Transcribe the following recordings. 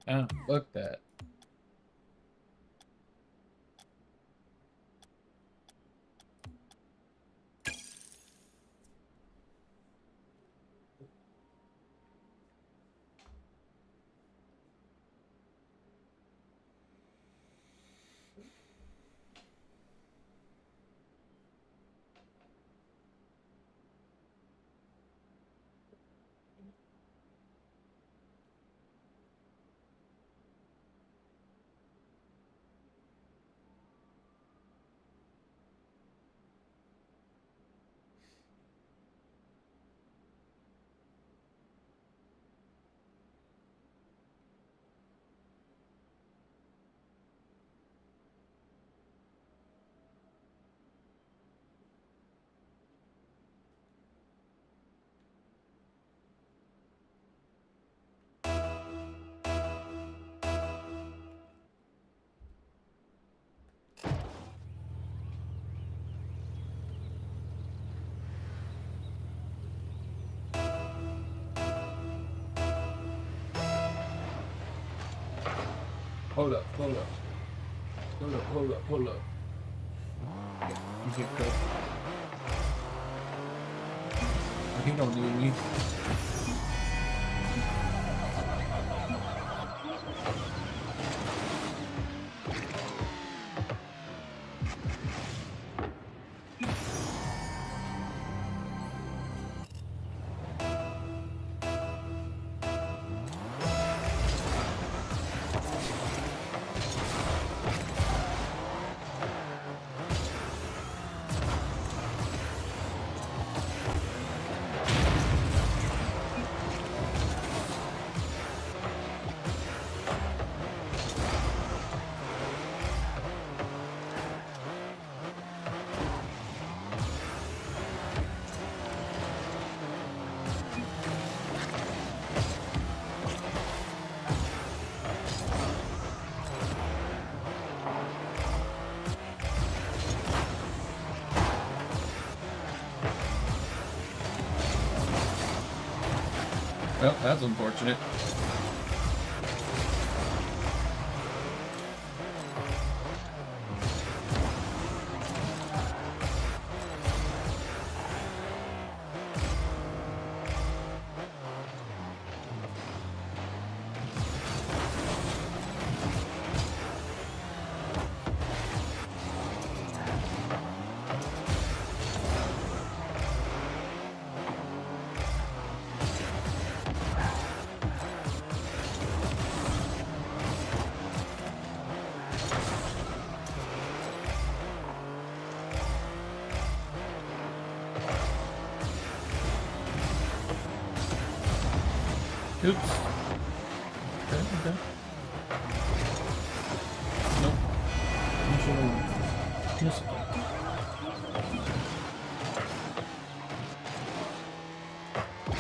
Ah, fuck that. Hold up, hold up. Hold up, hold up, hold up. You get cut. He don't need me. Well, that's unfortunate. Oops. Okay, okay. Nope. Just...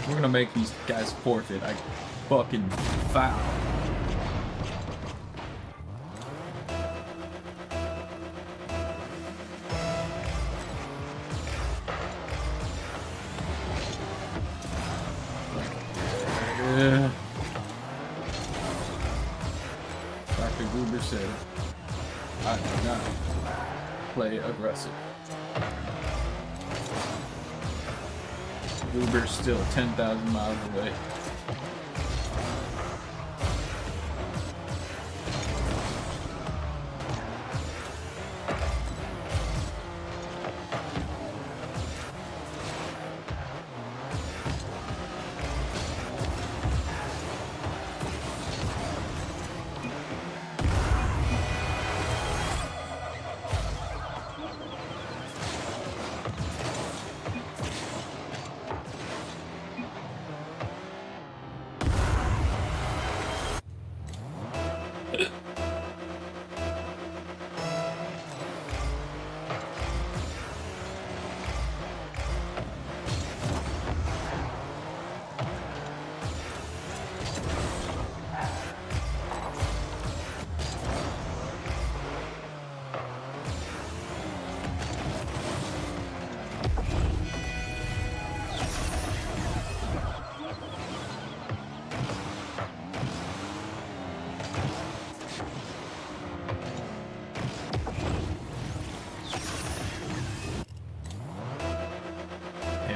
We're gonna make these guys forfeit. I fucking foul. Dr. Gruber said, I do not play aggressive. Gruber's still 10,000 miles away.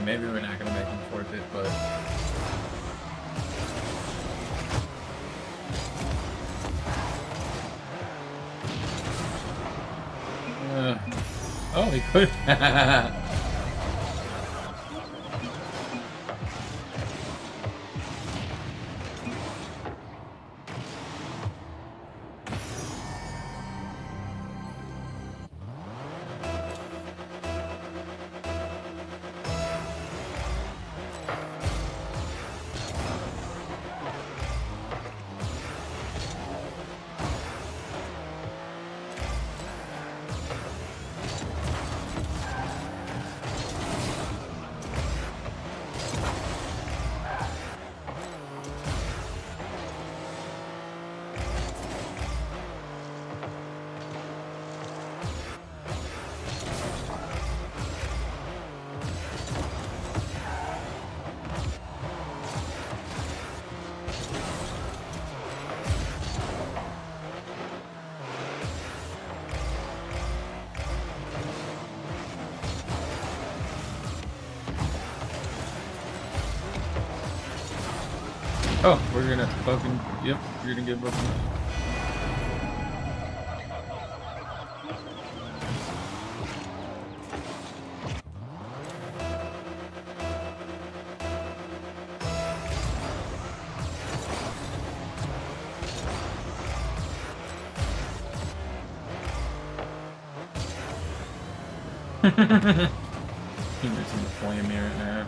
maybe we're not gonna make him forfeit, but oh, he could. Oh, we're gonna fucking, yep, you're gonna get broken. He's missing the flame here right now.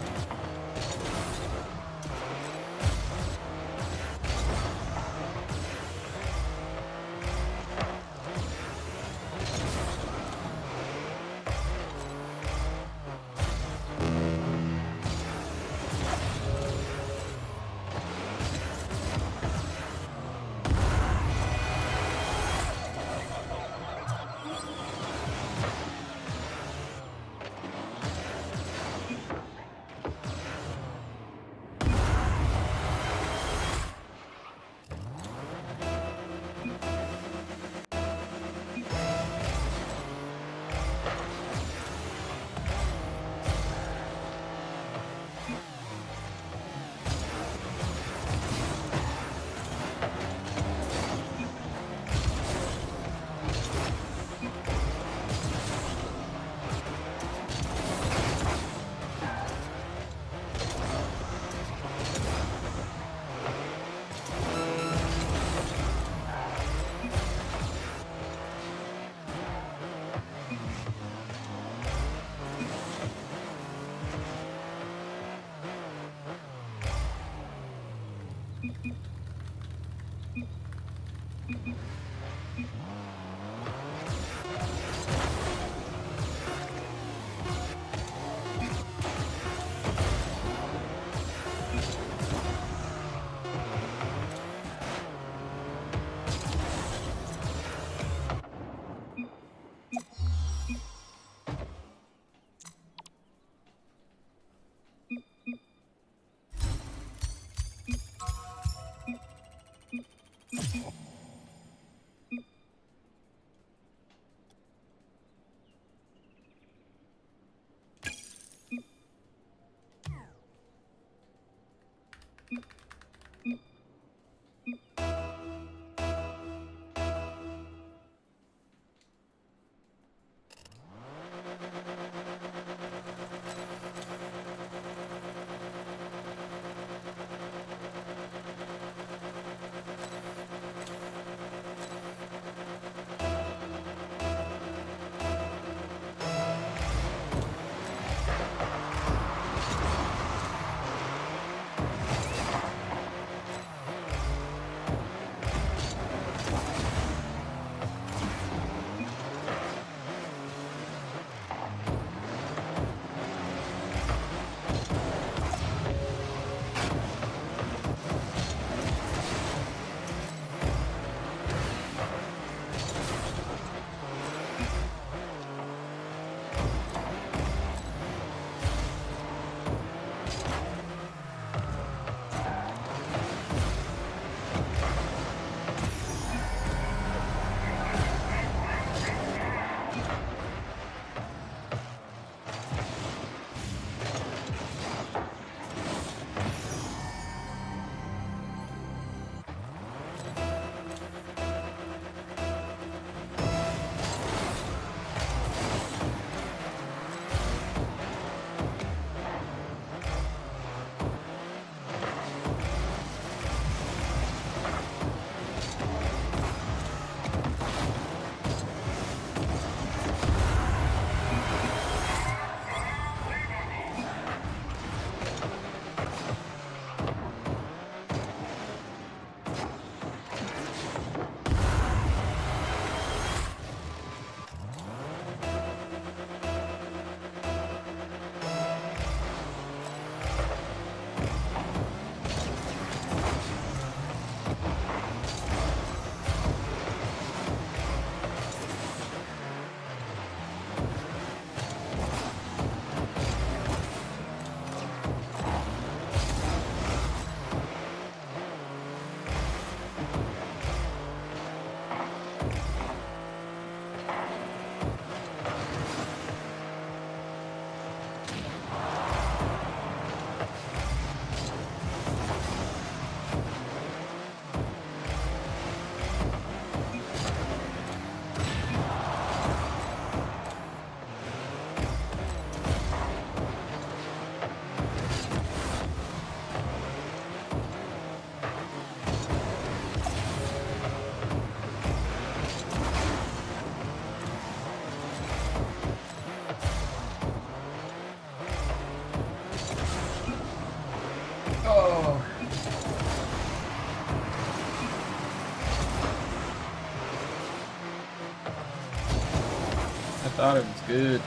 thought it was good.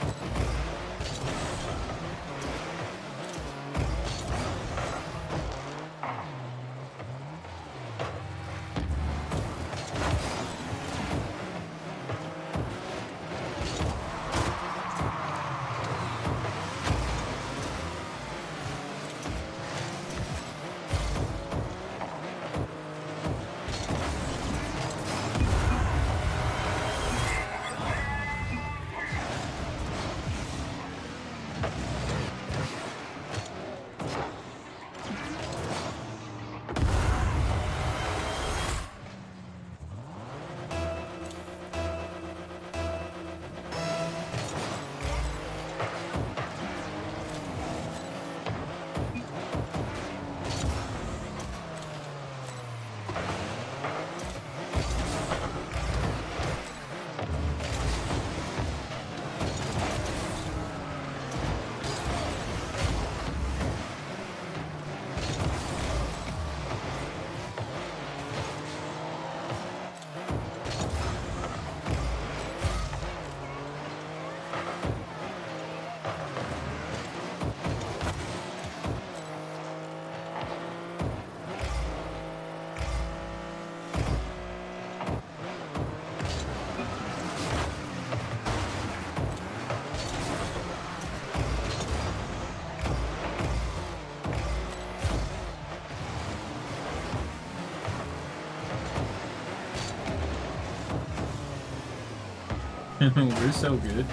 We're so good.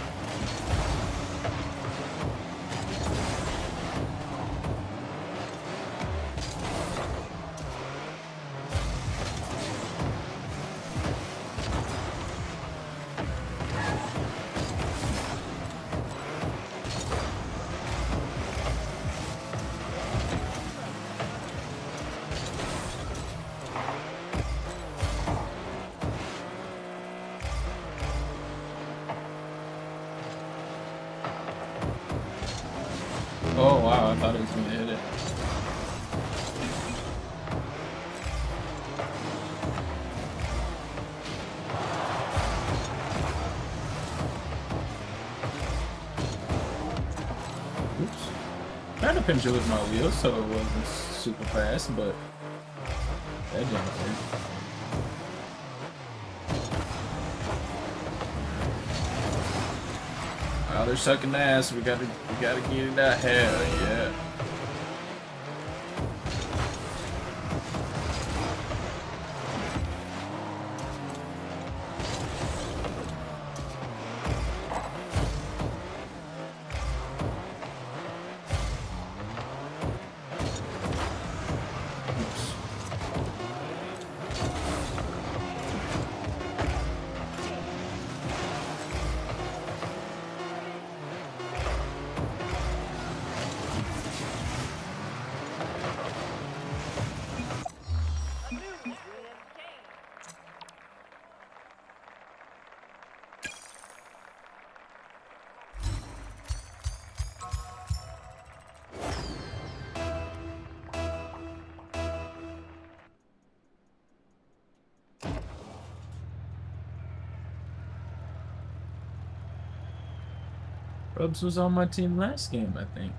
Oh wow, I thought it was gonna hit it. Oops. Trying to pinch it with my wheels so it wasn't super fast, but that didn't work. Oh, they're sucking ass. We gotta get it out. Hell yeah. Rubs was on my team last game, I think.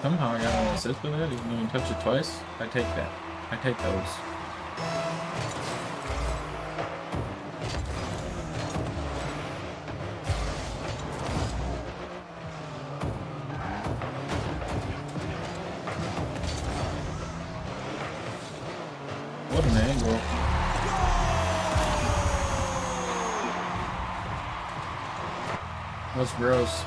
Somehow I got an assist with it, even though you touch it twice. I take that. I take those. What an angle. That's gross.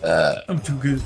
I'm too good.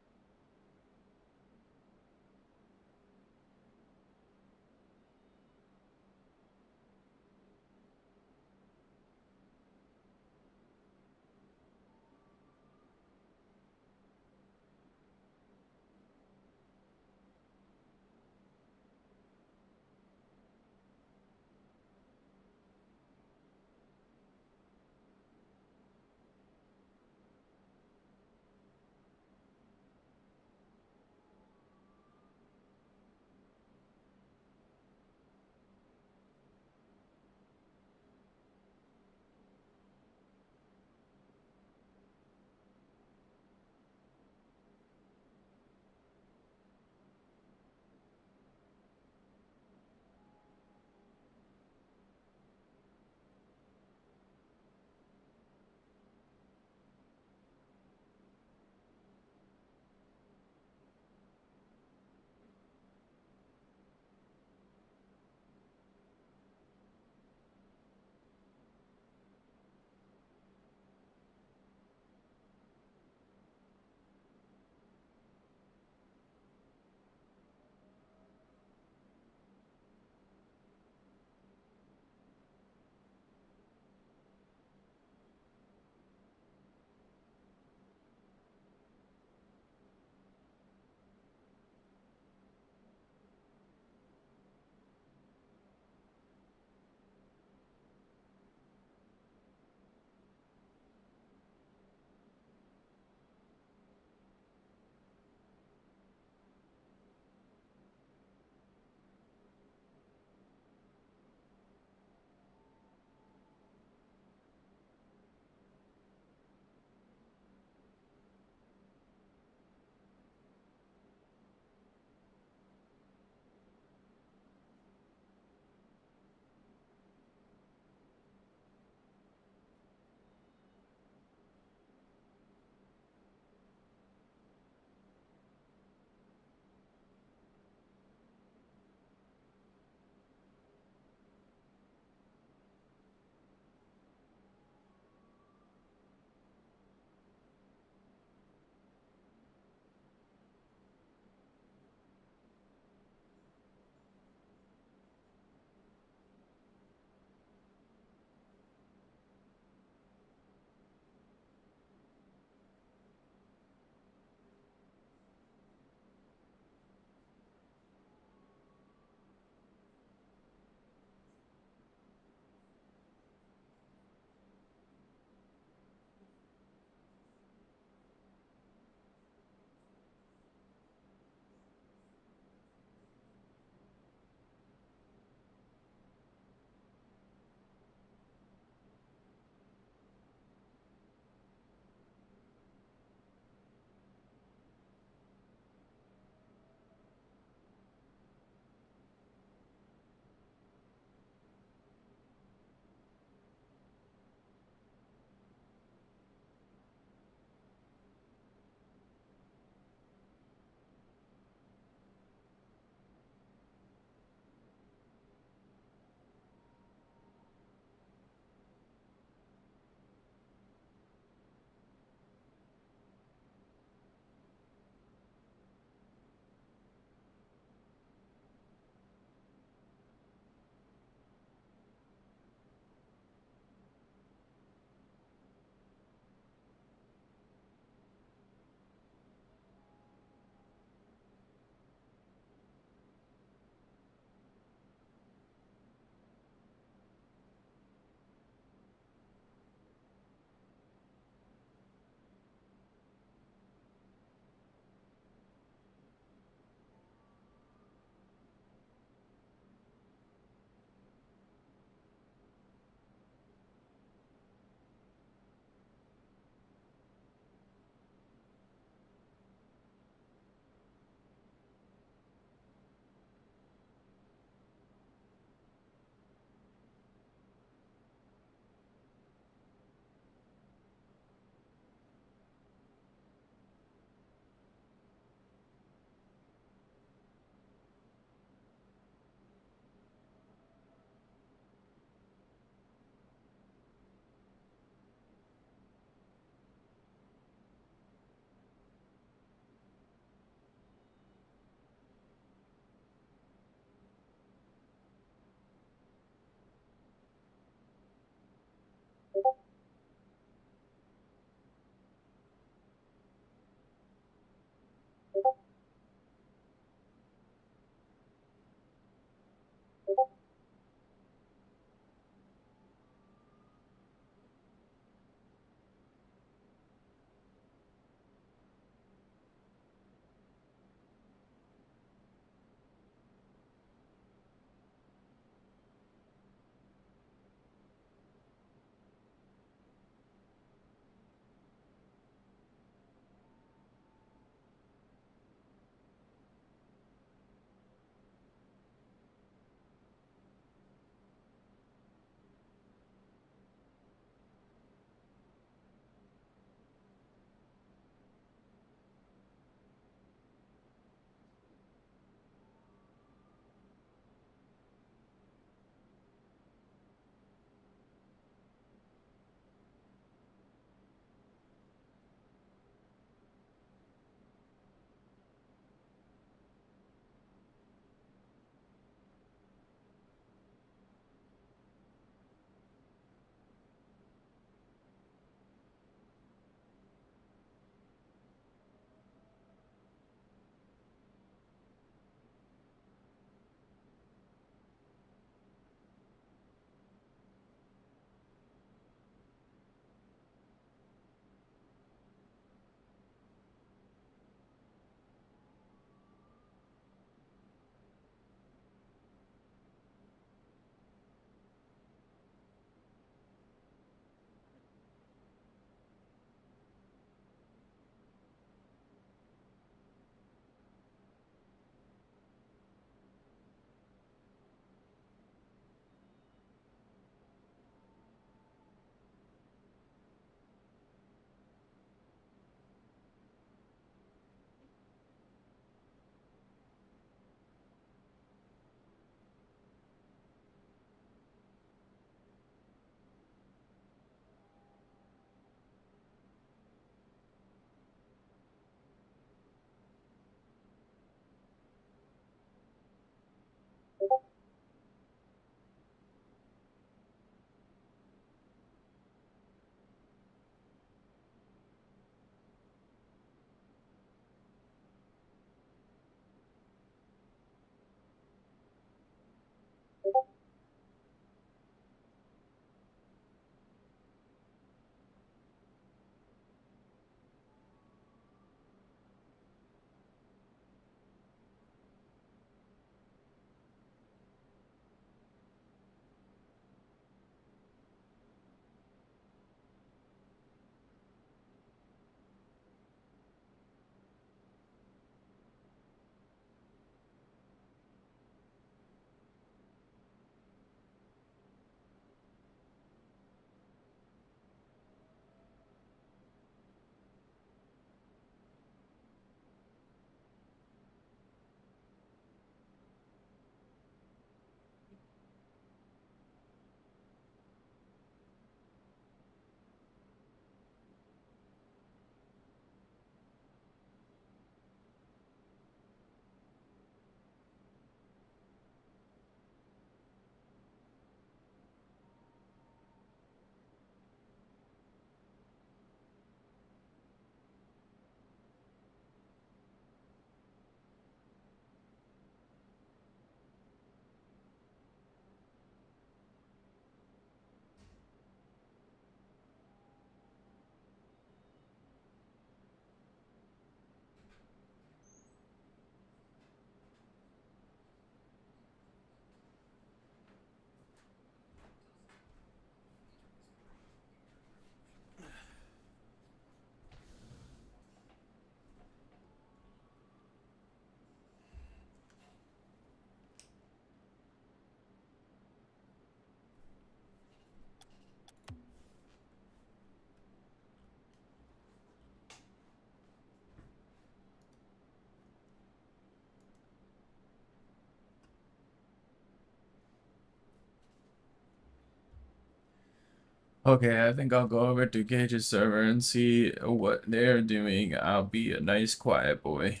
Okay, I think I'll go over to Gage's server and see what they're doing. I'll be a nice quiet boy.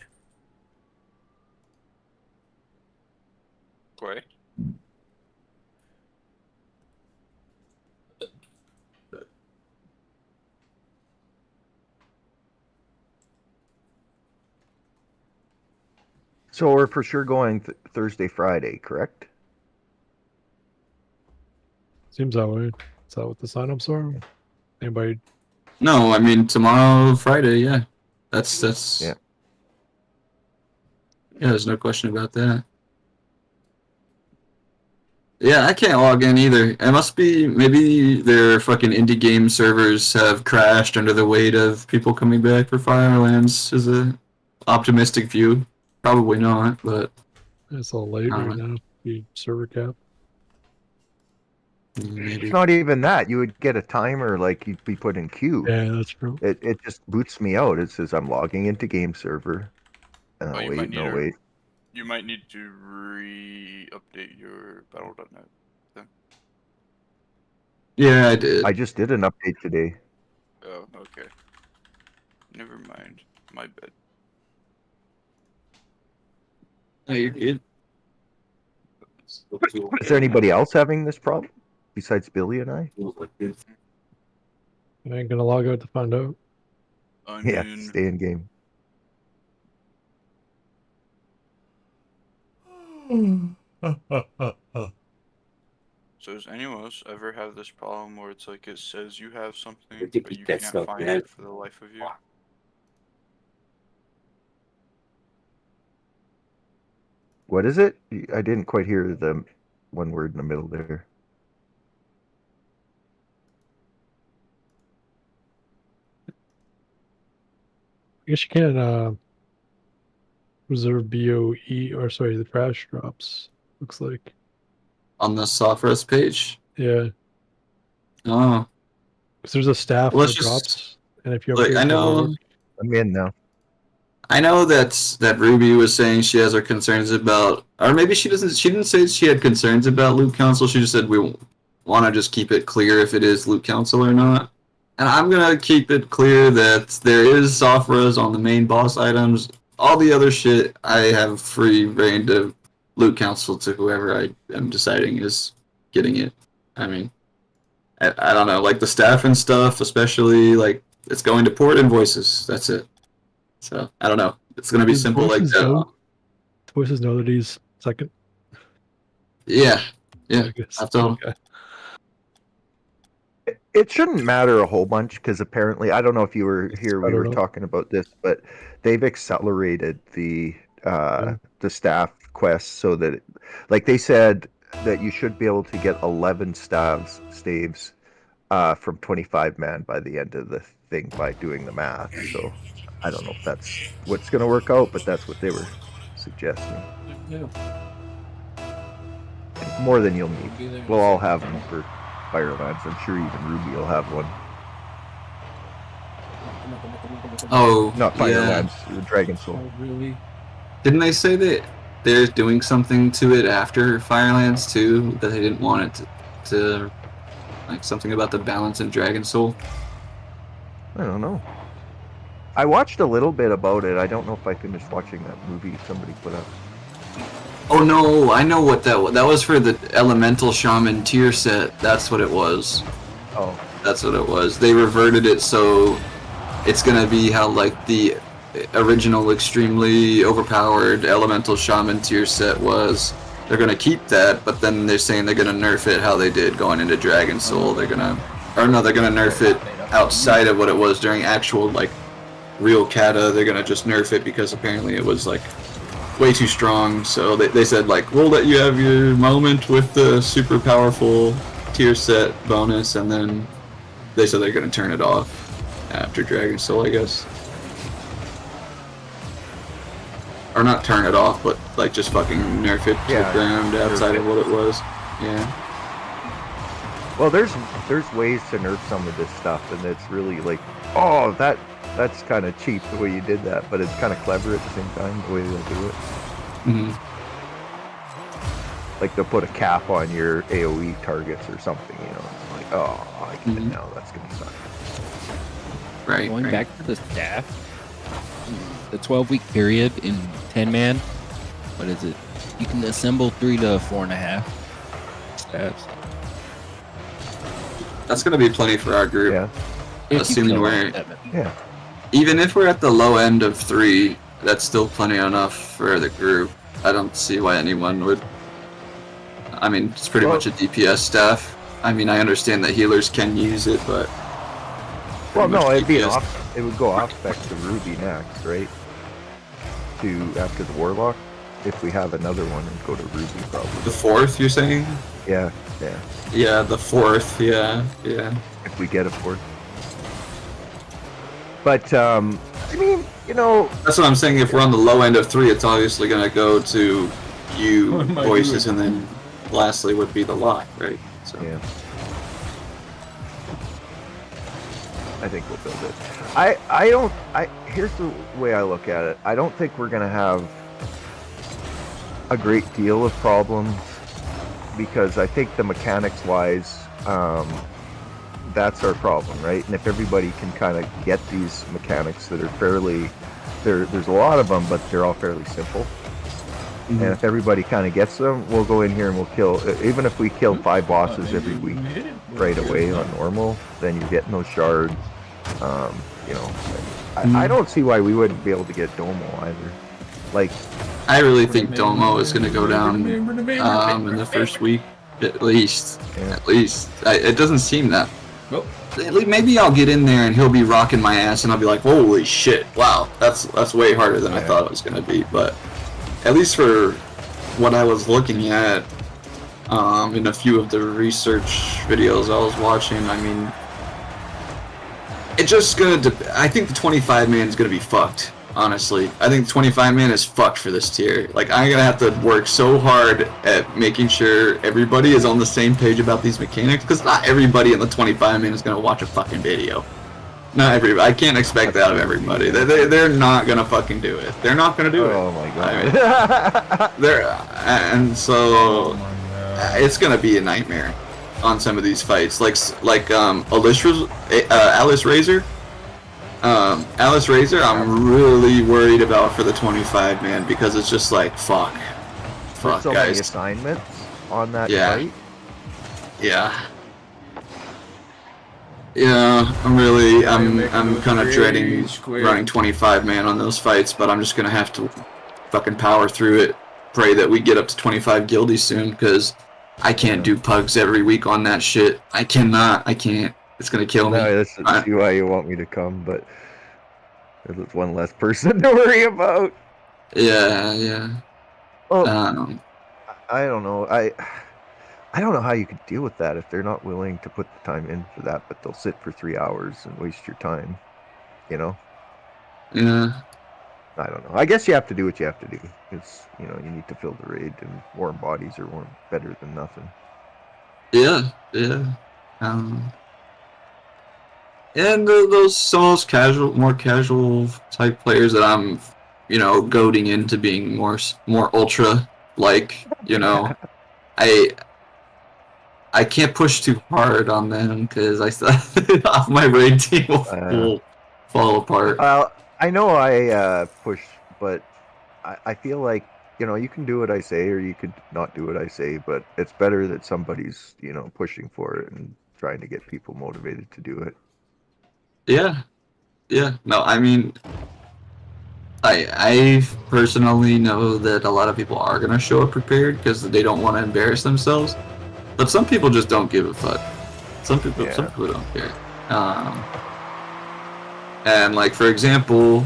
Quay? So we're for sure going Thursday, Friday, correct? Seems that way. Is that what the signups are? Anybody? No, I mean tomorrow, Friday. Yeah, that's Yeah. Yeah, there's no question about that. Yeah, I can't log in either. It must be maybe their fucking indie game servers have crashed under the weight of people coming back for Firelands. Is a optimistic view. Probably not, but It's a little late right now. Be server cap. maybe. It's not even that. You would get a timer like you'd be put in queue. Yeah, that's true. It just boots me out. It says I'm logging into game server. Oh, you Wait, might need no, to- wait. You might need to re-update your battle.net. Yeah, I did. I just did an update today. Oh, okay. Never mind. My bad. Oh, you're good. Is there anybody else having this problem besides Billy and I? I ain't gonna log out to find out. I Yeah, mean, stay in game. so does anyone else ever have this problem where it's like it says you have something, Ridiculous but you can't stuff, find man. it for the life of you? What is it? I didn't quite hear the one word in the middle there. I guess you can reserve BOE or sorry, the crash drops. Looks like. On the software page. Yeah. Oh, Because there's a staff Well, that let's just- drops, and if you like, upgrade I to know- Warlord- I'm in now. I know that Ruby was saying she has her concerns about, or maybe she doesn't. She didn't say she had concerns about Loot Council. She just said we want to just keep it clear if it is Loot Council or not. And I'm gonna keep it clear that there is soft res on the main boss items. All the other shit, I have free reign to Loot Council to whoever I am deciding is getting it. I mean, I don't know, like the staff and stuff, especially like it's going to port invoices. That's it. So I don't know. It's gonna be His simple like voices that. know- Voices know that he's second. Yeah, yeah. I guess. I've told him. Okay. It shouldn't matter a whole bunch because apparently, I don't know if you were here, I we don't were know. talking about this, but they've accelerated the staff quests so that, like they said, that you should be able to get 11 staves from 25 man by the end of the thing by doing the math. So I don't know if that's what's going to work out, but that's what they were suggesting. More than you'll need. We'll all have them for Firelands. I'm sure even Ruby will have one. Oh, Not yeah. Firelands, Dragon Soul. Oh, really? Didn't they say that they're doing something to it after Firelands too? That they didn't want it to like something about the balance in Dragon Soul. I don't know. I watched a little bit about it. I don't know if I finished watching that movie somebody put up. Oh no, I know what that was. That was for the Elemental Shaman tier set. That's what it was. Oh, That's what it was. They reverted it so it's gonna be how like the original extremely overpowered Elemental Shaman tier set was. They're gonna keep that, but then they're saying they're gonna nerf it how they did going into Dragon Soul. They're gonna nerf it outside of what it was during actual like real kata. They're gonna just nerf it because apparently it was like way too strong. So they said like we'll let you have your moment with the super powerful tier set bonus, and then they said they're gonna turn it off after Dragon Soul, I guess. Or not turn it off, but like just fucking nerf it to Yeah, the ground outside nerf of what it was. Yeah. well, there's ways to nerf some of this stuff, and it's really like, oh, that's kind of cheap the way you did that, but it's kind of clever at the same time the way they'll do it. hmm Like they'll put a cap on your AOE targets or something, you know. It's like, oh, I And Mhm. now that's gonna suck. Right. Going right. back to the staff, the 12-week period in 10-man, what is it? You can assemble 3 to 4.5 staffs. That's gonna be plenty for our group. Yeah, If you Assuming kill we're- all 7. yeah. Even if we're at the low end of 3, that's still plenty enough for the group. I don't see why anyone would. I mean, it's pretty Well- much a DPS staff. I mean, I understand that healers can use it, but. Well, pretty no, much it'd be an DPS. off. It would go off spec to Ruby next, right? To after the Warlock, if we have another one, and go to Ruby The probably. 4th, you're saying? Yeah. Yeah, the 4th. Yeah. If we get a fourth. But I mean, you know, That's what I'm saying. If we're on the low end of 3, it's obviously gonna go to you What am I voices, doing? and then lastly would be the lock, right? So. yeah. I think we'll build it. Here's the way I look at it. I don't think we're gonna have a great deal of problems because I think the mechanics wise, that's our problem, right? And if everybody can kind of get these mechanics that are fairly, there's a lot of them, but they're all fairly simple. And if everybody kind of gets them, we'll go in here and we'll kill. Even if we kill 5 bosses every week right away on normal, then you're getting those shards. You know, I don't see why we wouldn't be able to get Domo either. Like, I really think Domo is gonna go down in the first week, at least. Yeah. At least. It doesn't seem that. Well, Maybe I'll get in there and he'll be rocking my ass, and I'll be like, "Holy shit! Wow, that's way harder than I Yeah. thought it was gonna be." But at least for what I was looking at, in a few of the research videos I was watching, I mean, it's just gonna. I think the 25 man is gonna be fucked. Honestly, I think 25 man is fucked for this tier. Like, I'm gonna have to work so hard at making sure everybody is on the same page about these mechanics, because not everybody in the 25 man is gonna watch a fucking video. Not everybody. I can't expect that of everybody. They're not gonna fucking do it. They're not gonna do it. oh my I god. and so oh my god. it's gonna be a nightmare on some of these fights. Like Alice Razor. Alice Razor, I'm really worried about for the 25 man, because it's just like fuck There's so many guys. assignments on that Yeah. fight. Yeah, I'm make I'm it kind of look dreading rage quit. running 25 man on those fights, but I'm just gonna have to fucking power through it. Pray that we get up to 25 guildies soon, because I can't do pugs every week on that shit. I cannot. I can't. It's gonna kill me. No, this is why you want me to come, but there's one less person to worry about. Yeah. Well, I I don't know. I don't know how you could deal with that if they're not willing to put the time in for that, but they'll sit for 3 hours and waste your time. You know? Yeah. I don't know. I guess you have to do what you have to do. It's, you know, you need to fill the raid, and warm bodies are better than nothing. Yeah. And those some of those more casual type players that I'm, goading into being more ultra, like, I can't push too hard on them, because I thought my raid team will fall apart. I know I push, but I feel like, you can do what I say, or you could not do what I say, but it's better that somebody's, pushing for it and trying to get people motivated to do it. Yeah. No, I mean, I personally know that a lot of people are gonna show up prepared because they don't want to embarrass themselves, but some people just don't give a fuck. Some people don't care. And like, for example,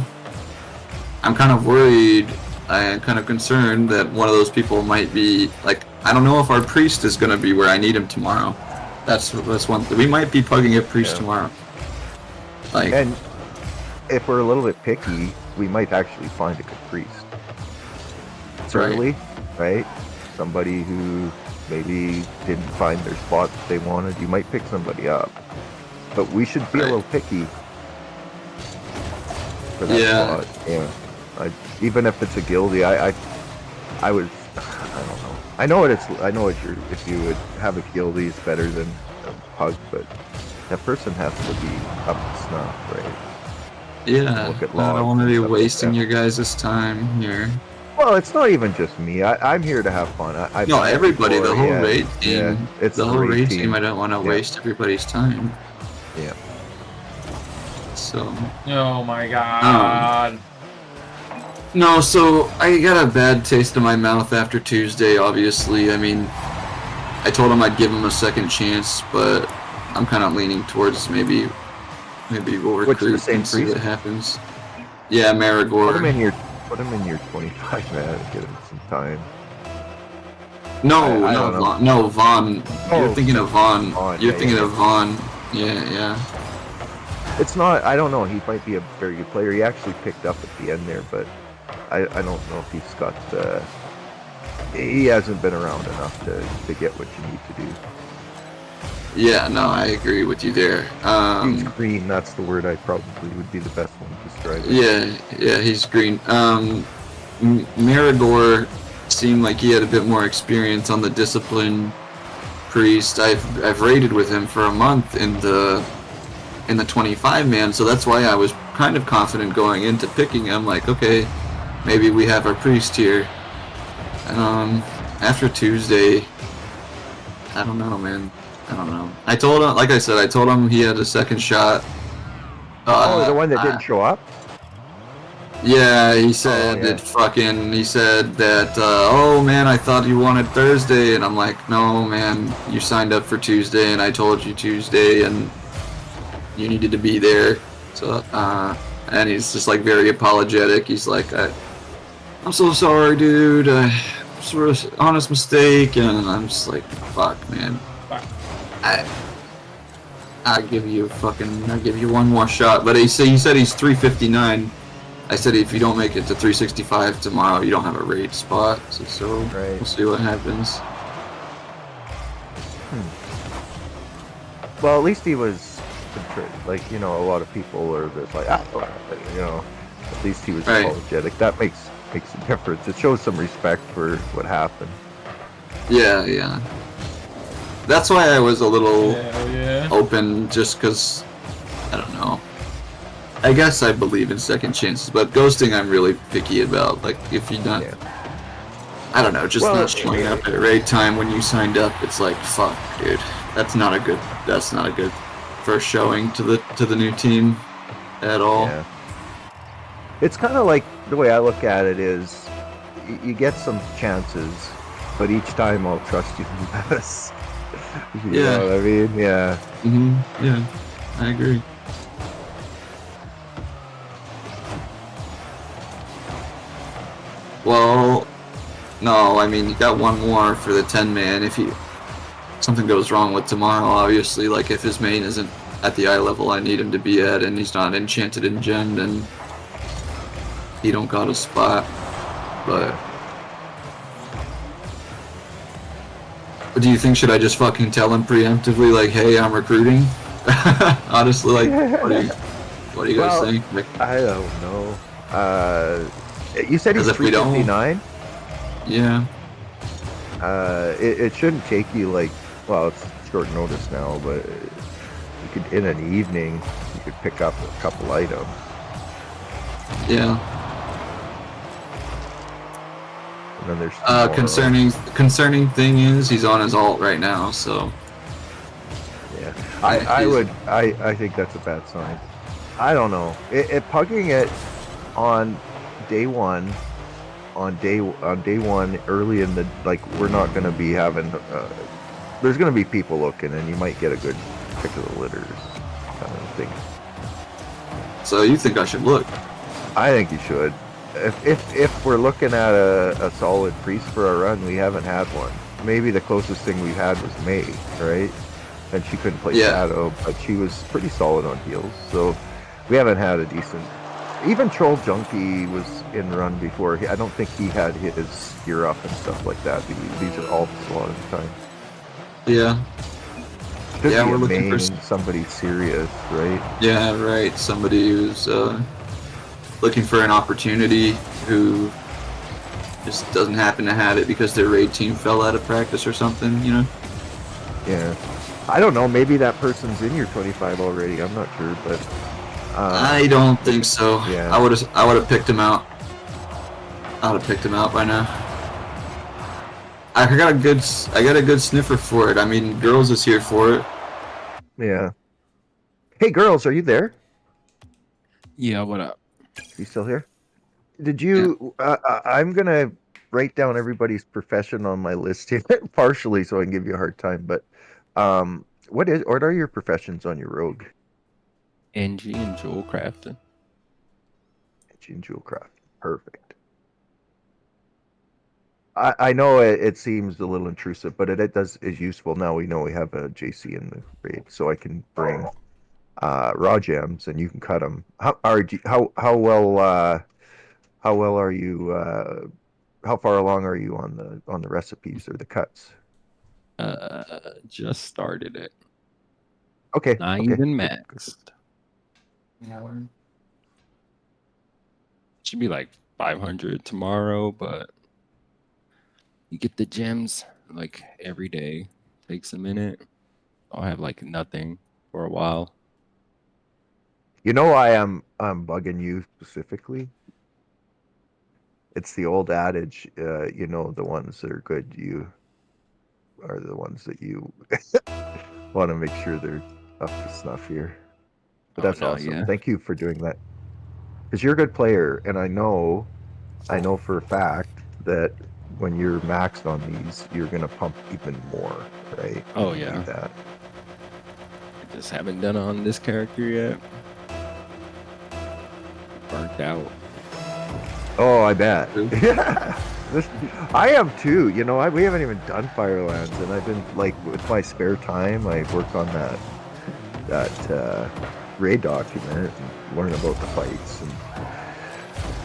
I'm kind of worried. I am kind of concerned that one of those people might be like, I don't know if our priest is gonna be where I need him tomorrow. That's one. We might be plugging a priest tomorrow. Like, And if we're a little bit picky, we might actually find a good priest. It's early, right? Somebody who maybe didn't find their spot that they wanted. You might pick somebody up. But we should be a little picky for that spot. Yeah. Even if it's a guildie, I would, I don't know. I know if you would have a guildie, it's better than a pug, but that person has to be up to snuff, right? Yeah, Look at I logs don't want to and be stuff like wasting that. your guys' time here. Well, it's not even just me. I'm here to have fun. I've No, done it everybody, the before, whole yeah, raid yeah. team, It's the whole raid team. team. I don't want to Yeah. waste everybody's time. Yeah. So Oh my god. no, so I got a bad taste in my mouth after Tuesday. Obviously, I mean, I told him I'd give him a second chance, but I'm kind of leaning towards maybe we'll Which, the recruit same and see what priest? happens. Yeah, Marigore. Put him in your 25 man. Get him some time. No, I no, don't know. Vaughn. No, Vaughn. Oh, You're thinking of Vaughn. Vaughn, You're yeah, thinking yeah. of Vaughn. Yeah, yeah. It's not. I don't know. He might be a very good player. He actually picked up at the end there, but I don't know if he's got. He hasn't been around enough to get what you need to do. Yeah, no, I agree with you there. He's green. That's the word I probably would be the best one to describe it. Yeah, he's green. Marigore seemed like he had a bit more experience on the discipline priest. I've raided with him for a month in the 25 man, so that's why I was kind of confident going into picking him. Like, okay, maybe we have our priest here. After Tuesday, I don't know, man. I don't know. I told him, like I said, I told him he had a second shot. The one that didn't show up? Yeah, he said Oh, yeah. that fucking, he said that, oh man, I thought you wanted Thursday, and I'm like, no man, you signed up for Tuesday, and I told you Tuesday, and you needed to be there. So, and he's just like very apologetic. He's like, I'm so sorry, dude, sort of honest mistake, and I'm just like, fuck, man. I give you one more shot. But he said he's 359. I said if you don't make it to 365 tomorrow, you don't have a raid spot. So Right. we'll see what happens. Well, at least he was, like, you know, a lot of people are just like, you know, at least he was Right. apologetic. That makes a difference. It shows some respect for what happened. Yeah. That's why I was a little Yeah. open, just because, I don't know. I guess I believe in second chances, but ghosting I'm really picky about. Like, if you're not, Yeah. I don't know, just Well, not showing up at raid time when you signed up, it's like, fuck, dude. That's not a good first showing to the new team at all. Yeah. It's kind of like, the way I look at it is, you get some chances, but each time I'll trust you less. You Yeah. know what I mean? Yeah. Yeah, I agree. Well, no, I mean, you got one more for the 10 man. If something goes wrong with tomorrow, obviously, like if his main isn't at the eye level I need him to be at, and he's not enchanted and gemmed, and he don't got a spot. But do you think, should I just fucking tell him preemptively, like, hey, I'm recruiting? Honestly, like, what do you guys Well, think? Like, I don't know. You said he's 'Cause if we don't- 359? yeah. It shouldn't take you, like, well, it's short notice now, but you could, in an evening, you could pick up a couple items. Yeah. And then there's tomorrow. Concerning thing is he's on his alt right now, so Yeah, he's- I think that's a bad sign. I don't know. Pugging it on day one, early in the, like, we're not going to be having. There's going to be people looking, and you might get a good pick of the litters, kind of thing. so you think I should look? I think you should. If we're looking at a solid priest for a run, we haven't had one. Maybe the closest thing we've had was May, right? And she couldn't play Yeah. Shadow, but she was pretty solid on heals. So we haven't had a decent. Even Troll Junkie was in run before. I don't think he had his gear up and stuff like that. These are all a lot of the time. Yeah. Should Yeah, be we're a looking main, for somebody serious, right? Yeah, right. Somebody who's looking for an opportunity, who just doesn't happen to have it because their raid team fell out of practice or something, you know? Yeah. I don't know. Maybe that person's in your 25 already. I'm not sure, but I don't think so. Yeah. I would have picked him out. I would have picked him out by now. I got a good sniffer for it. I mean, Girls is here for it. yeah. Hey, girls, are you there? Yeah, what up? You still here? Did you? I'm gonna write down everybody's profession on my list here, partially, so I can give you a hard time. But what are your professions on your rogue? NG and Jewel Crafting. Gene Jewel Craft. Perfect. I know it seems a little intrusive, but it is useful. Now we know we have a JC in the raid, so I can bring raw gems and you can cut them. How well are you? How far along are you on the recipes or the cuts? Just started it. Okay. Not okay. even Good, good. maxed. Should be like 500 tomorrow, but you get the gems like every day. Takes a minute. I'll have like nothing for a while. You know why I'm bugging you specifically? It's the old adage, you know, the ones that are good, you are the ones that you want to make sure they're up to snuff here. But that's no, awesome. yeah. Thank you for doing that. Because you're a good player, and I know for a fact that when you're maxed on these, you're gonna pump even more, right? Oh, Like yeah. that. I just haven't done it on this character yet. Burnt out. Oh, I bet. True. Yeah. I am too. You know, we haven't even done Firelands, and I've been like with my spare time, I work on that raid document and learn about the fights and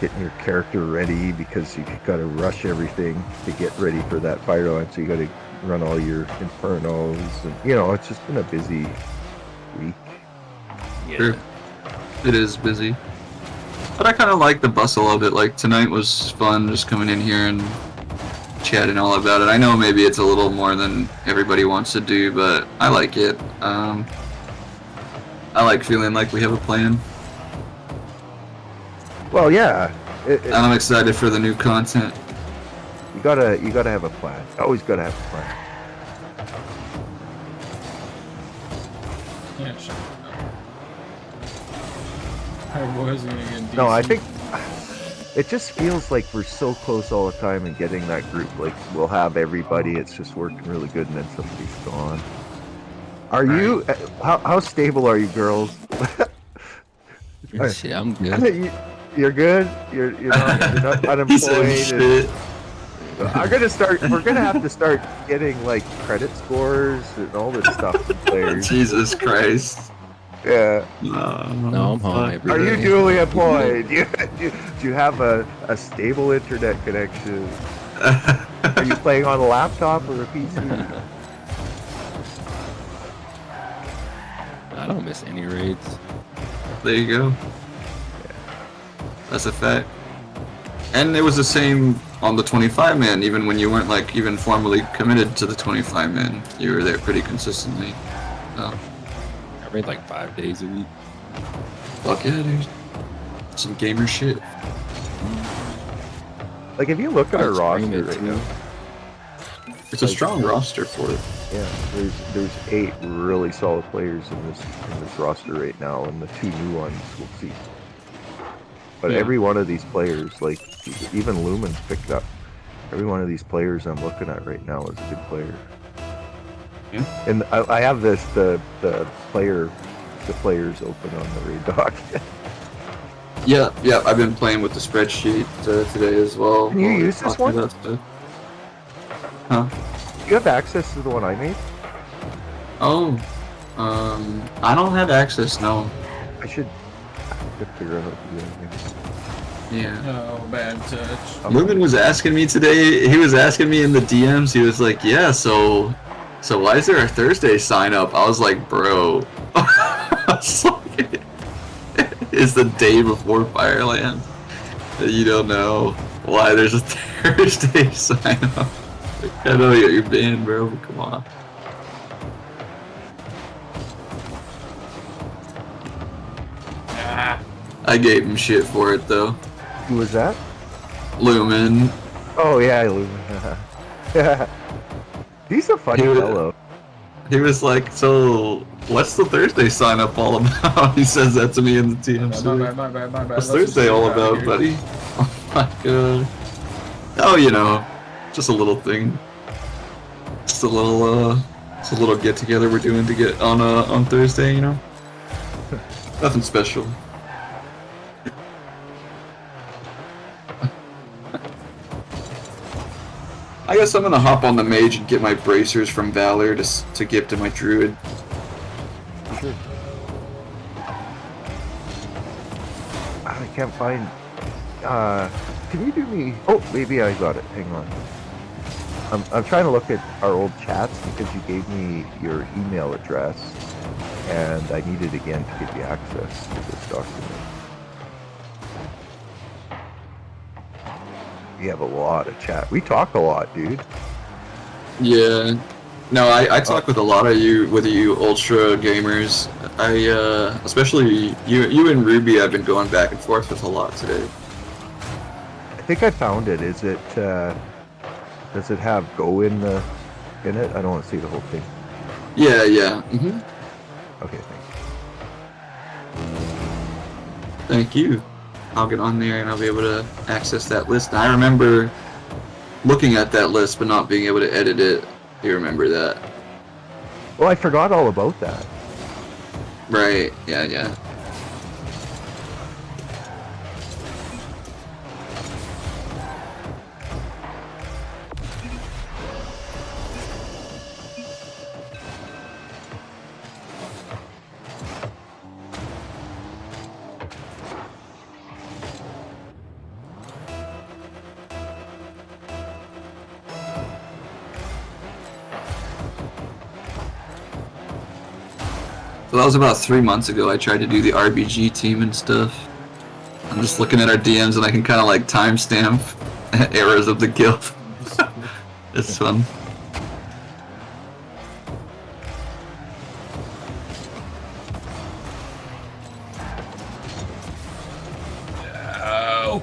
getting your character ready because you got to rush everything to get ready for that Fireland. So you got to run all your infernos, and you know, it's just been a busy week. Yeah. Sure. It is busy. But I kind of like the bustle of it. Like, tonight was fun just coming in here and chatting all about it. I know maybe it's a little more than everybody wants to do, but I like it. I like feeling like we have a plan. Well, yeah, And I'm excited for the new content. you gotta have a plan. Always gotta have a plan. Yeah, sure. Our boys are gonna get No, I DC. think it just feels like we're so close all the time and getting that group. Like we'll have everybody. It's just working really good, and then somebody's gone. Are you? How stable are you, girls? Shit, I'm good. You're good. You're not He said unemployed. shit. We're gonna have to start getting like credit scores and all this stuff from players. Jesus Christ. Yeah. No, I'm home every Are you day. duly employed? Do you have a stable internet connection? Are you playing on a laptop or a PC? I don't miss any raids. There you go. That's a fact. And it was the same on the 25 man, even when you weren't like even formally committed to the 25 man. You were there pretty consistently. So, I raid like 5 days a week. fuck yeah, dude. Some gamer shit. Like if you look at I our stream roster it, right too. now, It's a strong roster for it. yeah, there's 8 really solid players in this roster right now, and the 2 new ones we'll see. But Yeah. every one of these players, like even Lumen's picked up. Every one of these players I'm looking at right now is a good player. Yeah. And I have the players open on the raid doc. Yeah, I've been playing with the spreadsheet today as well. Can you while we use this talking one? about stuff. Huh? Do you have access to the one I made? Oh, I don't have access, no. I should figure out how to do that. Yeah. Oh, bad touch. Lumen was asking me today, he was asking me in the DMs, he was like, yeah, so why is there a Thursday sign up? I was like, bro, I was like, it's the day before Fireland. You don't know why there's a Thursday sign up. I know you're banned, bro, but come on. I gave him shit for it though. Who was that? Lumen. Oh yeah, Lumen. He's a funny He was- fellow. He was like, "So, what's the Thursday sign up all about?" He says that to me in the TMC. My bad. What's Let's just Thursday get all out of about, here. buddy? Oh my god. Oh, you know, just a little thing. Just a little get together we're doing to get on Thursday, you know. Nothing special. I guess I'm gonna hop on the mage and get my bracers from Valor to give to my druid. Sure. I can't find. Can you do me? Oh, maybe I got it. Hang on. I'm trying to look at our old chats because you gave me your email address, and I need it again to give you access to this document. We have a lot of chat. We talk a lot, dude. Yeah. No, I talk with a lot of you ultra gamers. Especially you and Ruby I've been going back and forth with a lot today. I think I found it. Is it? Does it have Go in it? I don't want to see the whole thing. Yeah. Mm-hmm. Okay, thanks. Thank you. I'll get on there and I'll be able to access that list. I remember looking at that list but not being able to edit it. You remember that? Well, I forgot all about that. Right. Yeah. So that was about 3 months ago. I tried to do the RBG team and stuff. I'm just looking at our DMs and I can kind of like timestamp eras of the guild. It's fun. Oh.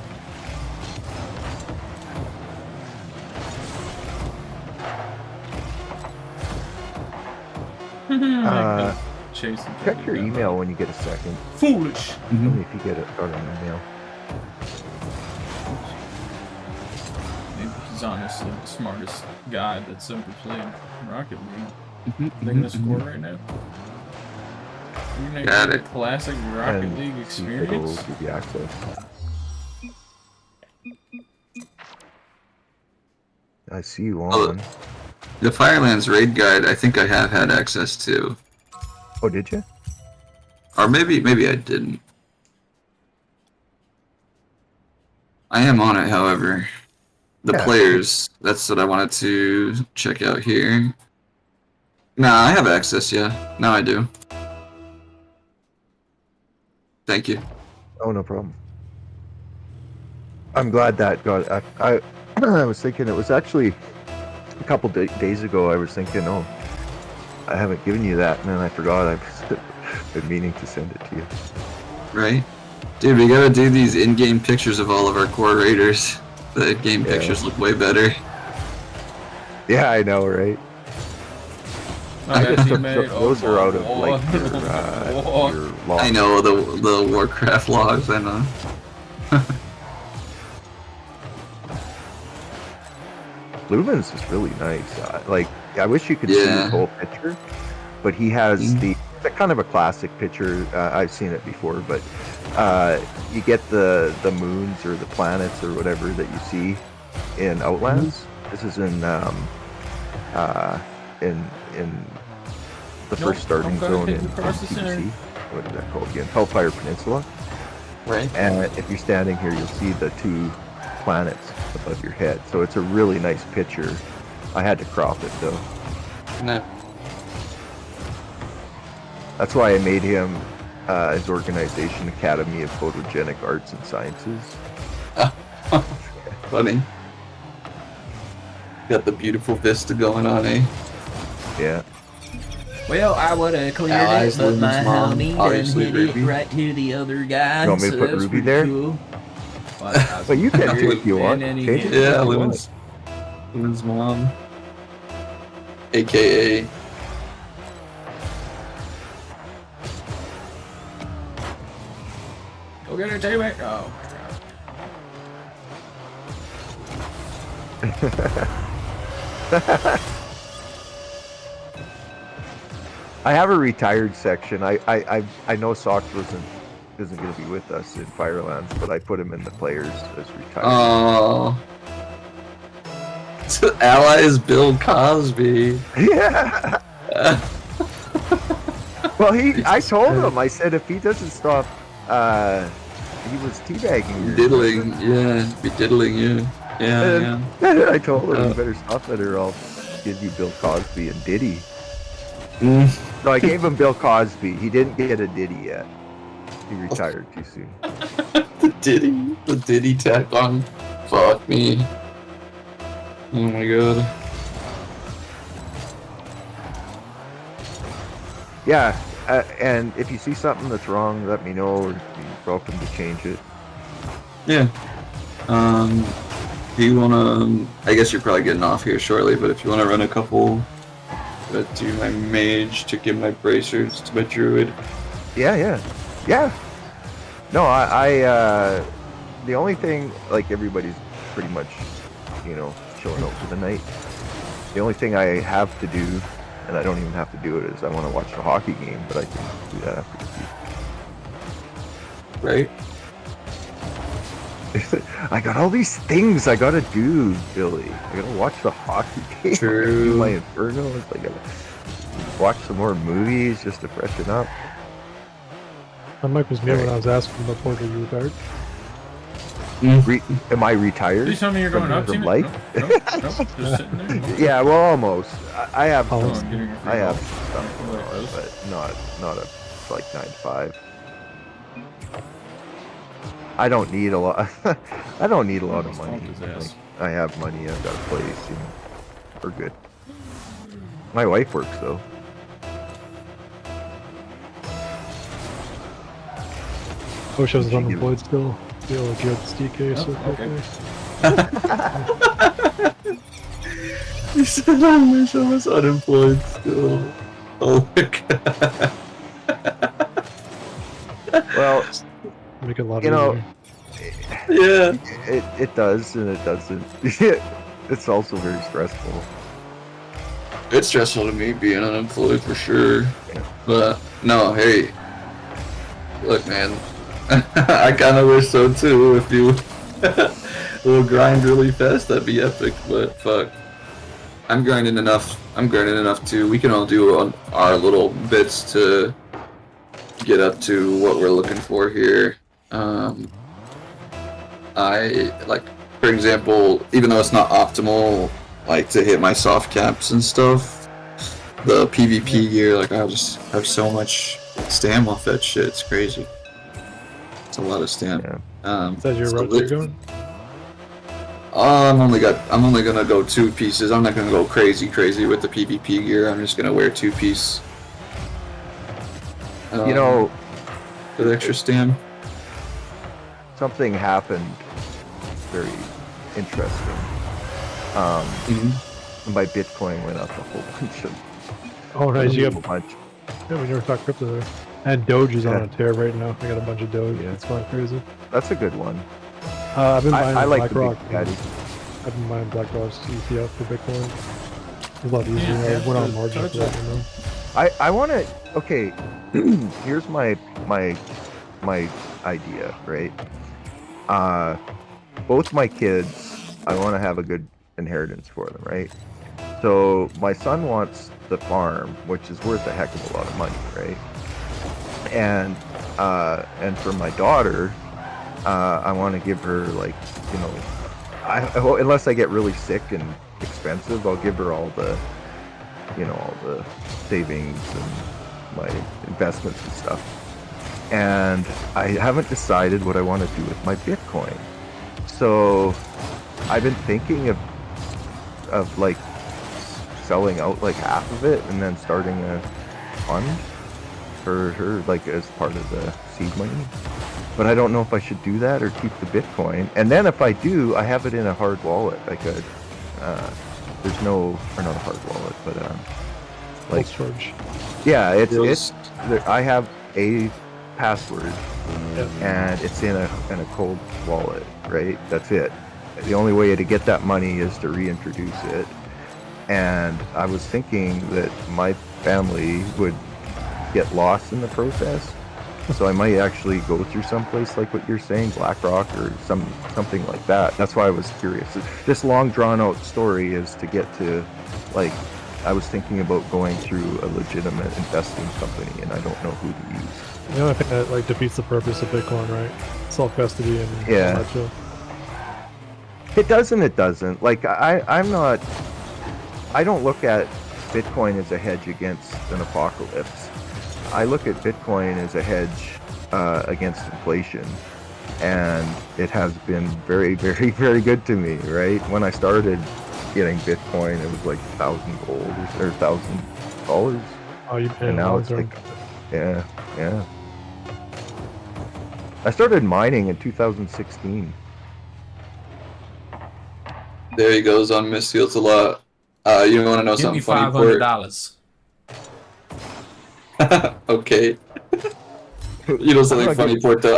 Chasing. Check your email when you get a second. Foolish. Tell me if you get got an email. Maybe he's honestly the smartest guy that's ever played Rocket League. They're gonna score right now. You're gonna Got get it. a classic Rocket And League see if it'll experience. give you access. I see you on. The Firelands raid guide, I think I have had access to, Oh, did you? or maybe I didn't. I am on it, however. The Yeah. players, that's what I wanted to check out here. Nah, I have access, yeah. Now I do. Thank you. Oh, no problem. I'm glad that got. I was thinking it was actually a couple days ago. I was thinking, oh, I haven't given you that, and then I forgot. I've been meaning to send it to you. Right? Dude, we gotta do these in-game pictures of all of our core raiders. The game Yeah. pictures look way better. Yeah, I know, right? I got Just took- teammate. those are out of Oh, like oh. your log. I know, the Warcraft logs, I know. Lumen's is really nice. Like, I wish you could see Yeah. his whole picture, but he has the kind of a classic picture. I've seen it before, but you get the moons or the planets or whatever that you see in Outlands. This is in the Nope, first starting I'm gonna zone hit in across the center. TBC. What is that called again? Hellfire Peninsula. Right. And if you're standing here, you'll see the two planets above your head. So it's a really nice picture. I had to crop it though. No. That's why I made him his organization, Academy of Photogenic Arts and Sciences. Funny. Got the beautiful vista going on, eh? Yeah. Well, I would have cleared Allies, it, but my Lumen's mom, homie done obviously hit it Ruby. right to the other guy. You want me to so put that's Ruby pretty there? Cool. But you can too if you And want. then he Change hit it. it. Yeah, if you want. Lumen's mom. AKA. Go get her, teammate. Oh. I have a retired section. I know Sox isn't going to be with us in Firelands, but I put him in the players as retired. Oh. Ally is Bill Cosby. Yeah. Well, I told him. I said if he doesn't stop, he was teabagging you. Diddling, yeah, be diddling you. Yeah, yeah. I told him you better stop it, or I'll give you Bill Cosby and Diddy. Mm. No, I gave him Bill Cosby. He didn't get a Diddy yet. He retired too soon. The Diddy tack on. Fuck me. Oh my god. Yeah, and if you see something that's wrong, let me know, or you're welcome to change it. Yeah. Do you wanna? I guess you're probably getting off here shortly, but if you wanna run a couple, to my mage to give my bracers to my druid. Yeah. No, the only thing, like, everybody's pretty much, chilling out for the night. The only thing I have to do, and I don't even have to do it, is I want to watch the hockey game, but I can do that after the Right. I got all these things I gotta do, Billy. I gotta watch the hockey game. True. Do my Infernos. I gotta watch some more movies just to freshen up. My mic was muted when I was asking about Porter. You retired? Am I retired? Please tell me you're going from, up, from teammate. life? No, just sitting there. Yeah, well, almost. I have Oh, I'm getting a free I have ball. stuff Like going on, this. but not a like 9 to 5. I don't need a lot. I don't need a lot of money. Almost bumped his ass. Like, I have money. I've got a place. We're good. My wife works though. I wish I was Did you give- unemployed still. Feel like you had this DK so okay. quickly. You said I wish I was unemployed still. Oh my god. Well, Make it a lot you know, easier. Yeah. it does and it doesn't. It's also very stressful. It's stressful to me being unemployed for sure. But no, hey. Look, man. I kind of wish so too. If you will grind really fast, that'd be epic. But fuck, I'm grinding enough. I'm grinding enough too. We can all do our little bits to get up to what we're looking for here. I like, for example, even though it's not optimal, like to hit my soft caps and stuff, the PvP gear, like I just have so much stam off that shit. It's crazy. It's a lot of stam. Yeah. Is that your so route you're going? I'm only gonna go 2 pieces. I'm not gonna go crazy with the PvP gear. I'm just gonna wear 2-piece. You know, for the extra stam. something happened very interesting. My Bitcoin went up a whole bunch of. Oh, nice. You a have. bunch. Yeah, we never talked crypto there. And Doge is on Yeah. a tear right now. I got a bunch of Doge. Yeah. It's going crazy. That's a good one. I've been buying I like the BlackRock. Big Daddy. I've been buying BlackRock's ETF for Bitcoin. It's a lot easier. Yeah, I went on so margin for touch that, you know. I want to. Okay, here's my idea, right? Both my kids, I want to have a good inheritance for them, right? So my son wants the farm, which is worth a heck of a lot of money, right? And for my daughter, I want to give her, like, you know, unless I get really sick and expensive, I'll give her all the, you know, all the savings and my investments and stuff. And I haven't decided what I want to do with my Bitcoin. So I've been thinking of like selling out like half of it and then starting fund for her, like as part of the seed money. But I don't know if I should do that or keep the Bitcoin. And then if I do, I have it in a hard wallet. Like a, there's no, or not a hard wallet, but like storage. yeah, it's I have a password, and it's in a cold wallet, right? That's it. The only way to get that money is to reintroduce it. And I was thinking that my family would get lost in the process, so I might actually go through someplace like what you're saying, BlackRock or something like that. That's why I was curious. This long drawn out story is to get to, like, I was thinking about going through a legitimate investing company, and I don't know who to use. The only thing that like defeats the purpose of Bitcoin, right? Self custody and Yeah. all that shit. It does and it doesn't. Like I don't look at Bitcoin as a hedge against an apocalypse. I look at Bitcoin as a hedge against inflation, and it has been very, very, very good to me. Right when I started getting Bitcoin, it was like 1,000 gold or $1,000, Oh, you pay and now long it's term. like, yeah. I started mining in 2016. There he goes on misfields a lot. You want to know Give me something funny, Port? $500. Okay. You know something I'm not funny, good- Port, though?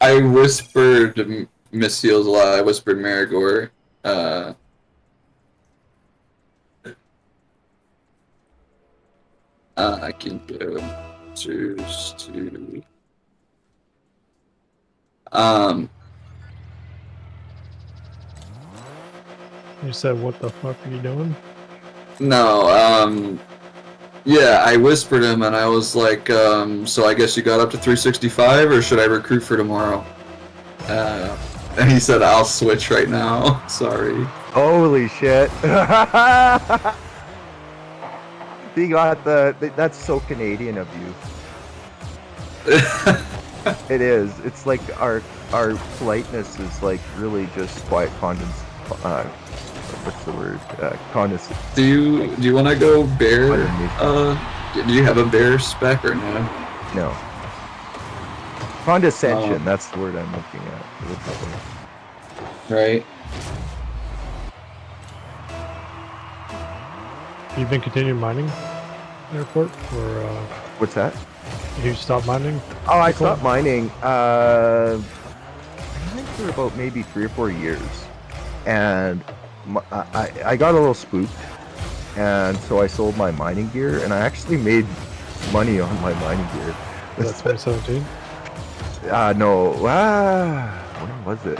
I whispered misfields a lot. I whispered Marigore. I can go choose to. You said, "What the fuck are you doing?" No, yeah, I whispered him and I was like, so I guess you got up to 365 or should I recruit for tomorrow? And he said, I'll switch right now. Sorry. Holy shit! He got that's so Canadian of you. It is. It's like our politeness is like really just quiet what's the word? Condescend. Do you want to go bear? Underneath. Do you have a bear spec or no? No. Condescension. That's the word I'm looking at. Right. You've been continuing mining, airport, or What's that? you stopped mining? Oh, I Bitcoin? stopped mining. I think for about maybe 3 or 4 years, and I got a little spooked, and so I sold my mining gear, and I actually made money on my mining gear. That's 2017. No. When was it?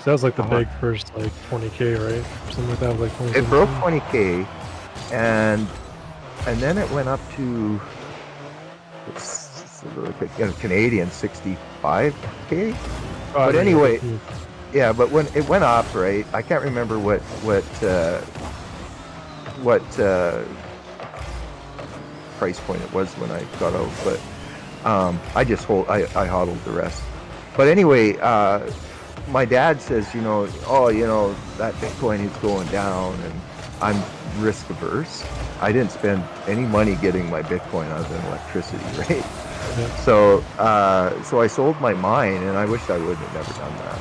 So that was like the big first like 20K, right? Or something like that. Like 2017. It broke 20K, and then it went up to Canadian 65K. But anyway, yeah. But when it went up, right? I can't remember what price point it was when I got out, but I hodled the rest. But anyway, my dad says, that Bitcoin is going down, and I'm risk averse. I didn't spend any money getting my Bitcoin other than electricity, right? Yeah. So I sold my mine, and I wish I would have never done that.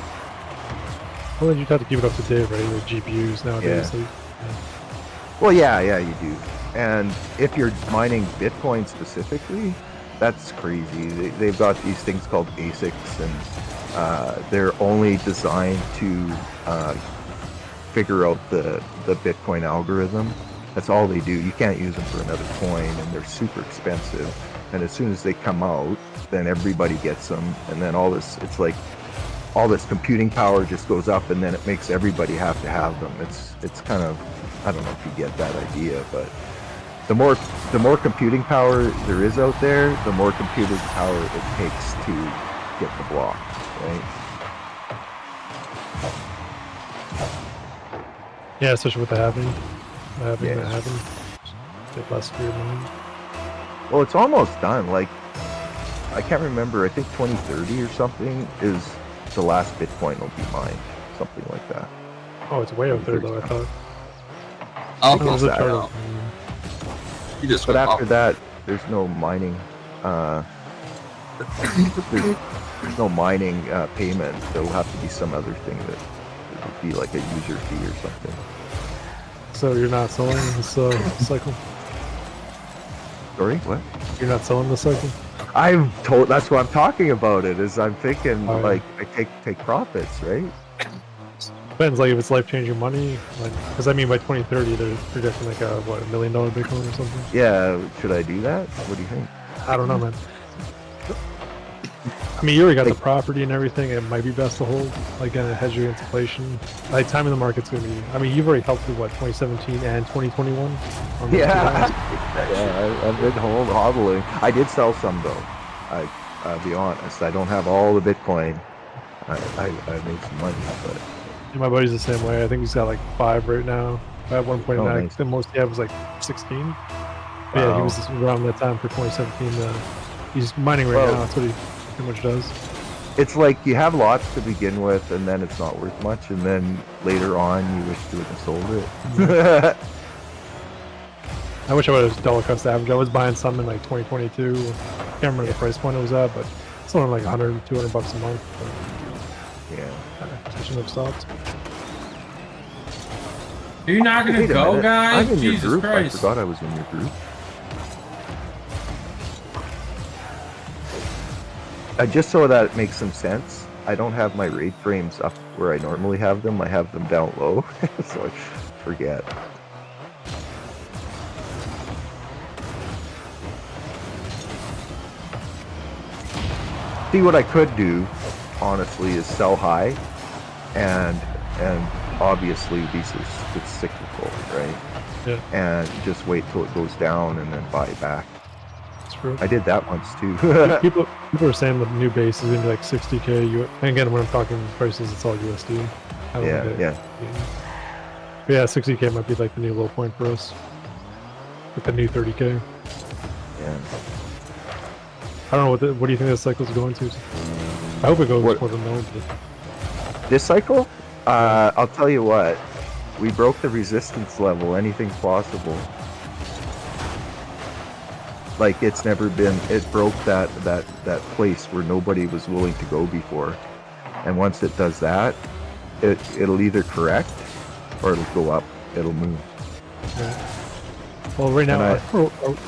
Well, then you'd have to keep it up to date, right? With GPUs nowadays. Yeah. Like, Well, yeah, you do. And if you're mining Bitcoin specifically, that's crazy. They've got these things called ASICs, and they're only designed to figure out the Bitcoin algorithm. That's all they do. You can't use them for another coin, and they're super expensive. And as soon as they come out, then everybody gets them, and then it's like all this computing power just goes up, and then it makes everybody have to have them. It's kind of, I don't know if you get that idea, but the more computing power there is out there, the more computing power it takes to get the block, right? yeah, especially with the halving. That Yeah. happened. Get less for your money. Well, it's almost done. Like, I can't remember. I think 2030 or something is the last Bitcoin will be mined. Something like that. Oh, it's way out there though. I thought. I'll Think post it's that that. out. You just But went after off. that, there's no mining. There's no mining payment. There'll have to be some other thing that it would be like a user fee or something. So you're not selling this cycle? Sorry, what? You're not selling the cycle? I'm told that's what I'm talking about. It is I'm thinking Oh, yeah. like I take profits, right? Depends, like if it's life-changing money, because I mean by 2030 they're projecting like a $1 million Bitcoin or something. Yeah, should I do that? What do you think? I don't know, man. I mean, you already got the property and everything. It might be best to hold, like, and it hedge you against inflation. Like, time in the market's gonna be. I mean, you've already helped with what 2017 and 2021. On those two Yeah, rounds. I've been hodling. I did sell some though. I'll be honest. I don't have all the Bitcoin. I made some money, but And my buddy's the same way. I think he's got like 5 right now. At one point, nice. the most he had was like 16. But yeah, he Wow. was around that time for 2017. He's mining right Well- now. That's what he pretty much does. it's like you have lots to begin with, and then it's not worth much, and then later on you wish you would have sold it. I wish I would have dollar cost average. I was buying some in like 2022. Can't remember the price point it was at, but it's only like 100, 200 bucks a month. Yeah. I shouldn't have stopped. Are you not gonna Wait a go, minute. guys? I'm in your Jesus group. Christ. I forgot I was in your group. Just so that it makes some sense, I don't have my raid frames up where I normally have them. I have them down low, so I forget. See, what I could do, honestly, is sell high, and obviously it's cyclical, right? Yeah. And just wait till it goes down and then buy back. It's true. I did that once too. People are saying the new base is gonna be like 60K. And again, when I'm talking prices, it's all USD. I don't Yeah, think yeah. But yeah, 60K might be like the new low point for us. With the new 30K. Yeah. I don't know what do you think this cycle's going to? I hope it goes What- more than no. But This cycle, I'll tell you what. We broke the resistance level. Anything's possible. Like it's never been. It broke that place where nobody was willing to go before. And once it does that, it'll either correct or it'll go up. It'll move. yeah. Well, right now, And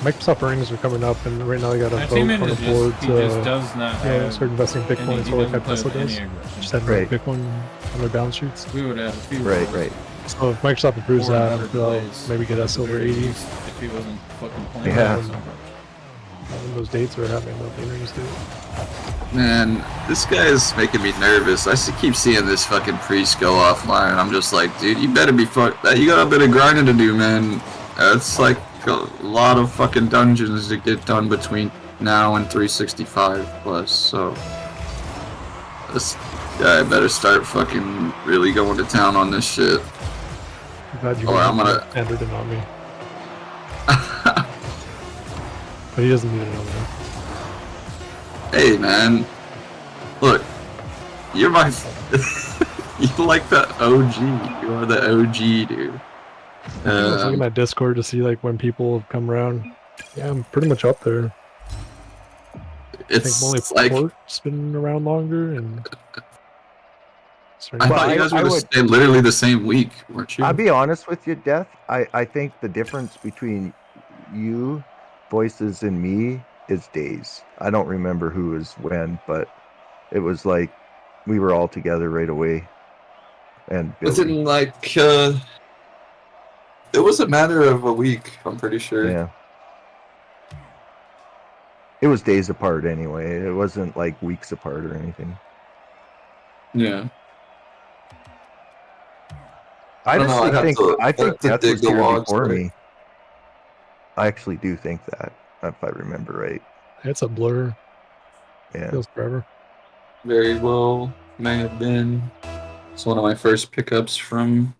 Microsoft earnings are coming up, and right now they got a My vote on teammate the is board just, he just to does not start investing in Bitcoin. he So like doesn't how play Tesla with any does. aggression. Just having Right. Bitcoin on their balance sheets. We would have a few Right, rolls. right. So if Microsoft approves Or that, another they'll place. maybe get us At the over very 80. least, if he wasn't fucking playing. Yeah. with us. When those dates are happening, the earnings date. Man, this guy is making me nervous. I keep seeing this fucking priest go offline, and I'm just like, dude, you better be you got a bit of grinding to do, man. It's like a lot of fucking dungeons to get done between now and 365 plus, so this guy better start fucking really going to town on this shit. I'm glad you Or I'm gonna- entered it on me. But he doesn't need it on me. Hey, man, look, you're my. You like the OG. You are the OG, dude. I was looking at Discord to see like when people have come around. Yeah, I'm pretty much up there. I think It's only like Port's been around longer, and I Well, thought you guys I were would- literally the same week, weren't you? I'll be honest with you, Death. I think the difference between you, Voices, and me is days. I don't remember who was when, but it was like we were all together right away. And Billy. Within like it was a matter of a week, I'm pretty sure. Yeah. It was days apart anyway. It wasn't like weeks apart or anything. Yeah. I don't know, honestly I'd have think to- I I'd think have to Death dig was the here logs before for it. me. I actually do think that, if I remember right. it's a blur. Yeah. Feels forever. Very well may have been. It's one of my first pickups from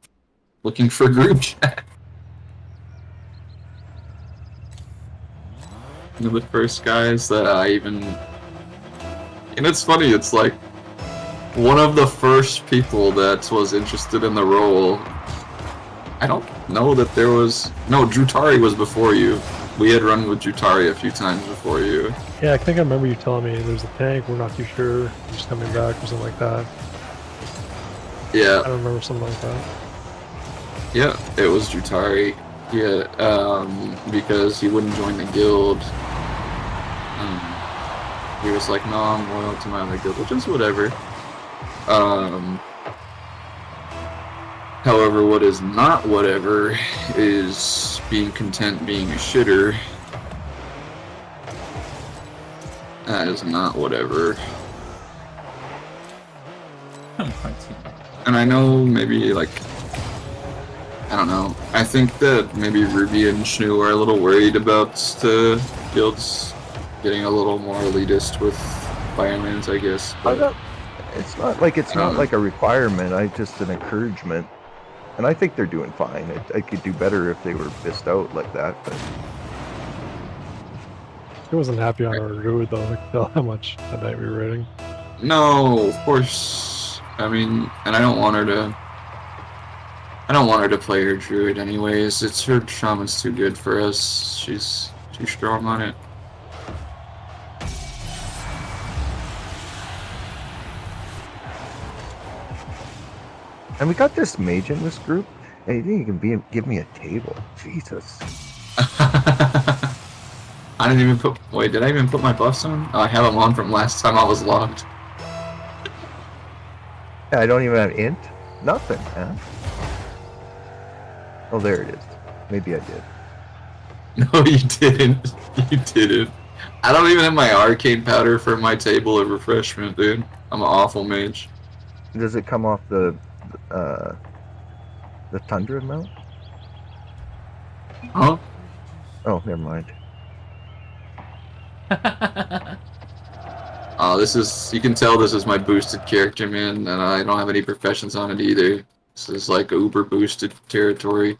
looking for group chat. One of the first guys that I even. And it's funny, it's like one of the first people that was interested in the role. I don't know that there was. No, Drutari was before you. We had run with Jutari a few times before you. Yeah, I think I remember you telling me there's a tank. We're not too sure. We're just coming back or something like that. Yeah, I don't remember something like that. yeah, it was Jutari. Yeah, because he wouldn't join the guild. He was like, no, I'm loyal to my other guild, which is whatever. However, what is not whatever is being content being a shitter. That is not whatever. And I know maybe, like, I don't know. I think that maybe Ruby and Shnu are a little worried about the guilds getting a little more elitist with firelands, I guess. But It's not like a requirement. Just an encouragement, and I think they're doing fine. I could do better if they were pissed out like that. But He wasn't happy on our road though. I could tell how much that night we were raiding. no, of course. I mean, and I don't want her to. I don't want her to play her druid anyways. It's her shaman's too good for us. She's too strong on it. and we got this mage in this group, and he didn't even give me a table. Jesus. I didn't even put. Wait, did I even put my buffs on? Oh, I have them on from last time I was logged. I don't even have int. Nothing, man. Oh, there it is. Maybe I did. No, you didn't. You didn't. I don't even have my arcane powder for my table of refreshment, dude. I'm an awful mage. Does it come off the tundra mount? Huh? Oh, never mind. Oh, this is. You can tell this is my boosted character, man, and I don't have any professions on it either. This is like uber boosted territory.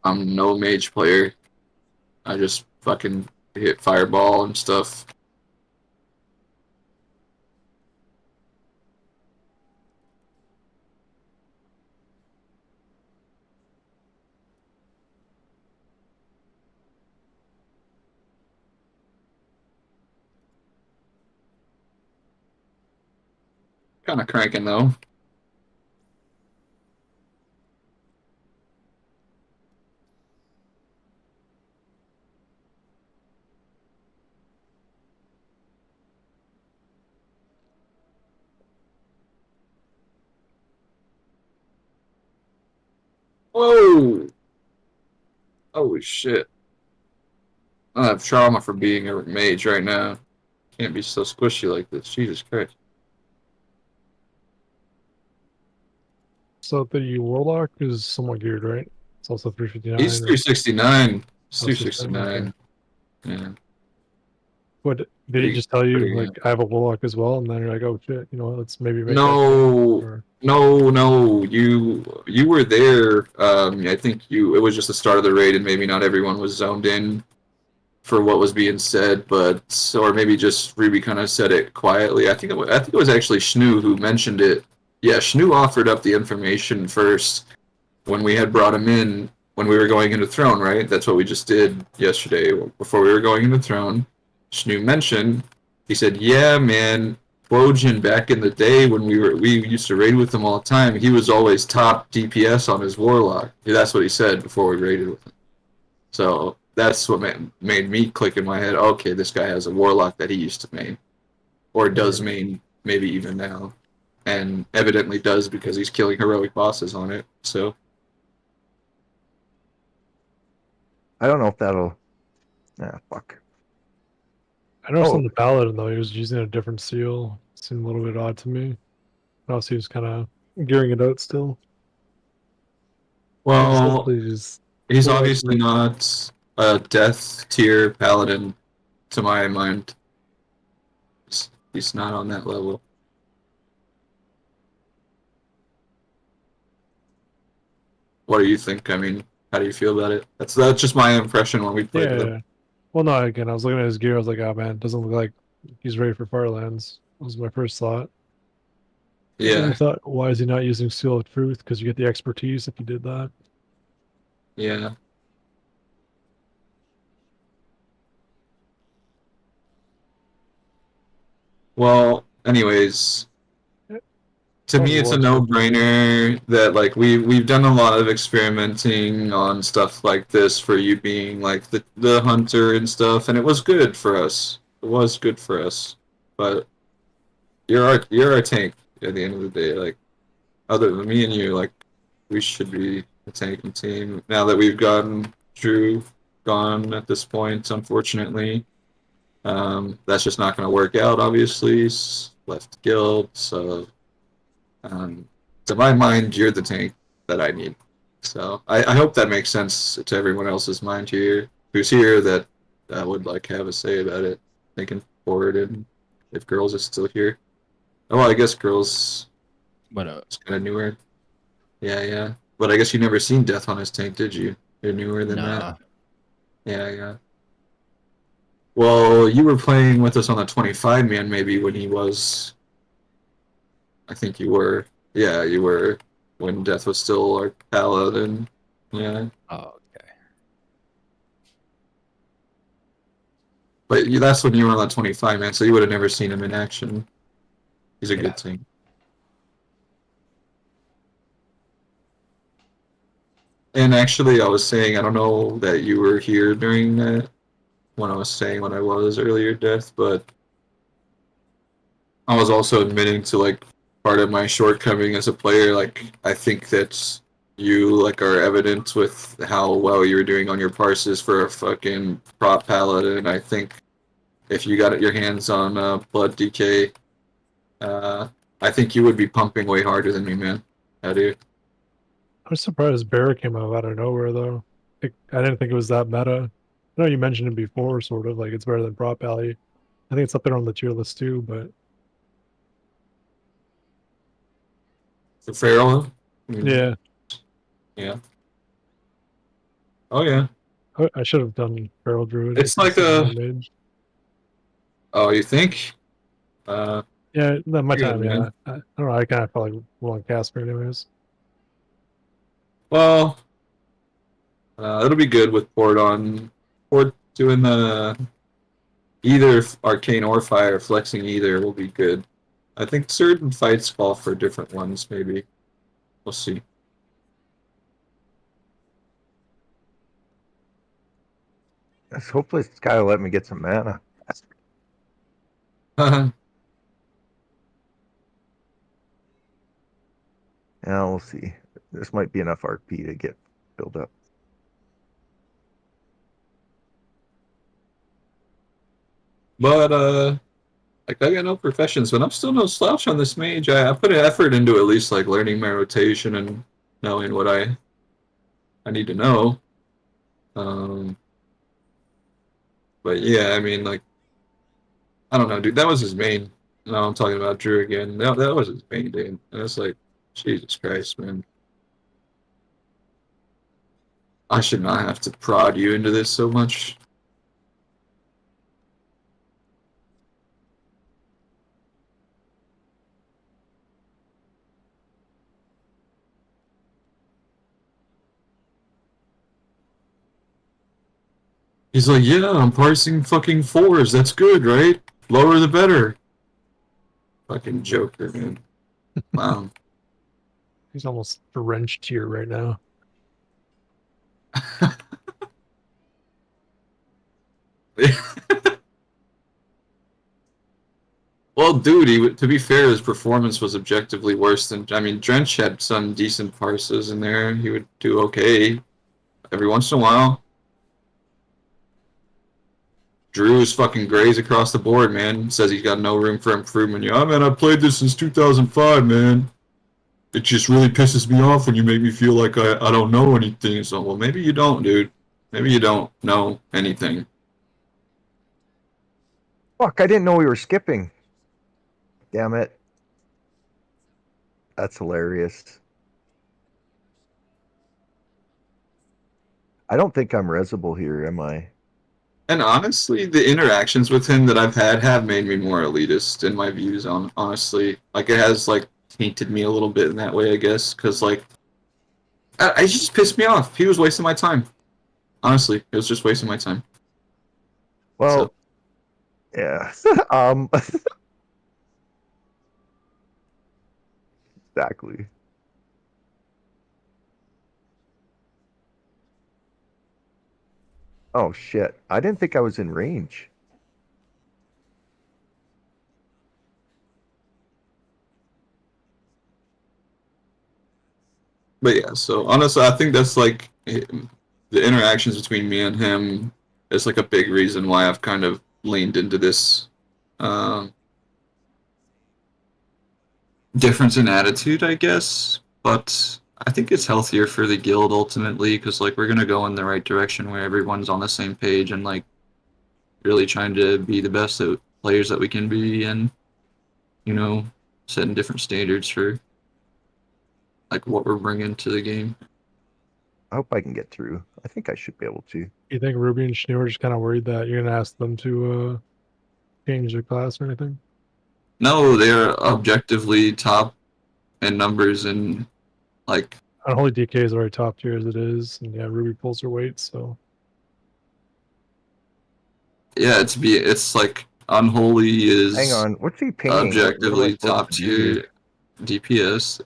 I'm no mage player. I just fucking hit fireball and stuff. Kind of cranking though. Whoa! Holy shit. I have trauma for being a mage right now. Can't be so squishy like this. Jesus Christ. So the warlock is somewhat geared, right? It's also 359. He's 369. He's Oh, 369. Yeah. What did he Pretty- just tell you? pretty Like, I have a warlock as well, and then you're like, oh shit, you know, let's maybe make No, that or... no. You were there. I think it was just the start of the raid, and maybe not everyone was zoned in for what was being said, but or maybe just Ruby kind of said it quietly. I think it was actually Shnu who mentioned it. Yeah, Shnu offered up the information first when we had brought him in when we were going into Throne, right? That's what we just did yesterday before we were going into Throne. Shnu mentioned, he said, "Yeah, man, Wojin back in the day when we used to raid with him all the time. He was always top DPS on his warlock." That's what he said before we raided with him. So that's what made me click in my head. Okay, this guy has a warlock that he used to main, or does main, maybe even now, and evidently does because he's killing heroic bosses on it. So I don't know if that'll. Fuck. I noticed Oh. on the paladin though, he was using a different seal. Seemed a little bit odd to me. Else he was kind of gearing it out still. well, He's he's well, obviously not a death tier paladin, to my mind. He's not on that level. What do you think? I mean, how do you feel about it? That's just my impression when we played with him. yeah. Well, no, again, I was looking at his gear. I was like, oh man, it doesn't look like he's ready for Firelands. Was my first thought. Yeah, I thought, why is he not using Seal of Truth? Because you get the expertise if you did that. yeah. Well, anyways, to Probably me it's a was for no-brainer that like we've done a lot of experimenting on stuff like this for you being like the hunter and stuff, and it was good for us. It was good for us. But you're our tank at the end of the day. Like other than me and you, like we should be a tanking team. Now that we've gotten Drew gone at this point, unfortunately. That's just not going to work out, obviously. He's left guild, so to my mind, you're the tank that I need. So I hope that makes sense to everyone else's mind here, who's here that would like have a say about it, thinking forward, and if girls is still here. Oh, well, I guess girls But is kind of newer. Yeah, yeah. But I guess you never seen Death on his tank, did you? You're newer than nah. that. Yeah, yeah. Well, you were playing with us on the 25 man maybe when he was. I think you were. Yeah, you were when Death was still our paladin. Yeah, Oh, okay. but that's when you were on the 25 man, so you would have never seen him in action. He's a Yeah. good team. And actually, I was saying I don't know that you were here during that when I was saying when I was earlier, Death, but I was also admitting to like part of my shortcoming as a player. Like I think that you like are evident with how well you were doing on your parses for a fucking prop paladin. I think if you got your hands on Blood DK, uh, I think you would be pumping way harder than me, man. How do you? I was surprised Bear came out of nowhere though. I didn't think it was that meta. I know you mentioned it before, sort of like it's better than Prop Alley. I think it's up there on the tier list too, but The Pharaoh? yeah, Yeah. Oh yeah. I should have done Feral Druid It's like instead of a. Moon Mage. Oh, you think? Uh, Yeah, that my good time. Yeah, man. I don't know. I kind of felt like one Casper anyways. Well, it'll be good with Port on. Port doing the either arcane or fire, flexing either will be good. I think certain fights call for different ones, maybe. We'll see. Hopefully, this guy will let me get some mana. Yeah, we'll see. This might be enough RP to get filled up. But like I got no professions, but I'm still no slouch on this mage. I put an effort into at least like learning my rotation and knowing what I need to know. Um, but yeah, I mean like I don't know, dude. That was his main. No, I'm talking about Drew again. That was his main, dude. And it's like, Jesus Christ, man. I should not have to prod you into this so much. He's like, yeah, I'm parsing fucking fours. That's good, right? Lower the better. Fucking Joker, man. Wow. He's almost wrench tier right now. Well, dude, to be fair, his performance was objectively worse than. I mean, Drench had some decent parses in there. He would do okay every once in a while. Drew's fucking grays across the board, man. Says he's got no room for improvement. Yeah, man, I've played this since 2005, man. It just really pisses me off when you make me feel like I don't know anything. So, well, maybe you don't, dude. Maybe you don't know anything. Fuck! I didn't know we were skipping. Damn it! That's hilarious. I don't think I'm resible here, am I? And honestly, the interactions with him that I've had have made me more elitist in my views on, honestly. Like, it has, like, tainted me a little bit in that way, I guess, because, like, I just pissed me off. He was wasting my time. Honestly, it was just wasting my time. Well, So, yeah. Exactly. Oh shit! I didn't think I was in range. but yeah, so honestly, I think that's, like, the interactions between me and him is, like, a big reason why I've kind of leaned into this, um, difference in attitude, I guess. But I think it's healthier for the guild ultimately, because, like, we're gonna go in the right direction where everyone's on the same page and, like, really trying to be the best players that we can be, and, you know, setting different standards for, like, what we're bringing to the game. I hope I can get through. I think I should be able to. You think Ruby and Schnee are just kind of worried that you're gonna ask them to change their class or anything? No, they're objectively top in numbers, and, like, Unholy DK is already top tier as it is, and yeah, Ruby pulls her weight, so yeah, it's like Unholy is Hang on, what's he pinging? What am I objectively supposed top to do? tier DPS.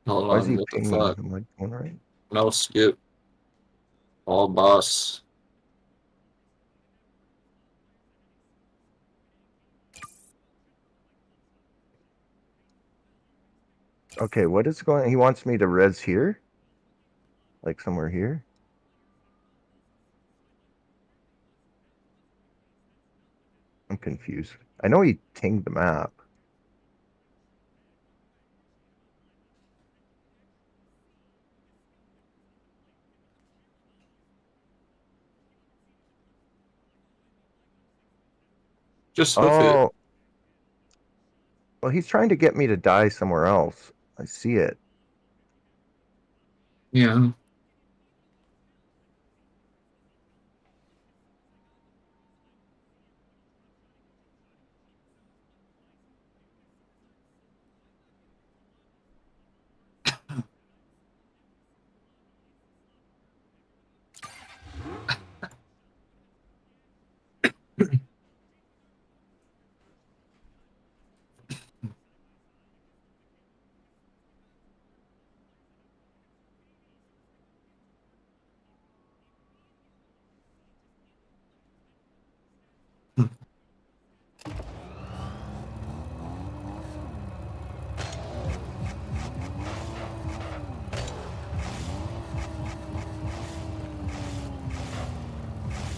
Hold Why is on, he what the pinging? fuck? Am I going right? No skip. All boss. Okay, what is going? He wants me to res here, like somewhere here. I'm confused. I know he tinged the map. Just hoof it. Oh, well, he's trying to get me to die somewhere else. I see it. Yeah.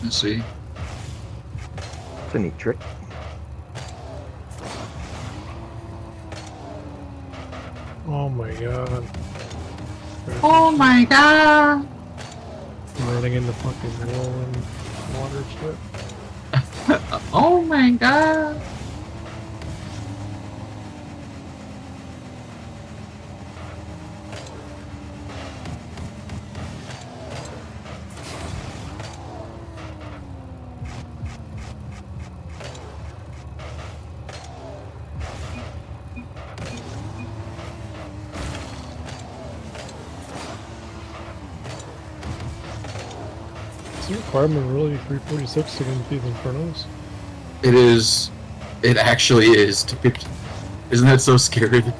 Let's see. It's a neat trick. oh my god. Oh my god! Running in the fucking wall and water shit. Oh my god! Is the requirement really 346 against these Infernos? It is. It actually is, dude. Isn't that so scary? It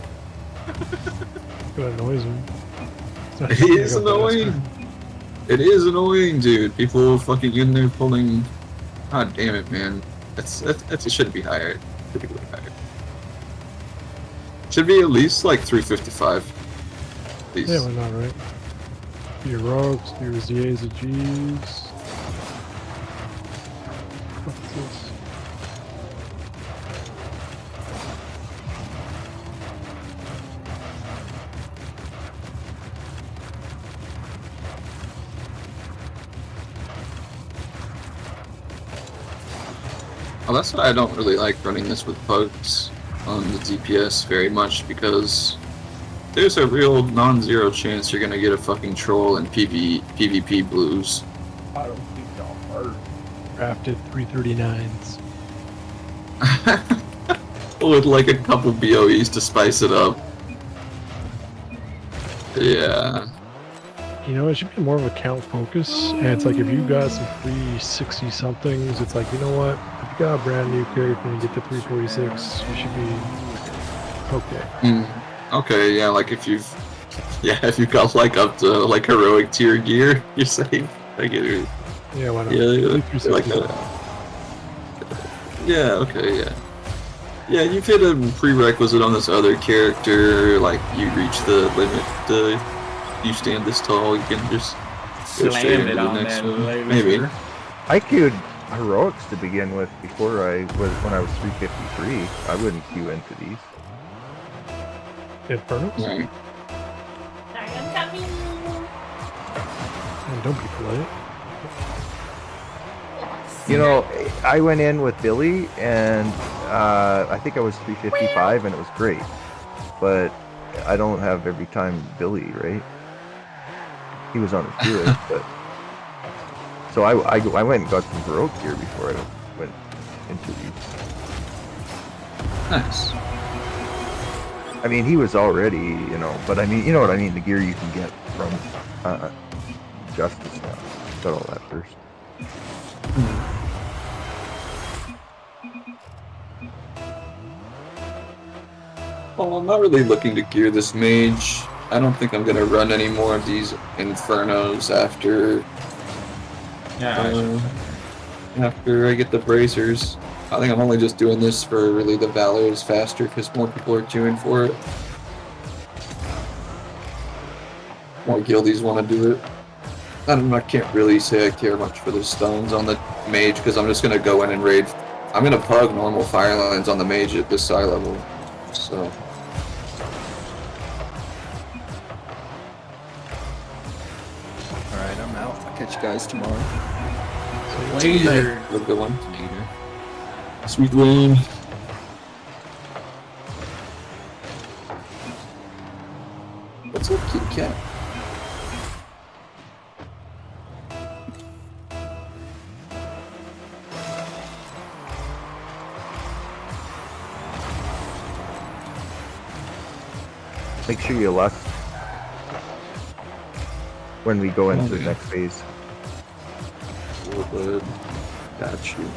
annoys me. It is annoying. It is annoying, dude. People fucking in there pulling. God damn it, man. That's it should be higher. It should be way higher. Should be at least like 355. At least. Yeah, why not, right? Your rogues, your ZAs and Gs. What's this? Well, that's why I don't really like running this with bugs on the DPS very much, because there's a real non-zero chance you're gonna get a fucking troll and PvP blues. I don't think so. Crafted 339s. With like a couple BOEs to spice it up. Yeah. You know, it should be more of a count focus. And it's like if you got some free 60 somethings, it's like, you know what? If you got a brand new character and you get to 346, you should be okay. Okay, yeah, like if you've got like up to like heroic tier gear, you're saying. I get it. Yeah, why not? Yeah, like okay, yeah. Yeah, you've hit a prerequisite on this other character, like you reach the limit, you stand this tall, you can just go straight Slam into it the on next that one. laser. Maybe. I queued heroics to begin with before when I was 353. I wouldn't queue into these. Infernos? Right. Sorry, I'm coming. And don't be polite. You know, I went in with Billy, and I think I was 355, and it was great. But I don't have every time Billy, right? He was on his good, but so I went and got some heroic gear before I went into these. Nice. I mean, he was already, you know, but I mean, you know what I mean, the gear you can get from Justice now. Got all that first. Well, I'm not really looking to gear this mage. I don't think I'm gonna run any more of these Infernos after after I get the bracers. I think I'm only just doing this for really the Valors faster because more people are queuing for it. More guildies want to do it. I can't really say I care much for the stones on the mage because I'm just gonna go in and raid. I'm gonna pug normal fire lines on the mage at this eye level. So. Alright, I'm out. I'll catch you guys tomorrow. Laser. Have a good one. Later. Sweet one. What's up, kitty cat? Make sure you lust when we go into the next phase. Real good. Got you.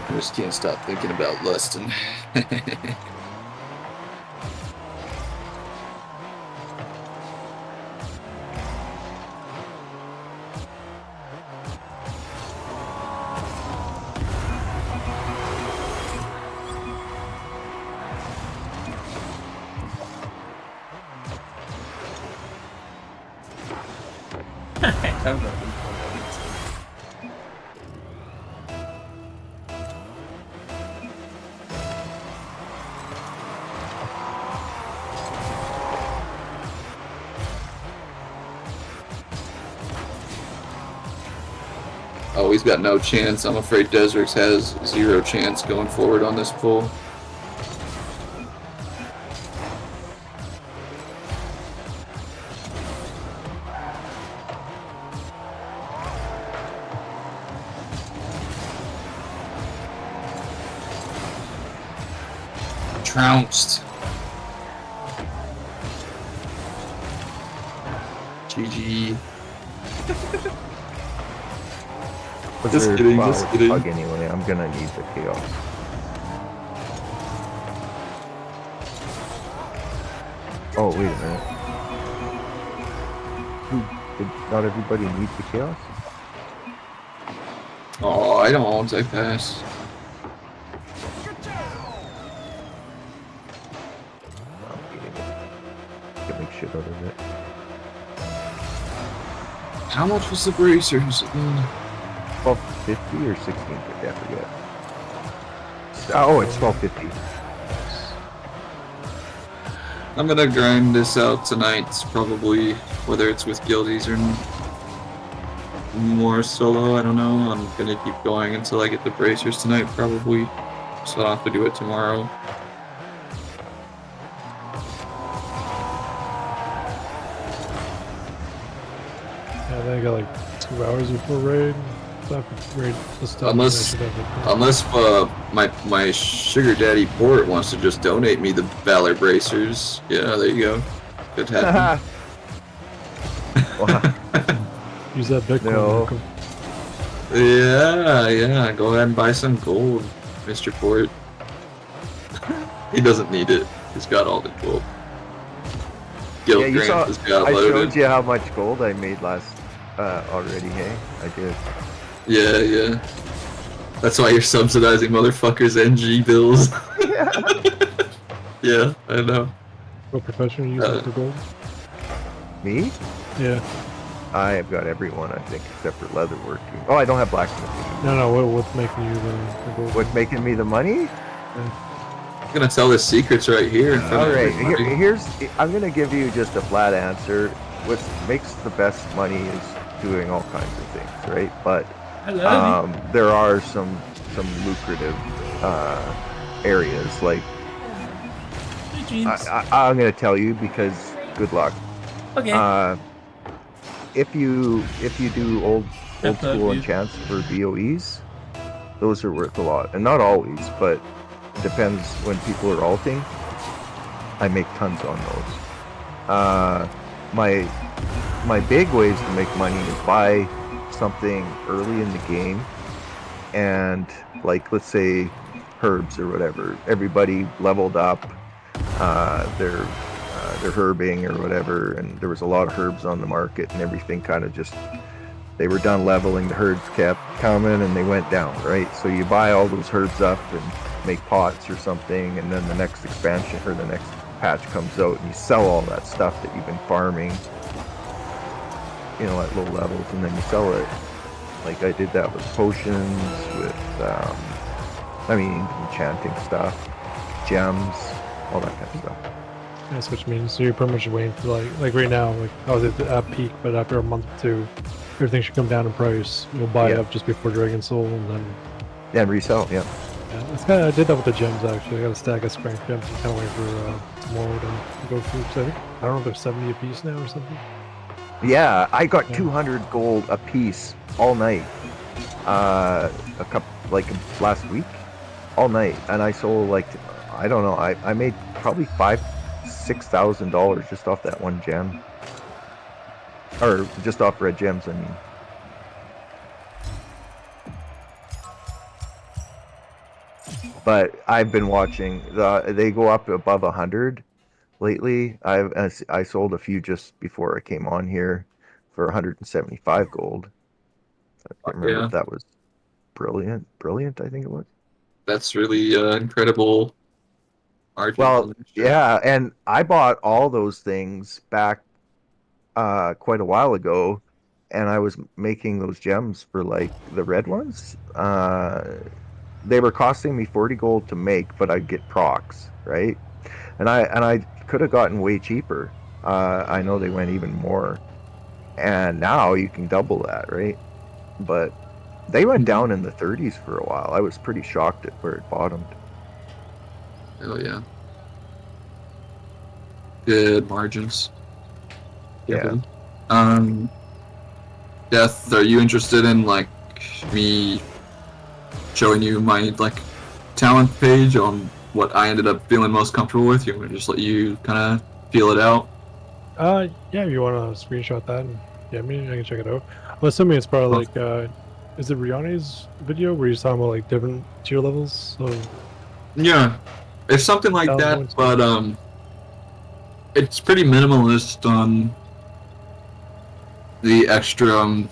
I just can't stop thinking about lusting. Oh, he's got no chance. I'm afraid Desrix has 0 chance going forward on this pull. Trounced. GG. Just kidding, just kidding. Pug anyway, I'm gonna need the chaos. Oh, wait a minute. Did not everybody need the chaos? Oh, I don't. I pass. I'm beating it. Can make shit out of it. How much was the bracers? 1250 or 1650, I forget. Oh, it's 1250. I'm gonna grind this out tonight, probably, whether it's with guildies or more solo, I don't know. I'm gonna keep going until I get the bracers tonight, probably, so I'll have to do it tomorrow. Yeah, then I got like 2 hours before raid. So after raid, the stuff. Unless my sugar daddy port wants to just donate me the Valor bracers. Yeah, there you go. Could happen. Wow. Use that Bitcoin. No. Marco. Yeah. Go ahead and buy some gold, Mr. Port. He doesn't need it. He's got all the gold. Guild Yeah, you Grant saw. has got I loaded. showed you how much gold I made last already. Hey, I did. Yeah. That's why you're subsidizing motherfuckers' NG bills. Yeah, I know. What profession are you using for gold? Me? Yeah. I have got everyone, I think, except for leatherworking. Oh, I don't have blacksmithing. No. What's making you the gold? What's making me the money? I'm gonna tell the secrets right here in front All of right, everybody. I'm gonna give you just a flat answer. What makes the best money is doing all kinds of things, right? But there are some lucrative areas. Like I'm gonna tell you because good luck. Okay. If you do old school enchants for BOEs, those are worth a lot, and not always, but it depends when people are alting. I make tons on those. My big ways to make money is buy something early in the game, and like let's say herbs or whatever. Everybody leveled up. They're herbing or whatever, and there was a lot of herbs on the market, and everything kind of just they were done leveling. The herbs kept coming, and they went down. Right, so you buy all those herbs up and make pots or something, and then the next expansion or the next patch comes out, and you sell all that stuff that you've been farming, at low levels, and then you sell it. Like I did that with potions, with enchanting stuff, gems, all that kind of stuff. That's what you mean. So you're pretty much waiting for like right now, like I was at peak, but after a month or two, everything should come down in price. You'll buy it up just before Dragon Soul, and then and resell. Yeah. It's kind of, I did that with the gems actually. I got a stack of strength gems. I'm kind of waiting for tomorrow to go through. So I don't know if they're 70 a piece now or something. Yeah, I got 200 gold a piece all night. Last week, all night, and I sold I don't know. I made probably $6,000 just off that one gem, or just off red gems. I mean. But I've been watching they go up above 100 lately. I sold a few just before I came on here for 175 gold. I can't remember if that was brilliant. I think it was. That's really incredible. Well, yeah, and I bought all those things back quite a while ago, and I was making those gems for like the red ones. They were costing me 40 gold to make, but I'd get procs, right? And I could have gotten way cheaper. I know they went even more, and now you can double that, right? But they went down in the 30s for a while. I was pretty shocked at where it bottomed. Oh yeah. Good margins. Yeah. Death, are you interested in me showing you my talent page on what I ended up feeling most comfortable with? You want me to just let you kind of feel it out? Yeah, if you want to screenshot that and I can check it out. I'm assuming it's probably is it Rihanna's video where he's talking about different tier levels? So yeah, it's something like that, but it's pretty minimalist on the extra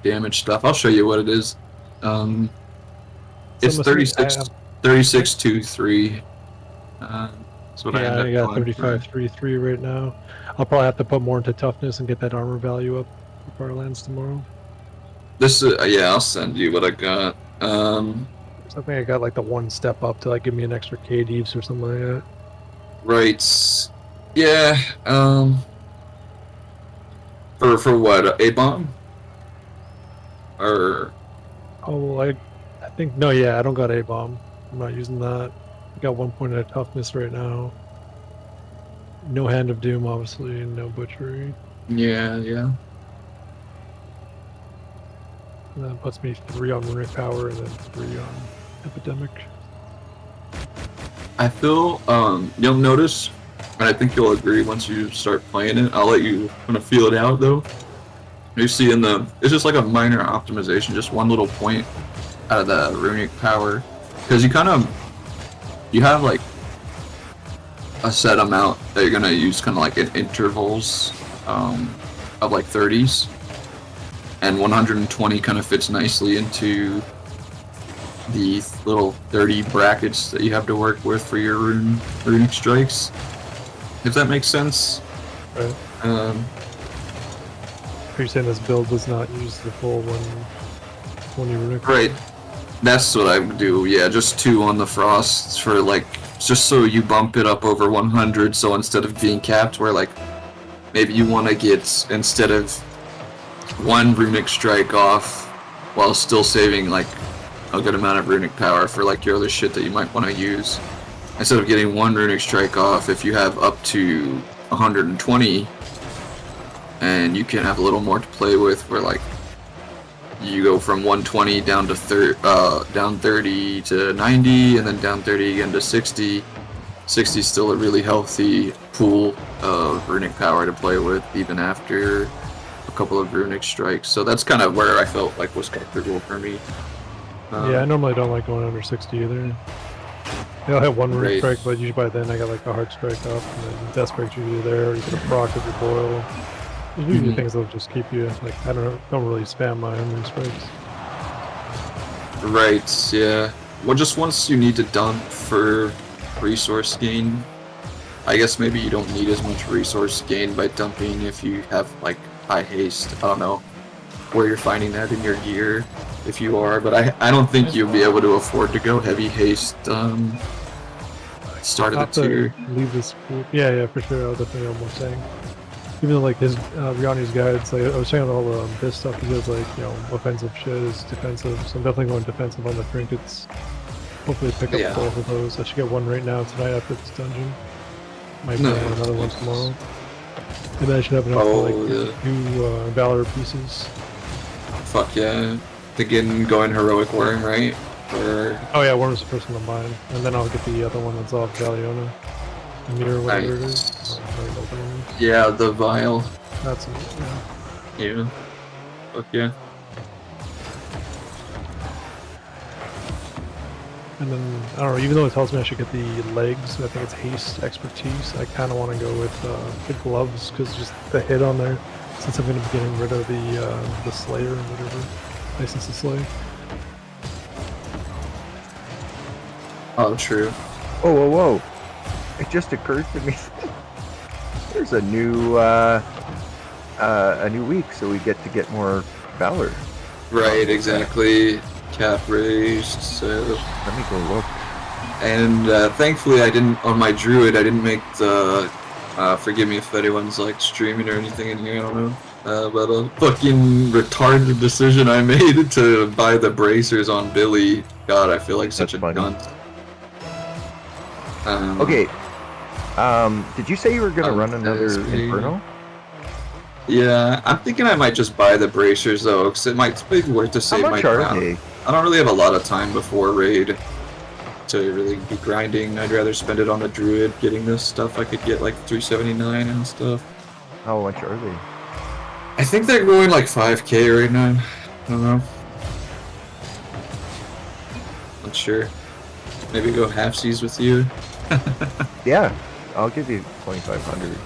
damage stuff. I'll show you what it is. It's 36.23. That's what I got 35.33 right now. I'll probably have to put more into toughness and get that armor value up before it lands tomorrow. This is I'll send you what I got. So I think I got the one step up to give me an extra KDs or something like that. Right. Yeah. For what? A bomb? Or oh, I think no. Yeah, I don't got a bomb. I'm not using that. I got 1 point of toughness right now. No hand of doom, obviously, and no butchery. Yeah. And that puts me 3 on runic power and then 3 on epidemic. I feel you'll notice, and I think you'll agree once you start playing it. I'll let you kind of feel it out though. You see it's just like a minor optimization, just one little point out of the runic power, because you have like a set amount that you're gonna use kind of like in intervals of like 30s, and 120 kind of fits nicely into the little 30 brackets that you have to work with for your runic strikes, if that makes sense. Right. Are you saying this build does not use the full 120 runic? Right. That's what I would do, yeah, just 2 on the frosts for like, just so you bump it up over 100, so instead of being capped where like, maybe you want to get, instead of 1 runic strike off, while still saving like a good amount of runic power for like your other shit that you might want to use. Instead of getting 1 runic strike off, if you have up to 120, and you can have a little more to play with, where like, you go from 120 down to down 30 to 90, and then down 30 again to 60. 60 is still a really healthy pool of runic power to play with, even after a couple of runic strikes. So that's kind of where I felt like was comfortable for me. Yeah, I normally don't like going under 60 either. I'll have 1 runic Right. strike, but usually by then I got like a hard strike up, and then death strike's usually there, or you get a proc of your boil. There's usually things that'll just keep you, like, I don't really spam my own strikes. Right, yeah. Well, just once you need to dump for resource gain, I guess maybe you don't need as much resource gain by dumping if you have, like, high haste. I don't know where you're finding that in your gear, if you are, but I don't think you'll be able to afford to go heavy haste, start of the tier. Leave this group. Yeah, for sure, I'll definitely know what I'm saying. Even though, like, his, Riani's guides, like, I was checking out all the this stuff, he does, like, you know, offensive shit is defensive, so I'm definitely going defensive on the trinkets. Hopefully pick up Yeah. both of those. I should get 1 right now tonight after this dungeon. Might Nice. get another one tomorrow. And then I should have enough for, like, yeah. 2 Valor pieces. Fuck yeah. Again, going heroic worm, right? Or Oh yeah, Worm's the first one to mine. And then I'll get the other one that's off Valiona. Mirror, whatever it is. Nice. I don't know what it is. yeah, the vial. That's it, yeah. Yeah. Fuck yeah. And then, I don't know, even though it tells me I should get the legs, I think it's haste, expertise, I kind of want to go with the gloves, because just the hit on there, since I'm going to be getting rid of the Slayer and whatever, License to Slay. Oh, true. Whoa. It just occurred to me. There's a new week, so we get to get more Valor. Right, exactly. Cap raised, so... Let me go look. And thankfully I didn't, on my druid, I didn't make the, forgive me if anyone's like streaming or anything in here, I don't know. But a fucking retarded decision I made to buy the bracers on Billy. God, I feel like such a That's funny. dunce. Okay. Did you say you were gonna run another SP. Inferno? Yeah, I'm thinking I might just buy the bracers though, because it might be worth to How save my much are crown. they? I don't really have a lot of time before raid to really be grinding. I'd rather spend it on the druid, getting this stuff. I could get like 379 and stuff. How much are they? I think they're going like 5k right now. I don't know. Not sure. Maybe go halfsies with you. Yeah, I'll give you 2,500.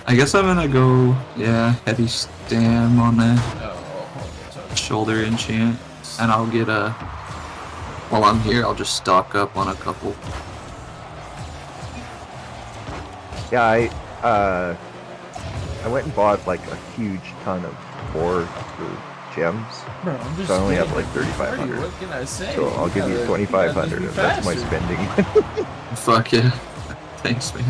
I guess I'm gonna go, yeah, heavy stam on that Oh, shoulder enchant, and I'll get a. While I'm here, I'll just stock up on a couple. Yeah, I went and bought like a huge ton of ore for gems. bro, I'm just So I only have, getting like, ready. 3,500. What can I say? So I'll give you gotta 2,500, be and that's my faster. spending. Fuck yeah. Thanks, man.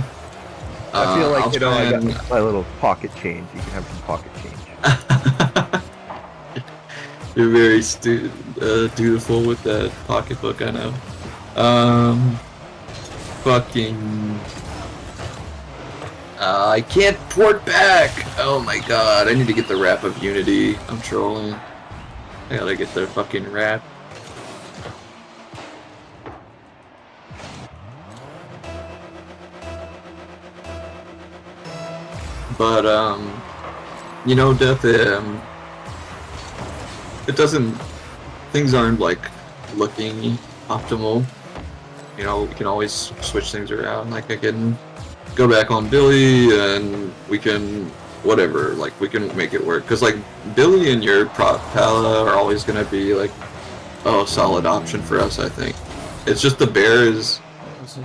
I feel like, I'll you know, try I got and- my little pocket change. You can have some pocket change. You're very dutiful with that pocketbook, I know. Fucking... I can't port back! Oh my god, I need to get the Wrap of Unity. I'm trolling. I gotta get the fucking Wrap. But, you know, Death, it doesn't... Things aren't, like, looking optimal. You know, we can always switch things around. Like, I can go back on Billy, and we can... whatever, like, we can make it work. Because, like, Billy and your prop Pala are always gonna be, like, a solid option for us, I think. It's just the bear is...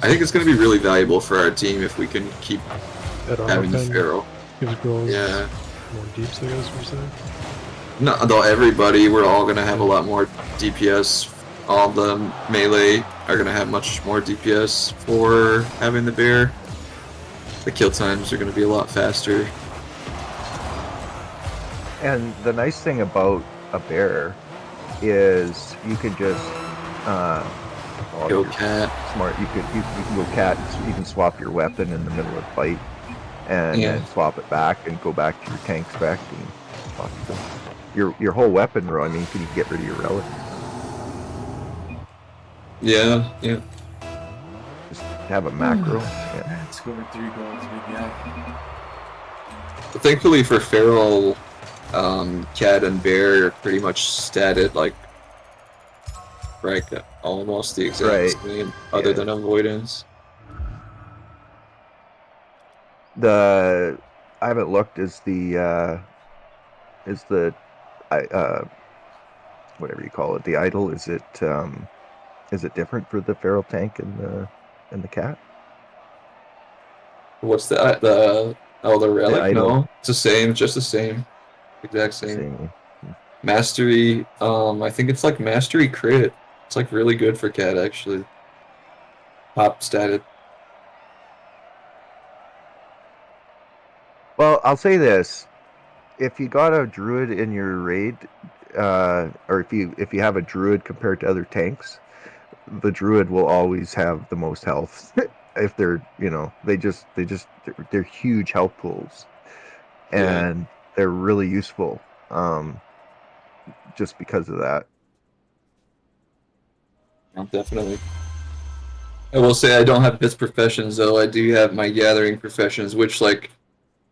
I think it's gonna be really valuable for our team if we can keep having the Feral. Gives girls Yeah. more deeps, I guess we're saying. No, though everybody, we're all gonna have a lot more DPS. All the melee are gonna have much more DPS for having the bear. The kill times are gonna be a lot faster. And the nice thing about a bear is you can just Go you're cat. smart. You can go cat. You can swap your weapon in the middle of the fight, and Yeah. then swap it back and go back to your tank spec and fuck them. Your whole weapon row. I mean, you can get rid of your relic. Yeah, yeah. Just have a macro. Yeah. Let's go for 3 goals, big guy. But thankfully for Feral, cat and bear are pretty much statted like almost the exact Right. same, other Yeah. than avoidance. I haven't looked. Is the whatever you call it, the idol? Is it different for the feral tank and the cat? What's that? The relic? idol. No, it's the same, just the same, exact same. Same. Mastery. I think it's like mastery crit. It's like really good for cat actually. Pop statted. Well, I'll say this: if you got a druid in your raid, or if you have a druid compared to other tanks, the druid will always have the most health. If they're, they're huge health pools, and they're really useful, just because of that. Definitely. I will say I don't have Bits professions though. I do have my gathering professions, which like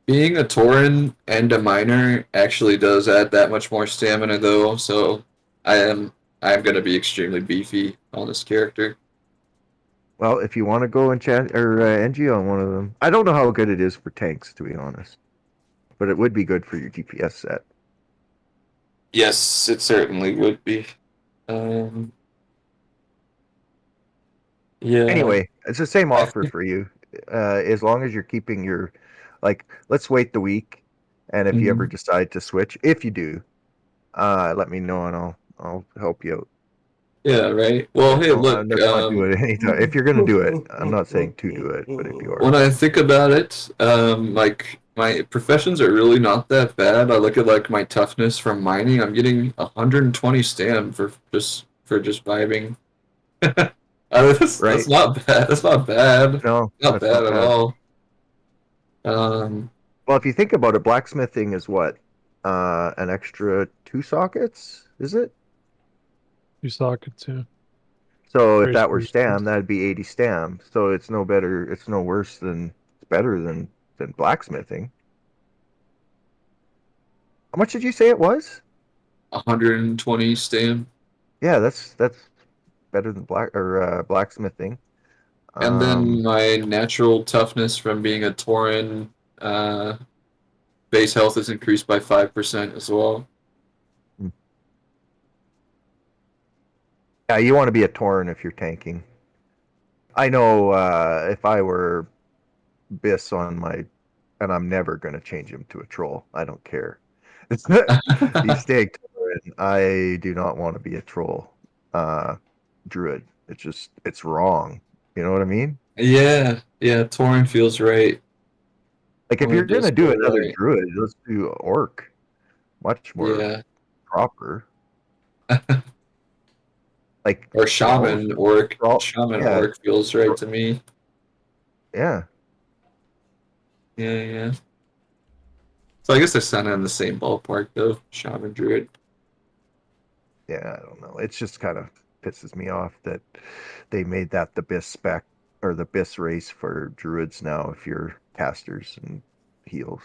being a Tauren and a miner actually does add that much more stamina though. So I'm gonna be extremely beefy on this character. Well, if you want to go enchant or NG on one of them, I don't know how good it is for tanks, to be honest, but it would be good for your DPS set. Yes, it certainly would be. Yeah. Anyway, it's the same offer for you, as long as you're keeping your, like, let's wait the week, and if you ever decide to switch, if you do, let me know and I'll help you out. Yeah, right. Well, hey, look. Let's not do it anytime. If you're gonna do it, I'm not saying to do it, but if you are. When I think about it, like my professions are really not that bad. I look at like my toughness from mining. I'm getting 120 stam for just vibing. That's not bad. That's not bad. No, Not that's bad not at bad. all. Well, if you think about it, blacksmithing is what? An extra 2 sockets, is it? 2 sockets, yeah. So if Very that were smooth. stam, that'd be 80 stam. So it's no worse than, it's better than blacksmithing. How much did you say it was? 120 stam. Yeah, that's better than blacksmithing. And then my natural toughness from being a Tauren, base health is increased by 5% as well. Yeah, you want to be a Tauren if you're tanking. I know if I were Biss on my, and I'm never going to change him to a troll. I don't care. He's staying Tauren. I do not want to be a troll druid. It's wrong. You know what I mean? Yeah, Tauren feels right. Like if Tauren you're going to does do feel another right. druid, let's do orc. Much more proper. Like Or shaman orc. Troll, Shaman yeah. orc feels right to me. Yeah. Yeah. So I guess they're kind of in the same ballpark, though. Shaman Druid. Yeah, I don't know. It's just kind of pisses me off that they made that the BIS spec or the BIS race for druids now if you're casters and heals.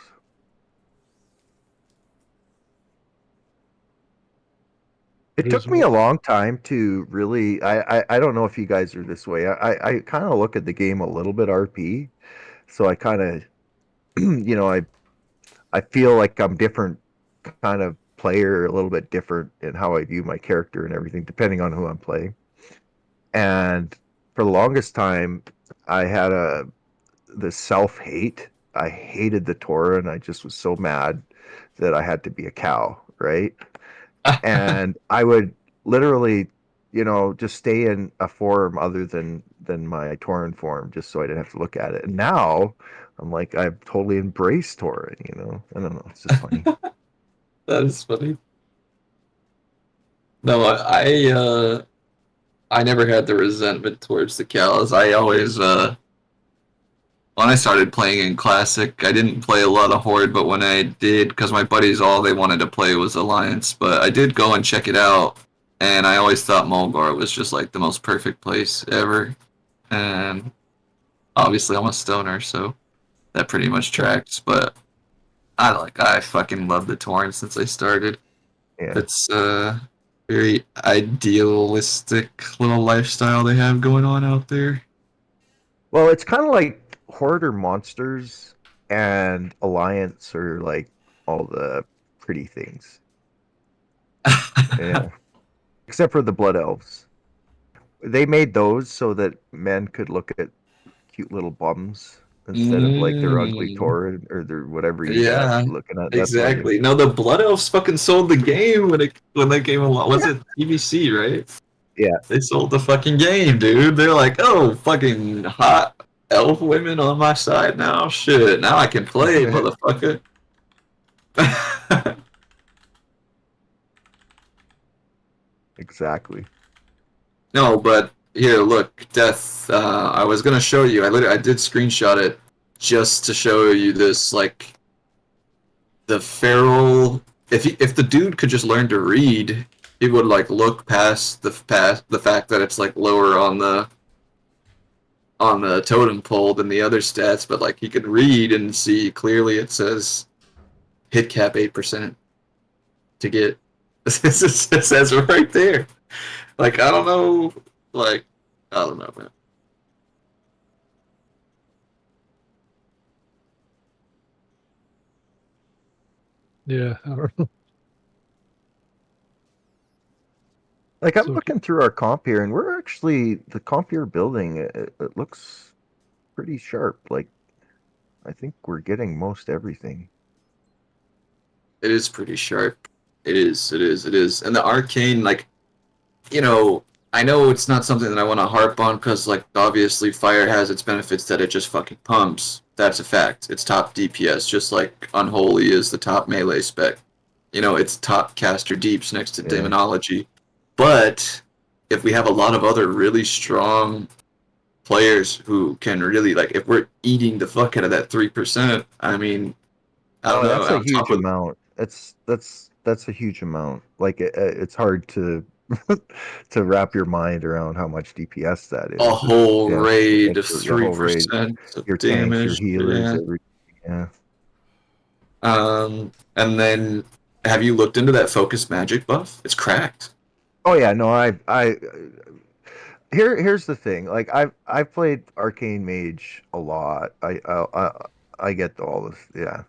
It It is took me a what. long time to really. I don't know if you guys are this way. I kind of look at the game a little bit RP, so I kind of, I feel like I'm different kind of player, a little bit different in how I view my character and everything, depending on who I'm playing. And for the longest time, I had the self hate. I hated the Torah, and I just was so mad that I had to be a cow, right? And I would literally, just stay in a forum other than my Tauren forum, just so I didn't have to look at it. And now I'm like, I've totally embraced Tauren. I don't know, it's just funny. That is funny. No, I never had the resentment towards the cows. I always when I started playing in Classic, I didn't play a lot of Horde, but when I did, because my buddies all they wanted to play was Alliance, but I did go and check it out, and I always thought Mulgar was just like the most perfect place ever. And obviously I'm a stoner, so that pretty much tracks. But I fucking love the Torrent since I started. Yeah. It's very idealistic little lifestyle they have going on out there. Well, it's kind of like Horde or Monsters, and Alliance are like all the pretty things, yeah. Except for the Blood Elves. They made those so that men could look at cute little bums instead of like their ugly Mm, Tauren or their whatever you got yeah, looking at. That's why you. exactly. No, the Blood Elves fucking sold the game when they came along. Was it TBC, right? Yeah. They sold the fucking game, dude. They're like, oh, fucking hot elf women on my side now. Shit, now I can play, motherfucker. Exactly. No, but here, look, Death. I was gonna show you. I did screenshot it just to show you this, like the feral. If the dude could just learn to read, he would like look past the fact that it's like lower on the totem pole than the other stats, but like he could read and see clearly it says hit cap 8% to get. It says right there. Like I don't know, like I don't know, man. Yeah, I don't know. Like I'm So looking through our comp here, and we're actually the comp you're building. It looks pretty sharp. Like I think we're getting most everything. It is pretty sharp. It is. And the arcane, like, I know it's not something that I want to harp on because, like, obviously fire has its benefits that it just fucking pumps. That's a fact. It's top DPS, just like Unholy is the top melee spec. It's top caster deeps next to Yeah. Demonology. But if we have a lot of other really strong players who can really, like, if we're eating the fuck out of that 3%, I mean, I don't know. That's a On top huge of amount. That's a huge amount. Like it's hard to to wrap your mind around how much DPS that a is. whole Yeah, raid of your whole raid, 3% of your tanks, your damage. healers, Yeah. everything. Yeah. And then have you looked into that focus magic buff? It's cracked. Oh yeah, no, here's the thing. Like I've played Arcane Mage a lot. I get all this. Yeah,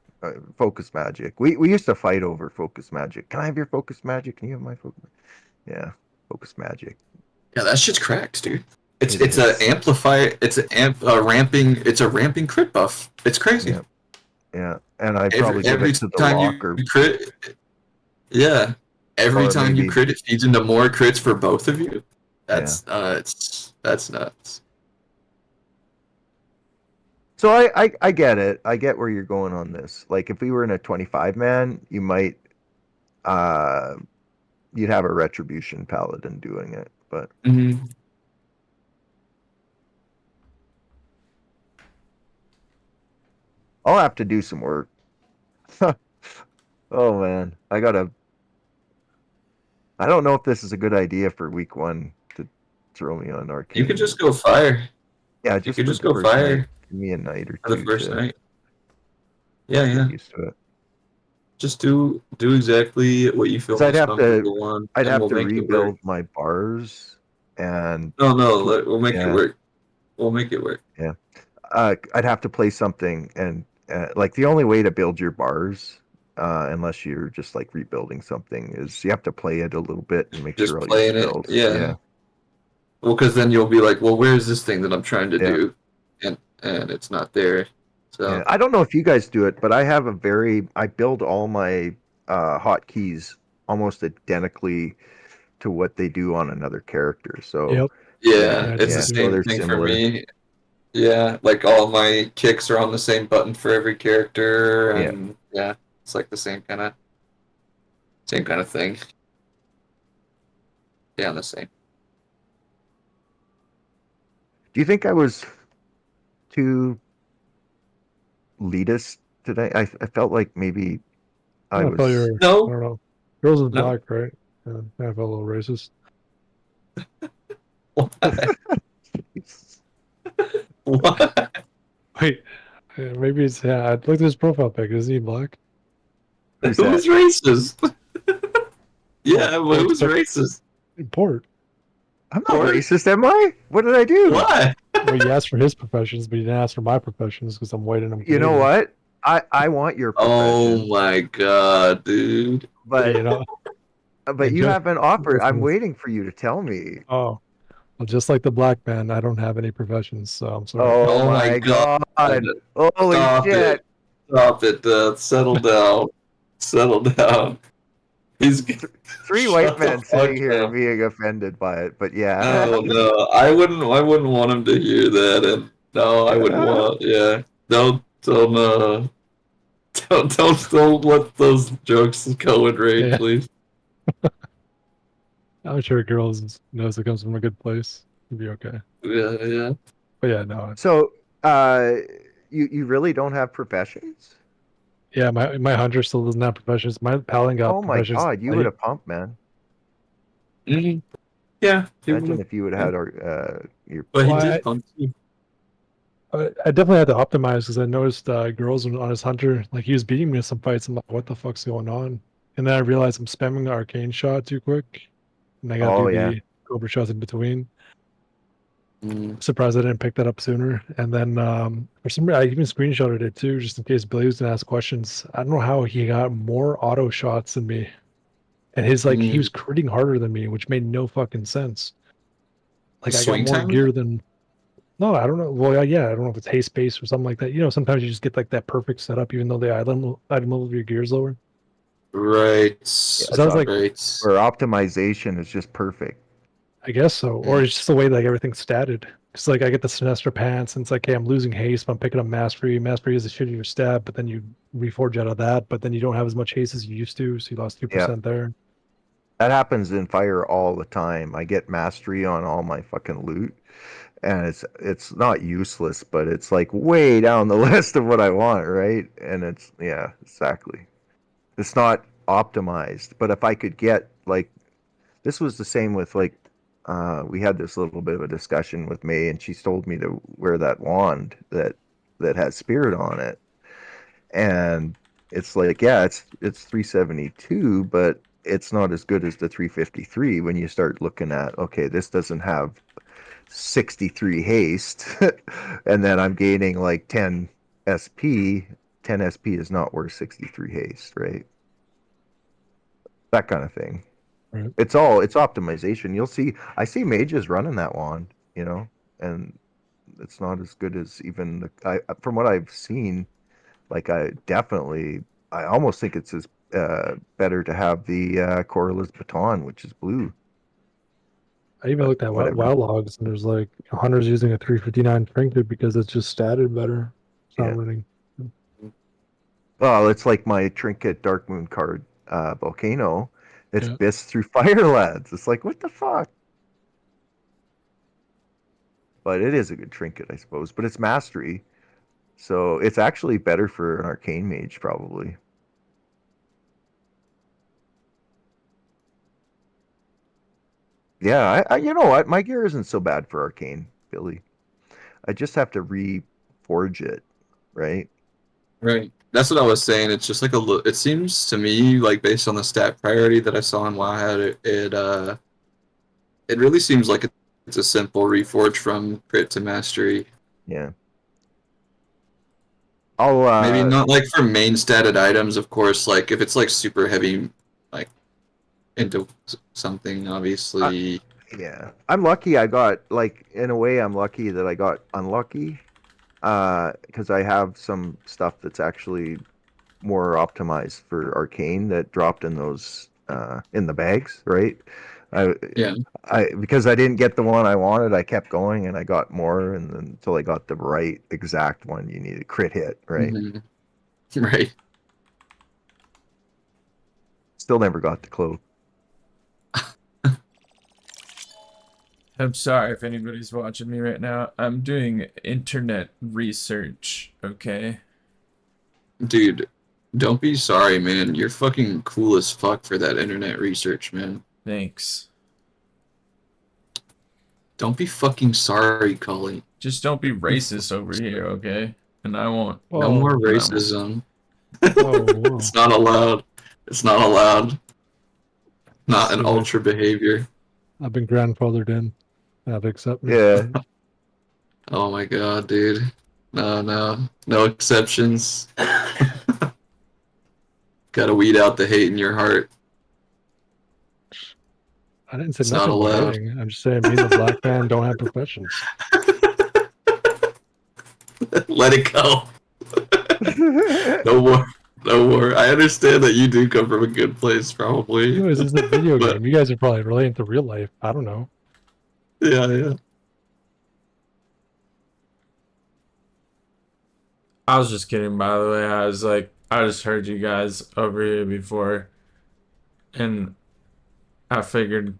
focus magic. We used to fight over focus magic. Can I have your focus magic? Can you have my focus? Yeah, focus magic. Yeah, that shit's cracked, dude. It's It it's a is. amplify. It's a ramping crit buff. It's crazy. Yeah, yeah. And I probably give Every it to the time lock or you crit, yeah. Every or time you maybe crit, it feeds into more crits for both of you. yeah. That's nuts. So I get it. I get where you're going on this. Like if we were in a 25 man, you might uh you'd have a retribution paladin doing it, but Mm-hmm. I'll have to do some work. Oh man, I don't know if this is a good idea for week 1 to throw me on arcane. You could just go fire. Yeah, You just could for just the go first fire night. Give me a night or for the two first to night. Yeah, get yeah. used to it. Just do exactly what you feel 'Cause I'd most have comfortable on, I'd and have we'll to make it work. rebuild my bars and No, we'll make it yeah. work. We'll make it work. Yeah. I'd have to play something and like the only way to build your bars, unless you're just like rebuilding something, is you have to play it a little bit and make Just sure all your playing it. spells. Yeah. Well, because then you'll be like, well, where's this thing that I'm trying to Yeah. do, and it's not there. So Yeah. I don't know if you guys do it, but I build all my hotkeys almost identically to what they do on another character. So Yep. yeah, it's yeah, the so same they're thing for similar. me. Yeah, like all my kicks are on the same button for every character, Yeah. and yeah, it's like the same kind of thing. Yeah, the same. Do you think I was too elitist today? I felt like maybe I I thought you was. were, I No, don't know. Girls in no. black, right? Yeah, I felt a little racist. What? What? Wait, maybe it's, yeah, I looked at his profile pic. Is he black? Who's Who that? was racist? Yeah, but who was Port- racist? Port. I'm not Or- racist, am I? What did I do? Why? Well, you asked for his professions, but you didn't ask for my professions because I'm white and I'm You know Canadian. what? I want your Oh profession, my god, dude. but You know? but and you just, haven't offered. I'm listen, waiting for you to tell me. oh, well, just like the black man, I don't have any professions, so I'm sorry. Oh Oh my my god. god! Holy Stop shit! it. Stop it, settle down. Settle down. He's Three white Shut the men sitting fuck here up. being offended by it, but yeah. No, I wouldn't want him to hear that, and no, I wouldn't want, yeah. Don't let those jokes go in rain, Yeah. please. I'm sure girls knows it comes from a good place. You'll be okay. Yeah. But yeah, no. So, you really don't have professions? Yeah, my hunter still doesn't have professions. My paladin got Oh my professions. god, you late. would have pumped, man. Mhm. Yeah, he Imagine would've- if you would have had your. but he Well, did pump too. I definitely had to optimize because I noticed girls on his hunter, like he was beating me in some fights. I'm like, what the fuck's going on? And then I realized I'm spamming the arcane shot too quick, and I gotta Oh, do yeah. the cobra shots in between. Mm. Surprised I didn't pick that up sooner. And then for some reason, I even screenshotted it too, just in case Billy was gonna ask questions. I don't know how he got more auto shots than me, and his like he was critting harder than me, which made no fucking sense. Like I got Swing more time? gear than. No, I don't know. Well, yeah, I don't know if it's haste base or something like that. You know, sometimes you just get like that perfect setup, even though the item level of your gear is lower. Right. Sounds like- right. Where optimization is just perfect. I guess so, or it's just the way like everything's statted. Because like I get the Sinestro pants, and it's like, hey, I'm losing haste, but I'm picking up mastery. Mastery is a shittier stat, but then you reforge out of that, but then you don't have as much haste as you used to, so you lost 2% there. That happens in fire all the time. I get mastery on all my fucking loot, and it's not useless, but it's like way down the list of what I want, right? And it's yeah, exactly. It's not optimized, but if I could get like this was the same with like we had this little bit of a discussion with May, and she told me to wear that wand that has spirit on it, and it's like yeah, it's 372, but it's not as good as the 353 when you start looking at okay, this doesn't have 63 haste, and then I'm gaining like 10 SP. 10 SP is not worth 63 haste, right? That kind of thing. Right. It's optimization. You'll see. I see mages running that wand, and it's not as good as even from what I've seen. Like I almost think it's as better to have the Corliss baton, which is blue. I even looked at whatever. WoW logs, and there's like hunters using a 359 trinket because it's just statted better. It's not Yeah. running. Well, it's like my trinket Dark Moon card, Volcano. It's Yeah. Biss through Fire Lads. It's like, what the fuck? But it is a good trinket, I suppose. But it's mastery. So it's actually better for an arcane mage, probably. Yeah, you know what? My gear isn't so bad for arcane, Billy. I just have to reforge it, right? Right. That's what I was saying. It's just like it seems to me like based on the stat priority that I saw in Wowhead, it really seems like it's a simple reforge from crit to mastery. Yeah. I'll Maybe not like for main statted items, of course. Like if it's like super heavy, like into something, obviously. yeah. I'm lucky I got, like, in a way I'm lucky that I got unlucky. Because I have some stuff that's actually more optimized for arcane that dropped in those in the bags, right? I Yeah. because I didn't get the one I wanted, I kept going and I got more, and then until I got the right exact one, you need a crit hit, right? Mhm. Right. Still never got the cloak. I'm sorry if anybody's watching me right now. I'm doing internet research, okay? Dude, don't be sorry, man. You're fucking cool as fuck for that internet research, man. Thanks. Don't be fucking sorry, Cully. Just don't be racist over here, okay? And I won't. No more Whoa, racism. whoa. It's not allowed. It's not allowed. Not an So, ultra behavior. I've been grandfathered in. Have to accept me. Yeah. Oh my god, dude. No exceptions. Gotta weed out the hate in your heart. I didn't say It's not nothing about allowed. hating. I'm just saying me and the black man don't have professions. Let it go. No more. No more. I understand that you do come from a good place, probably. Anyways, this is a video But- game. You guys are probably relating to real life. I don't know. Yeah. I was just kidding, by the way. I was like, I just heard you guys over here before, and I figured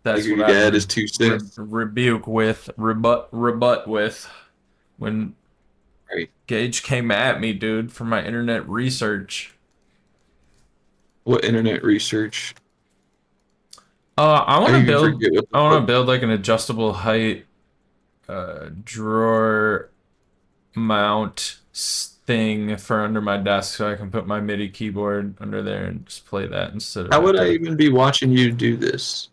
that's Your what I dad would is 2 cents. rebut with when Right. Gage came at me, dude, for my internet research. What internet research? I want to even build. forget what the I want to fuck- build like an adjustable height, drawer mount thing for under my desk, so I can put my MIDI keyboard under there and just play that instead of. How would I have to- even be watching you do this?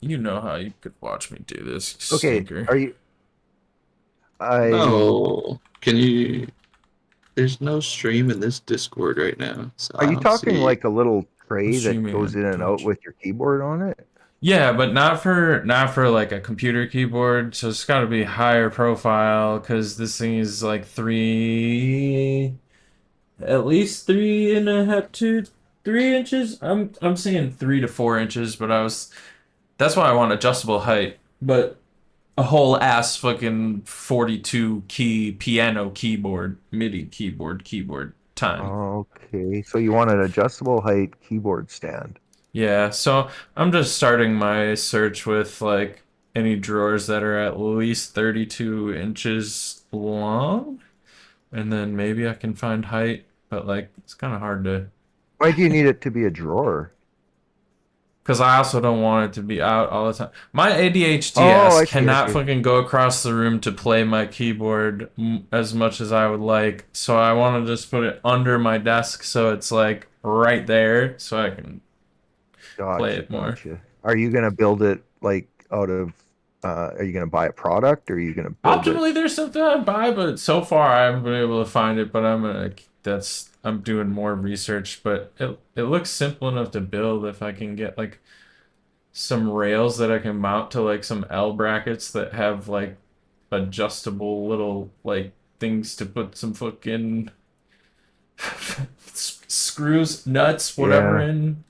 You know how you could watch me do this, you Okay, stinker. are you? No. Can you? There's no stream in this Discord right now. So Are I you don't talking see- like a little tray What's that streaming goes on in and out Twitch? with your keyboard on it? Yeah, but not for like a computer keyboard. So it's got to be higher profile because this thing is like at least 3.5 to 3 inches. I'm saying 3 to 4 inches, but that's why I want adjustable height. But a whole ass fucking 42 key piano keyboard, MIDI keyboard time. Okay, so you want an adjustable height keyboard stand. Yeah, so I'm just starting my search with like any drawers that are at least 32 inches long, and then maybe I can find height, but like it's kind of hard to, Why do you need it to be a drawer? because I also don't want it to be out all the time. My ADHD Oh, ass I see, I cannot see. fucking go across the room to play my keyboard as much as I would like, so I want to just put it under my desk so it's like right there so I can Gotcha, play it more. gotcha. Are you gonna build it like out of? Are you gonna buy a product, or are you gonna build it? Optimally, there's something I buy, but so far I haven't been able to find it. But I'm doing more research. But it looks simple enough to build if I can get like some rails that I can mount to like some L brackets that have like adjustable little like things to put some fucking screws, nuts, whatever Yeah. in.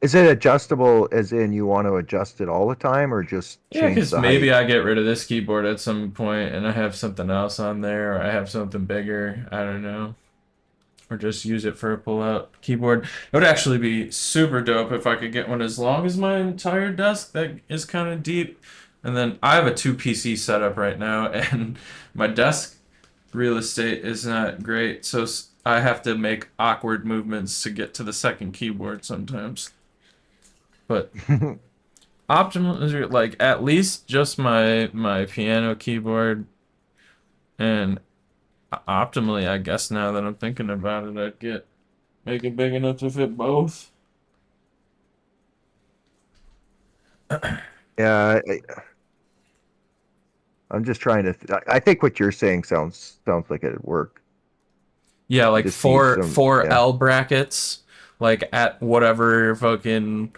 Is it adjustable as in you want to adjust it all the time, or just Yeah, change because the maybe height? I get rid of this keyboard at some point and I have something else on there, or I have something bigger. I don't know. Or just use it for a pull-out keyboard. It would actually be super dope if I could get one as long as my entire desk that is kind of deep. And then I have a 2 PC setup right now, and my desk real estate is not great, so I have to make awkward movements to get to the second keyboard sometimes. But optimal is like at least just my piano keyboard, and optimally, I guess now that I'm thinking about it, make it big enough to fit both. Yeah, I'm just trying to. I think what you're saying sounds like it'd work. Yeah, You like just need some. four Yeah. L brackets, like at whatever fucking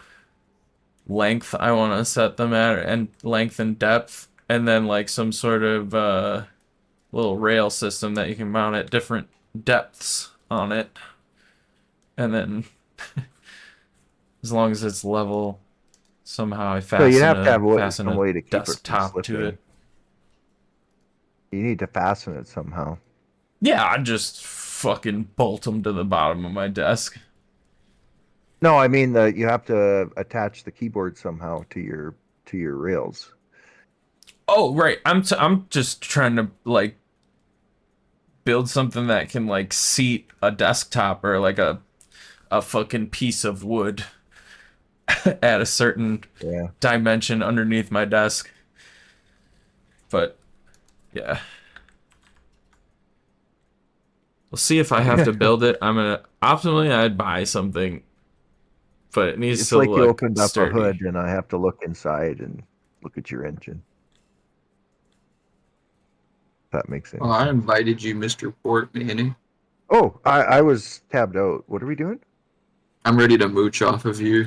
length I want to set them at, and length and depth, and then like some sort of little rail system that you can mount at different depths on it, and then as long as it's level, somehow I So you'd have to have fasten some a way to keep it from desktop to slipping. it. You need to fasten it somehow. Yeah, I just fucking bolt them to the bottom of my desk. No, I mean you have to attach the keyboard somehow to your rails. Oh, right. I'm just trying to like build something that can like seat a desktop or like a fucking piece of wood at a certain Yeah. dimension underneath my desk. But yeah. We'll see if I have to build it. Optimally I'd buy something, but it needs It's to like you look opened up sturdy. a hood and I have to look inside and look at your engine. That makes sense. Oh, I invited you, Mr. Port Manny. Oh, I was tabbed out. What are we doing? I'm ready to mooch off of you.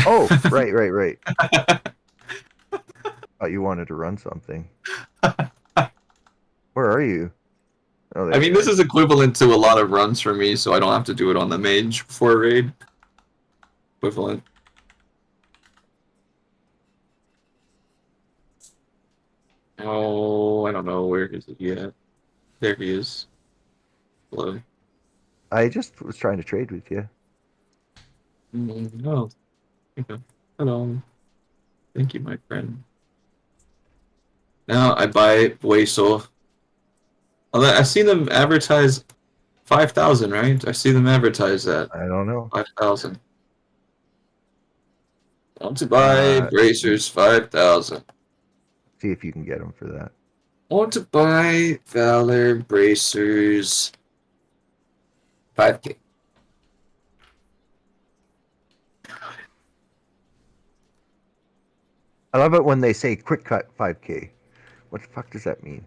Oh, right. Thought you wanted to run something. Where are you? Oh, there I mean, you this are. is equivalent to a lot of runs for me, so I don't have to do it on the mage before a raid. Equivalent. Oh, I don't know. Where is he at? There he is. Hello. I just was trying to trade with you. Oh, okay. Hello. Thank you, my friend. Now I buy Boiso. Although I see them advertise 5,000, right? I see them advertise that. I don't know. 5,000. Want to buy bracers 5,000. See if you can get them for that. Want to buy Valor bracers 5K. I love it when they say quick cut 5K. What the fuck does that mean?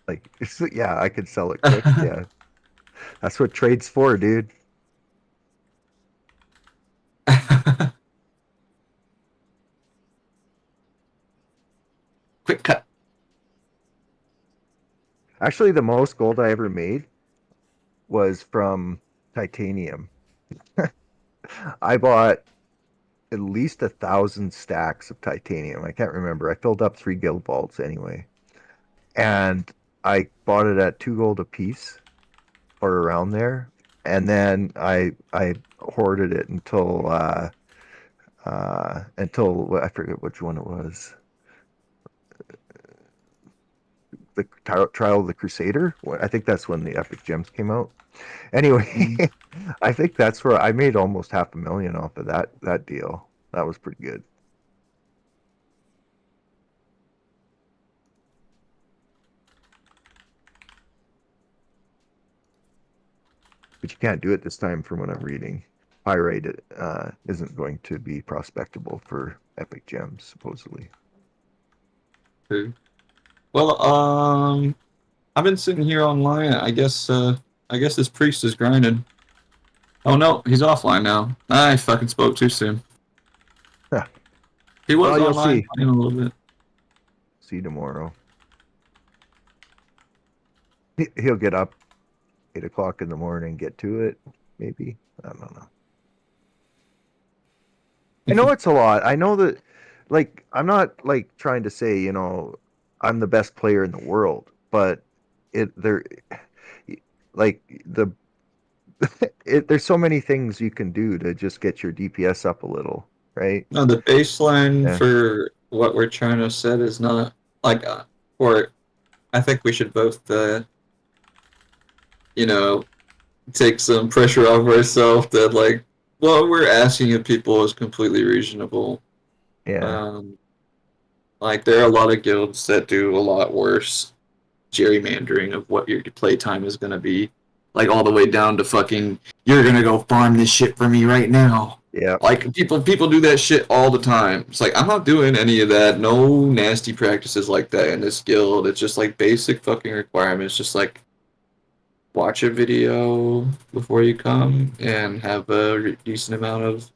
Like, yeah, I could sell it quick. Yeah, that's what trade's for, dude. Quick cut. Actually, the most gold I ever made was from titanium. I bought at least 1,000 stacks of titanium. I can't remember. I filled up 3 guild vaults anyway, and I bought it at 2 gold a piece or around there, and then I hoarded it until I forget which one it was. The Trial of the Crusader. I think that's when the epic gems came out. Anyway, I think that's where I made almost $500,000 off of that deal. That was pretty good. But you can't do it this time from what I'm reading. Pyrite isn't going to be prospectable for epic gems, supposedly. Okay. Well, I've been sitting here online. I guess this priest is grinding. Oh no, he's offline now. I fucking spoke too soon. Huh. He was Well, you'll online see. playing a little bit. See you tomorrow. He'll get up 8 o'clock in the morning, get to it, maybe. I don't know. I know it's a lot. I know that, like, I'm not like trying to say, I'm the best player in the world, but like there's so many things you can do to just get your DPS up a little, right? No, the baseline Yeah. for what we're trying to set is not like, or I think we should both, you know, take some pressure off ourselves that like what we're asking of people is completely reasonable. Yeah. Like there are a lot of guilds that do a lot worse gerrymandering of what your playtime is gonna be. Like all the way down to fucking you're gonna go farm this shit for me right now. Yeah. Like people do that shit all the time. It's like I'm not doing any of that. No nasty practices like that in this guild. It's just like basic fucking requirements. Just like watch a video before you come and have a decent amount of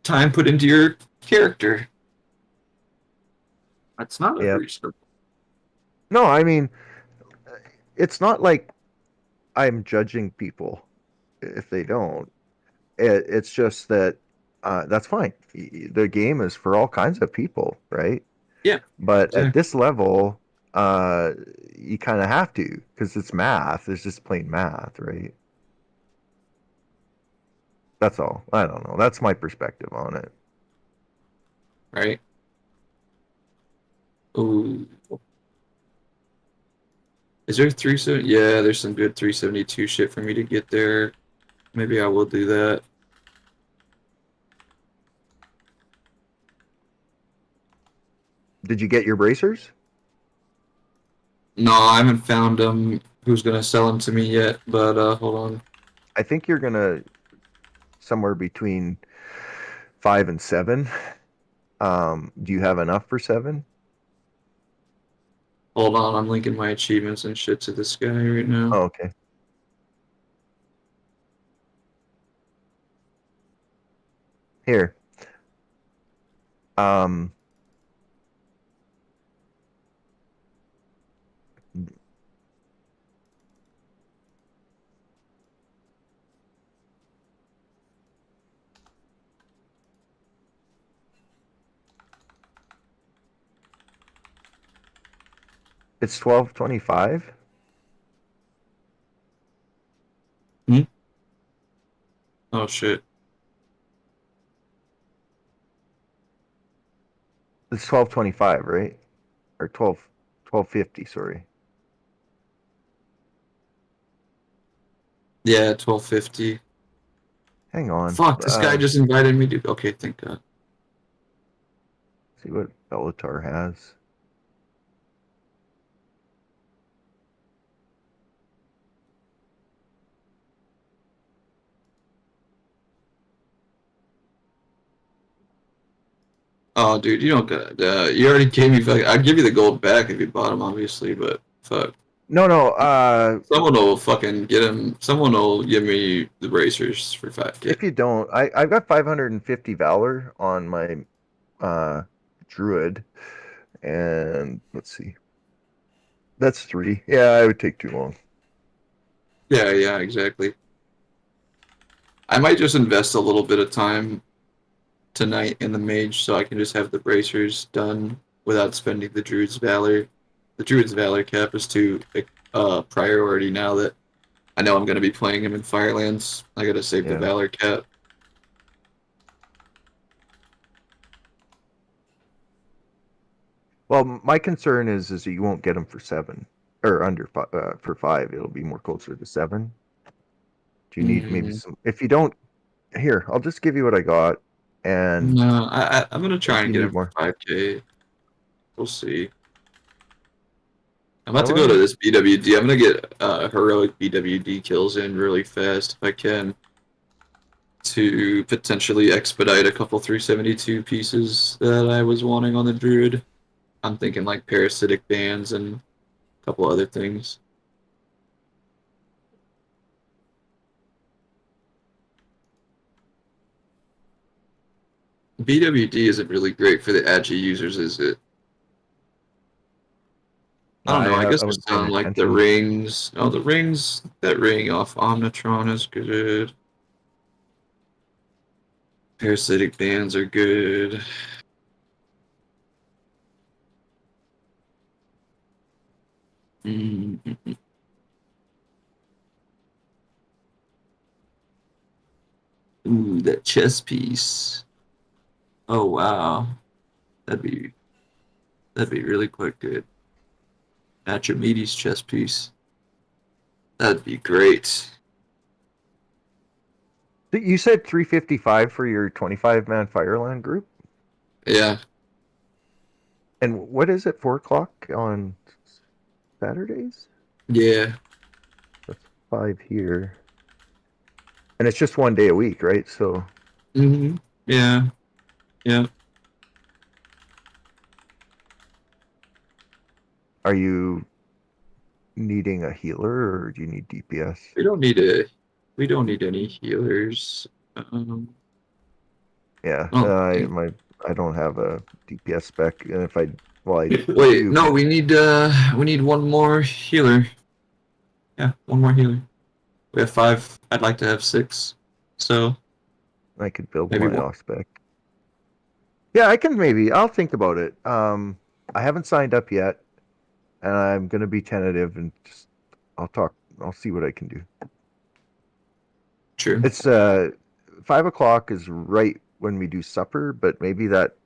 time put into your character. That's not Yeah. unreasonable. No, I mean, it's not like I'm judging people if they don't. It's just that that's fine. The game is for all kinds of people, right? Yeah. But at Exactly. this level, you kind of have to because it's math. It's just plain math, right? That's all. I don't know. That's my perspective on it. Right? Ooh. Is there 370? Yeah, there's some good 372 shit for me to get there. Maybe I will do that. Did you get your bracers? No, I haven't found who's gonna sell them to me yet, but hold on. I think you're gonna somewhere between 5 and 7. Do you have enough for 7? Hold on, I'm linking my achievements and shit to this guy right now. Oh, okay. Here. Um, it's 1225. Oh shit. It's 1225, right? Or 1250, sorry. Yeah, 1250. Hang on. Fuck, this guy just invited me to. Okay, thank God. See what Bellatar has. Oh, dude, you don't got. You already gave me. I'd give you the gold back if you bought him, obviously, but fuck. No. Someone will fucking get him. Someone will give me the bracers for 5K. If you don't, I've got 550 valor on my druid, and let's see. That's 3. Yeah, it would take too long. Yeah, exactly. I might just invest a little bit of time tonight in the mage so I can just have the bracers done without spending the druid's valor. The druid's valor cap is too priority now that I know I'm going to be playing him in Firelands. I got to save the Yeah. valor cap. Well, my concern is that you won't get them for 7 or under for 5. It'll be more closer to 7. Do you need maybe some? If you don't, here, I'll just give you what I got, and No, I'm going to try if and you get need him more, for 5K. We'll see. I'm I about to go to wanna- this BWD. I'm going to get heroic BWD kills in really fast if I can to potentially expedite a couple 372 pieces that I was wanting on the druid. I'm thinking like parasitic bands and a couple other things. BWD isn't really great for the Agi users, is it? I don't know. I guess I we're wasn't paying selling like the attention. rings. Oh, the rings. That ring off Omnitron is good. Parasitic bands are good. Mm-hmm. Ooh, that chess piece. Oh wow, that'd be really quite good. Archimedes chess piece. That'd be great. You said 355 for your 25-man Fireland group? Yeah. And what is it, 4 o'clock on Saturdays? Yeah. That's 5 here. And it's just 1 day a week, right? So Mm-hmm. Yeah. Yeah. are you needing a healer or do you need DPS? We don't need any healers. Um, Yeah, I don't think. I don't have a DPS spec, and if I well I Wait, do, no, but we need one more healer. Yeah, one more healer. We have 5. I'd like to have 6. So I could build maybe my one. off spec. Yeah, I can maybe. I'll think about it. I haven't signed up yet, and I'm gonna be tentative and just I'll talk. I'll see what I can do. True. It's 5 o'clock is right when we do supper, but maybe that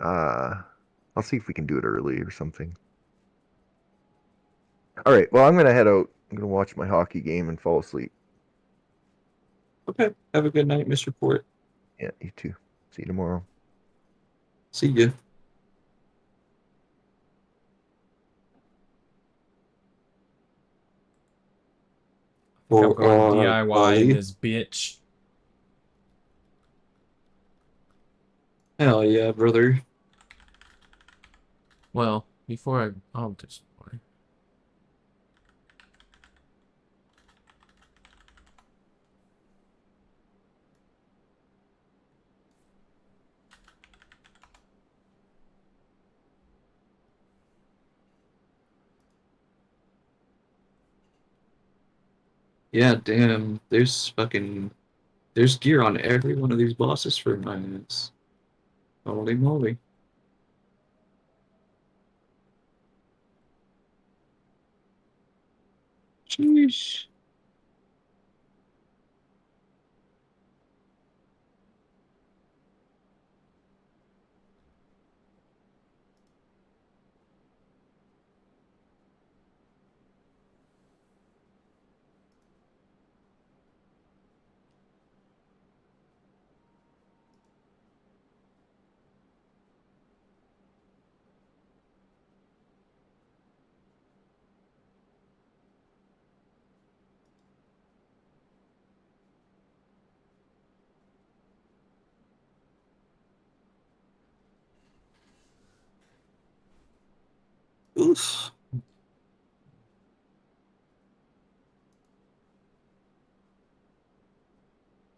I'll see if we can do it early or something. All right. Well, I'm gonna head out. I'm gonna watch my hockey game and fall asleep. Okay. Have a good night, Mr. Port. Yeah, you too. See you tomorrow. See ya. I think I'm going For DIY in Ollie. this bitch. Hell yeah, brother. Well, before I'll just. Yeah, damn. There's gear on every one of these bosses for my ass. Holy moly. Sheesh. Oof.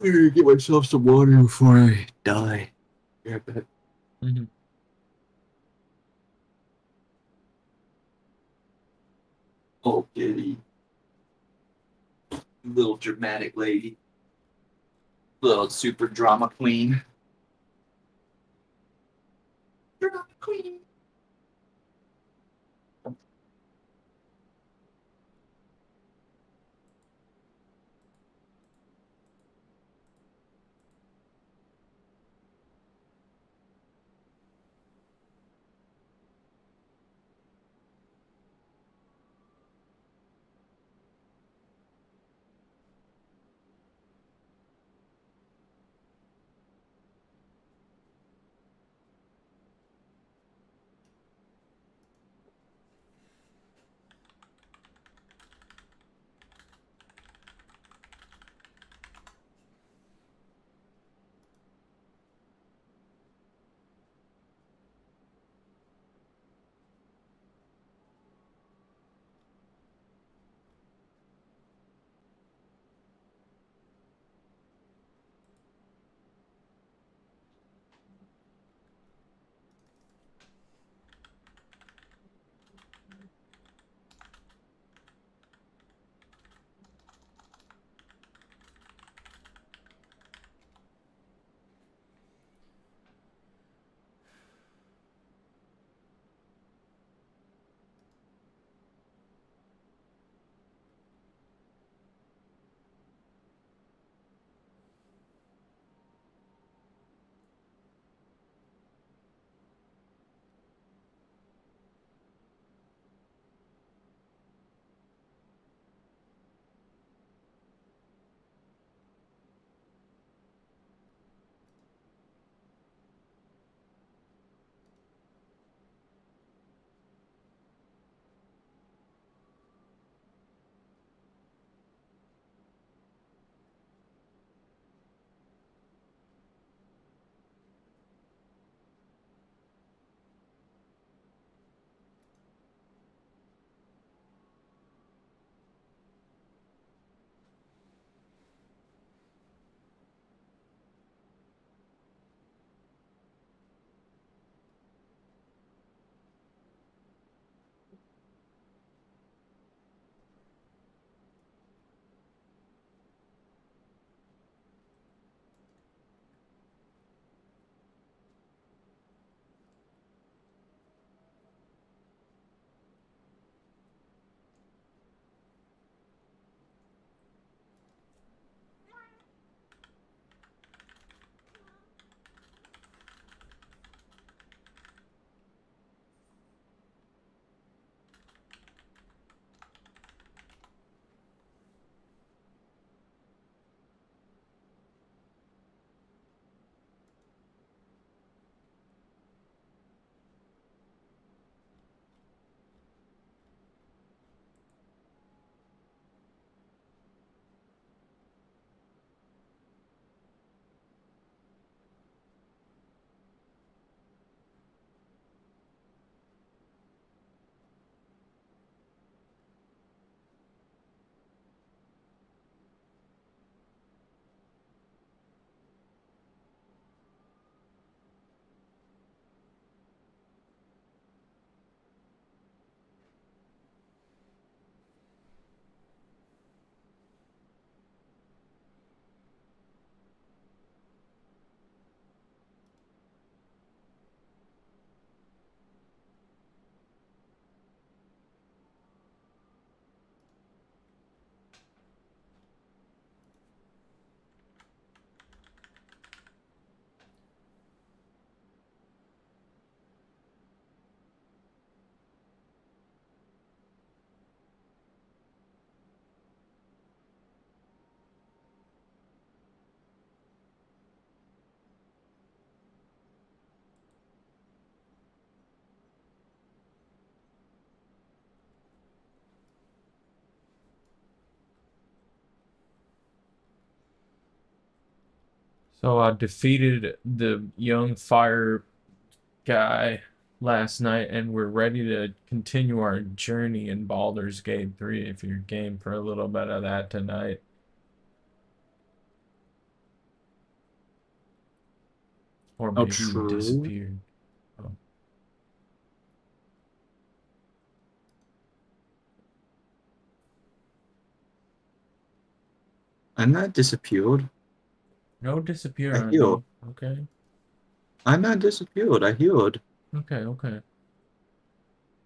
I'm gonna get myself some water before I die. Yeah, but Mm-hmm. oh, kitty. Little dramatic lady. Little super drama queen. Drama queen. So I defeated the young fire guy last night, and we're ready to continue our journey in Baldur's Gate 3 if you're game for a little bit of that tonight. Or Oh, maybe you true. disappeared. Oh. I'm not disappeared. No disappear I on me. healed. Okay. I'm not disappeared. I healed. Okay, okay.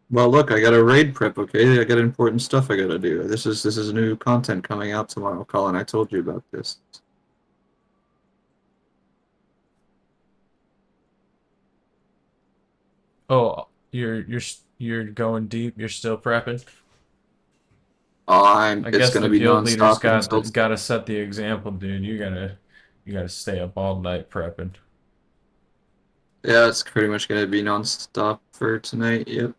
Well, look, I got a raid prep. Okay, I got important stuff I gotta do. This is new content coming out tomorrow, Colin. I told you about this. Oh, you're going deep. You're still prepping. I It's guess gonna the be guild leader's nonstop until. gotta set the example, dude. You gotta stay up all night prepping. Yeah, it's pretty much gonna be nonstop for tonight. Yep.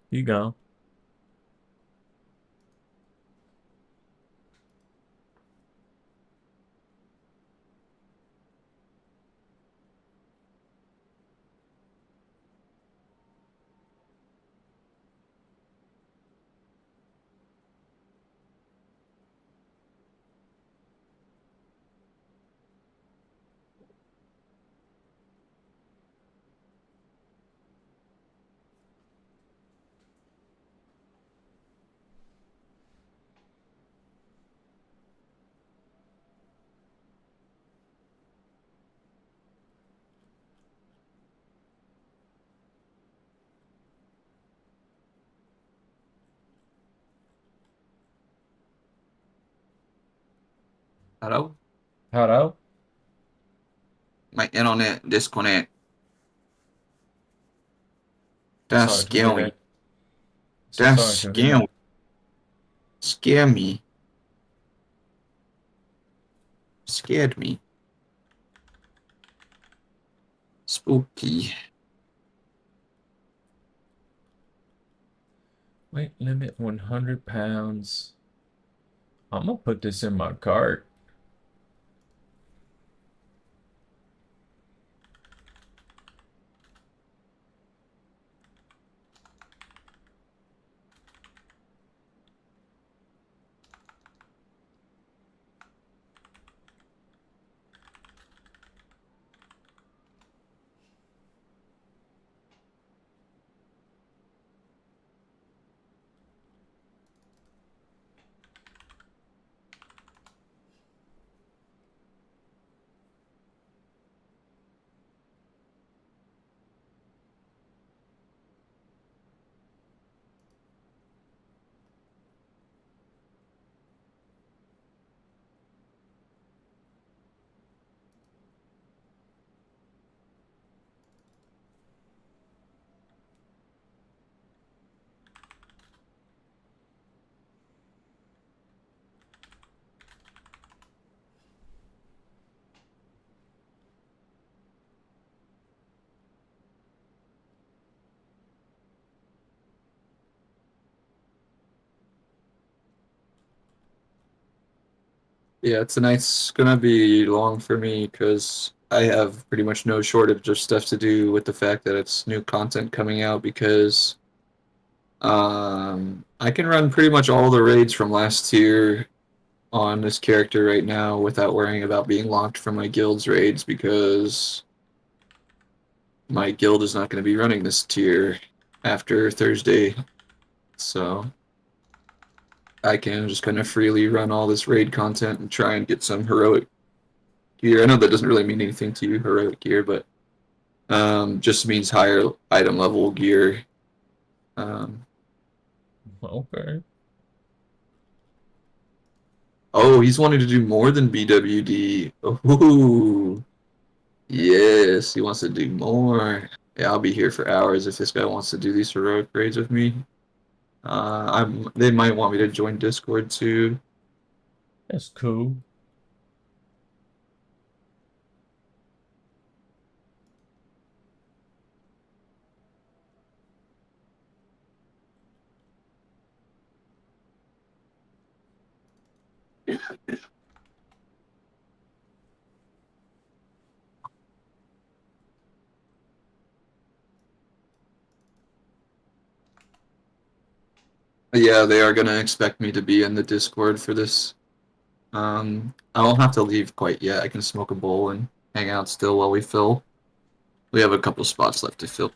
You go. Hello? Hello? My internet disconnect. I'm That's sorry to hear scary. that. So That's sorry to hear scary. that. Scare me. Scared me. Spooky. Weight limit 100 pounds. I'm gonna put this in my cart. Yeah, tonight's gonna be long for me because I have pretty much no shortage of stuff to do with the fact that it's new content coming out because I can run pretty much all the raids from last tier on this character right now without worrying about being locked from my guild's raids because my guild is not going to be running this tier after Thursday. So I can just kind of freely run all this raid content and try and get some heroic gear. I know that doesn't really mean anything to you, heroic gear, but just means higher item level gear. Um, Okay. oh, he's wanting to do more than BWD. Ooh, yes, he wants to do more. Yeah, I'll be here for hours if this guy wants to do these heroic raids with me. They might want me to join Discord too. That's cool. Yeah, they are gonna expect me to be in the Discord for this. I won't have to leave quite yet. I can smoke a bowl and hang out still while we fill. We have a couple spots left to fill.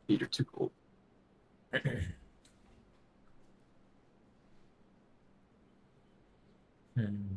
Feet are too cold. Hmm.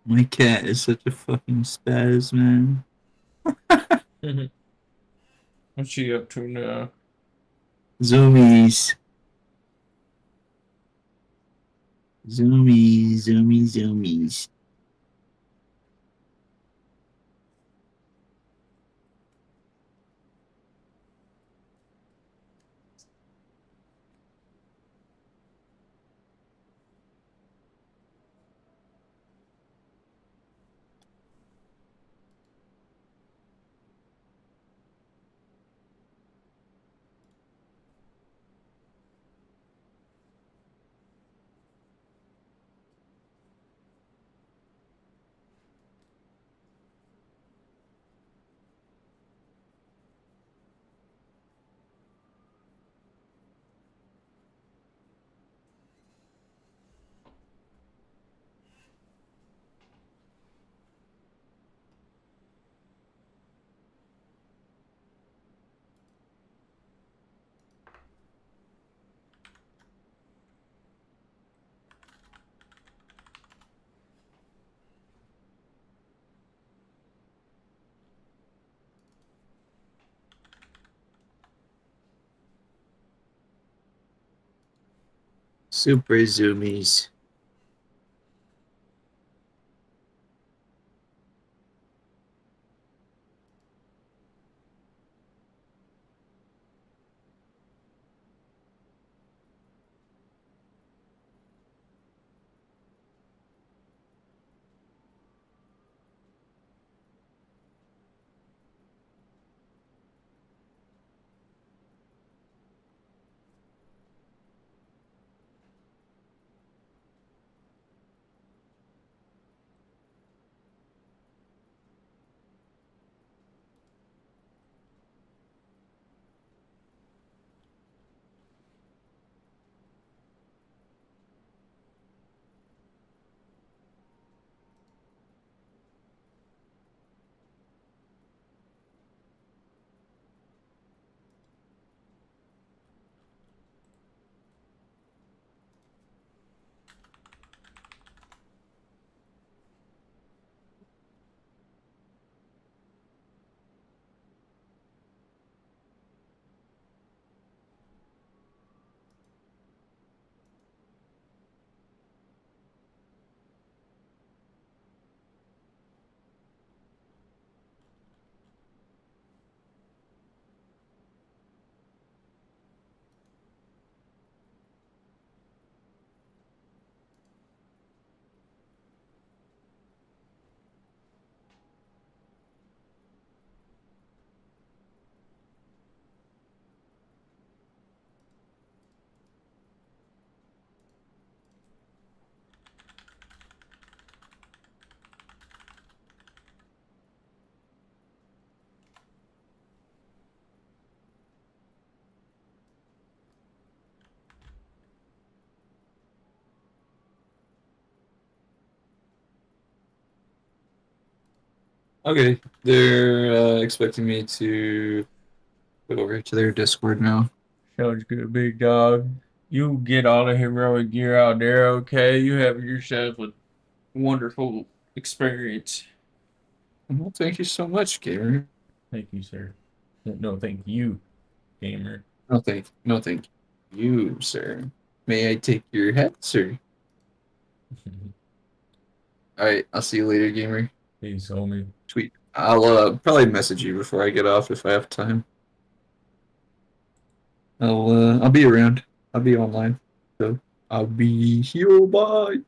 My cat is such a fucking spaz, man. What's she up to now? Zoomies. Zoomies, zoomies, zoomies. Super zoomies. Okay, they're expecting me to go over to their Discord now. Sounds good, big dog. You get all the heroic gear out there, okay? You have yourself a wonderful experience. Well, thank you so much, gamer. Thank you, sir. No, thank you, gamer. No, thank you, sir. May I take your hat, sir? All right, I'll see you later, gamer. Peace, homie. Tweet. I'll probably message you before I get off if I have time. I'll be around. I'll be online. So I'll be here. Bye.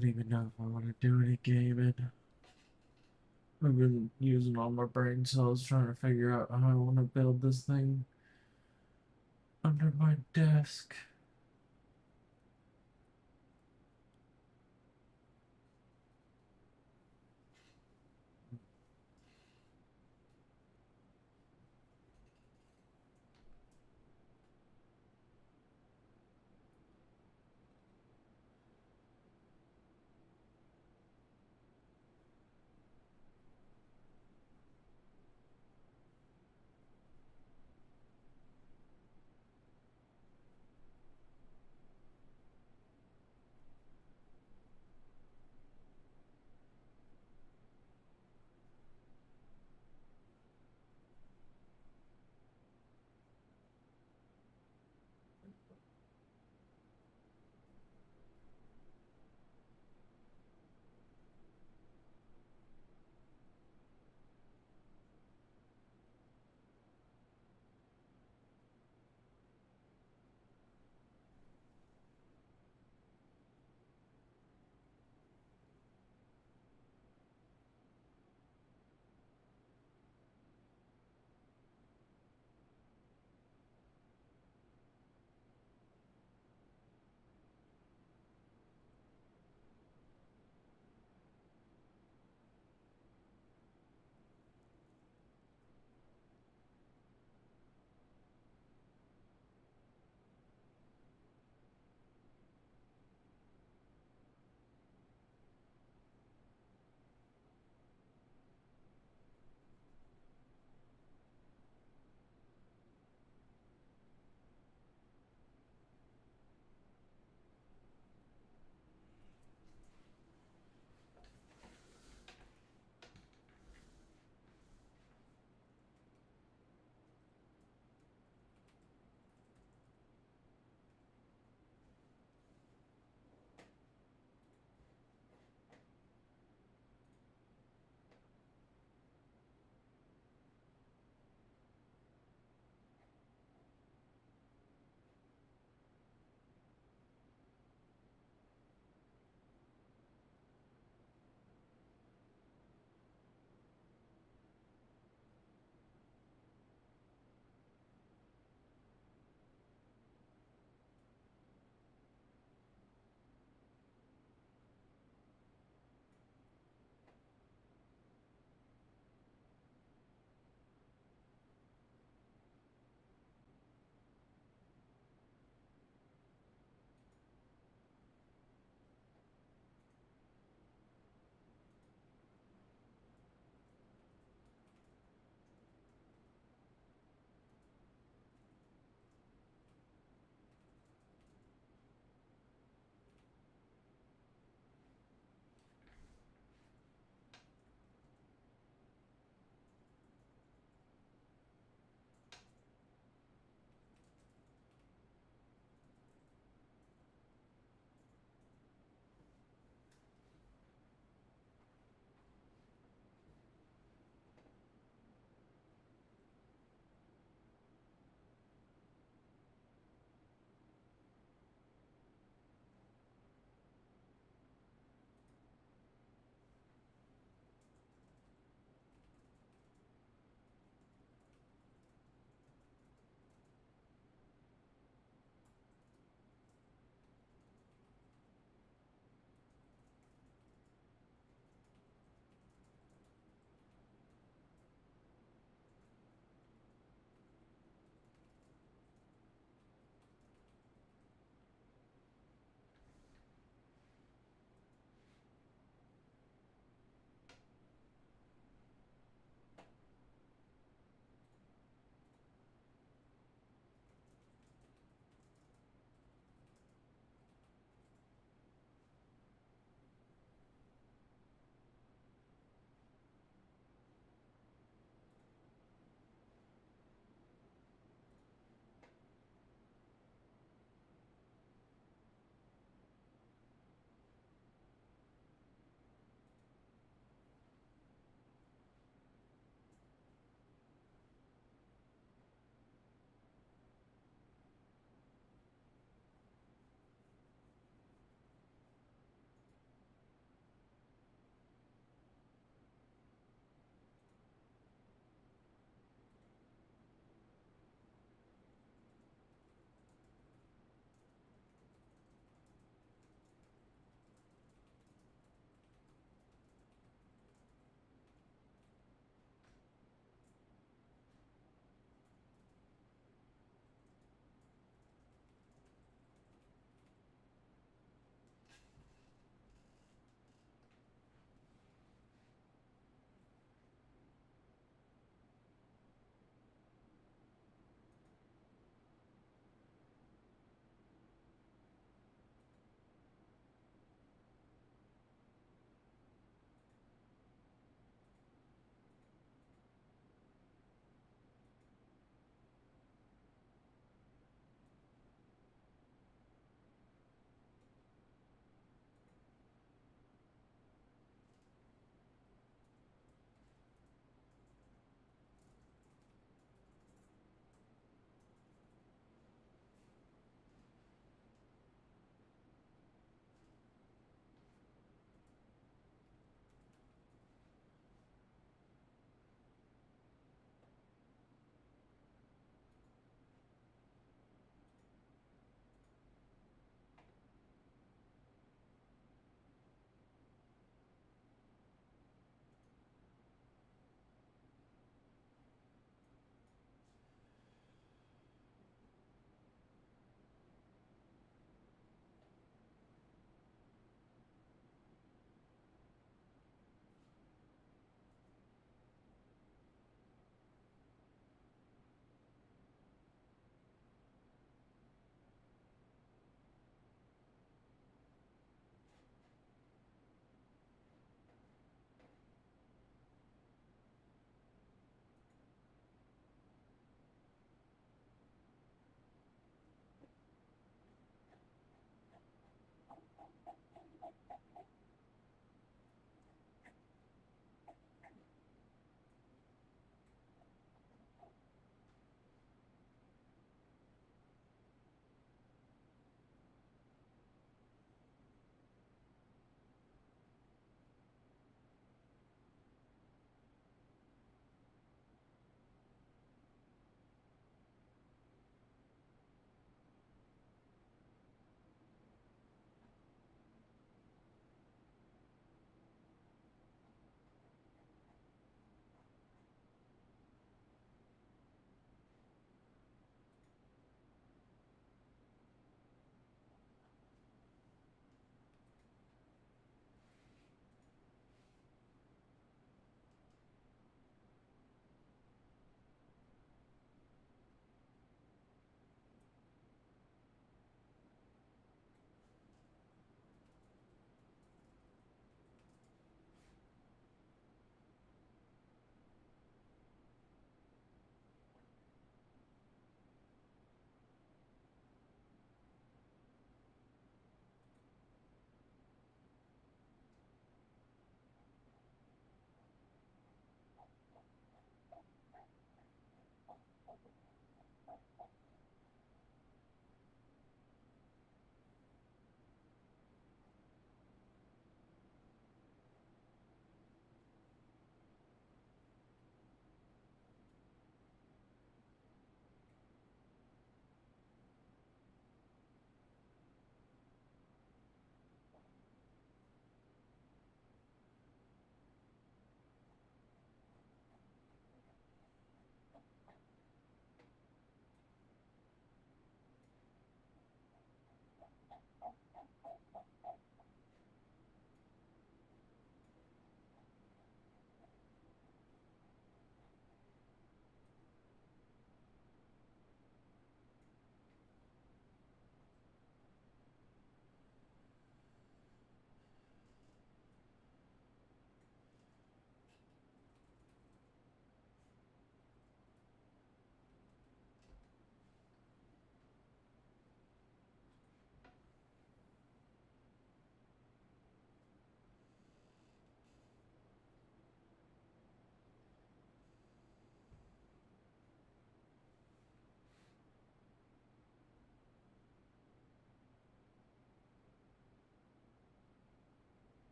don't even know if I want to do any gaming. I've been using all my brain cells trying to figure out how I want to build this thing under my desk.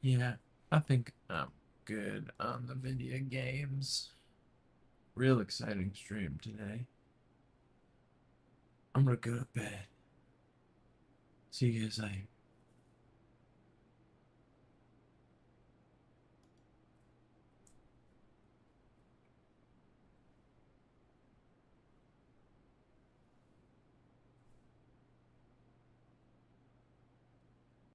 Yeah, I think I'm good on the video games. Real exciting stream today. I'm gonna go to bed. See you guys later.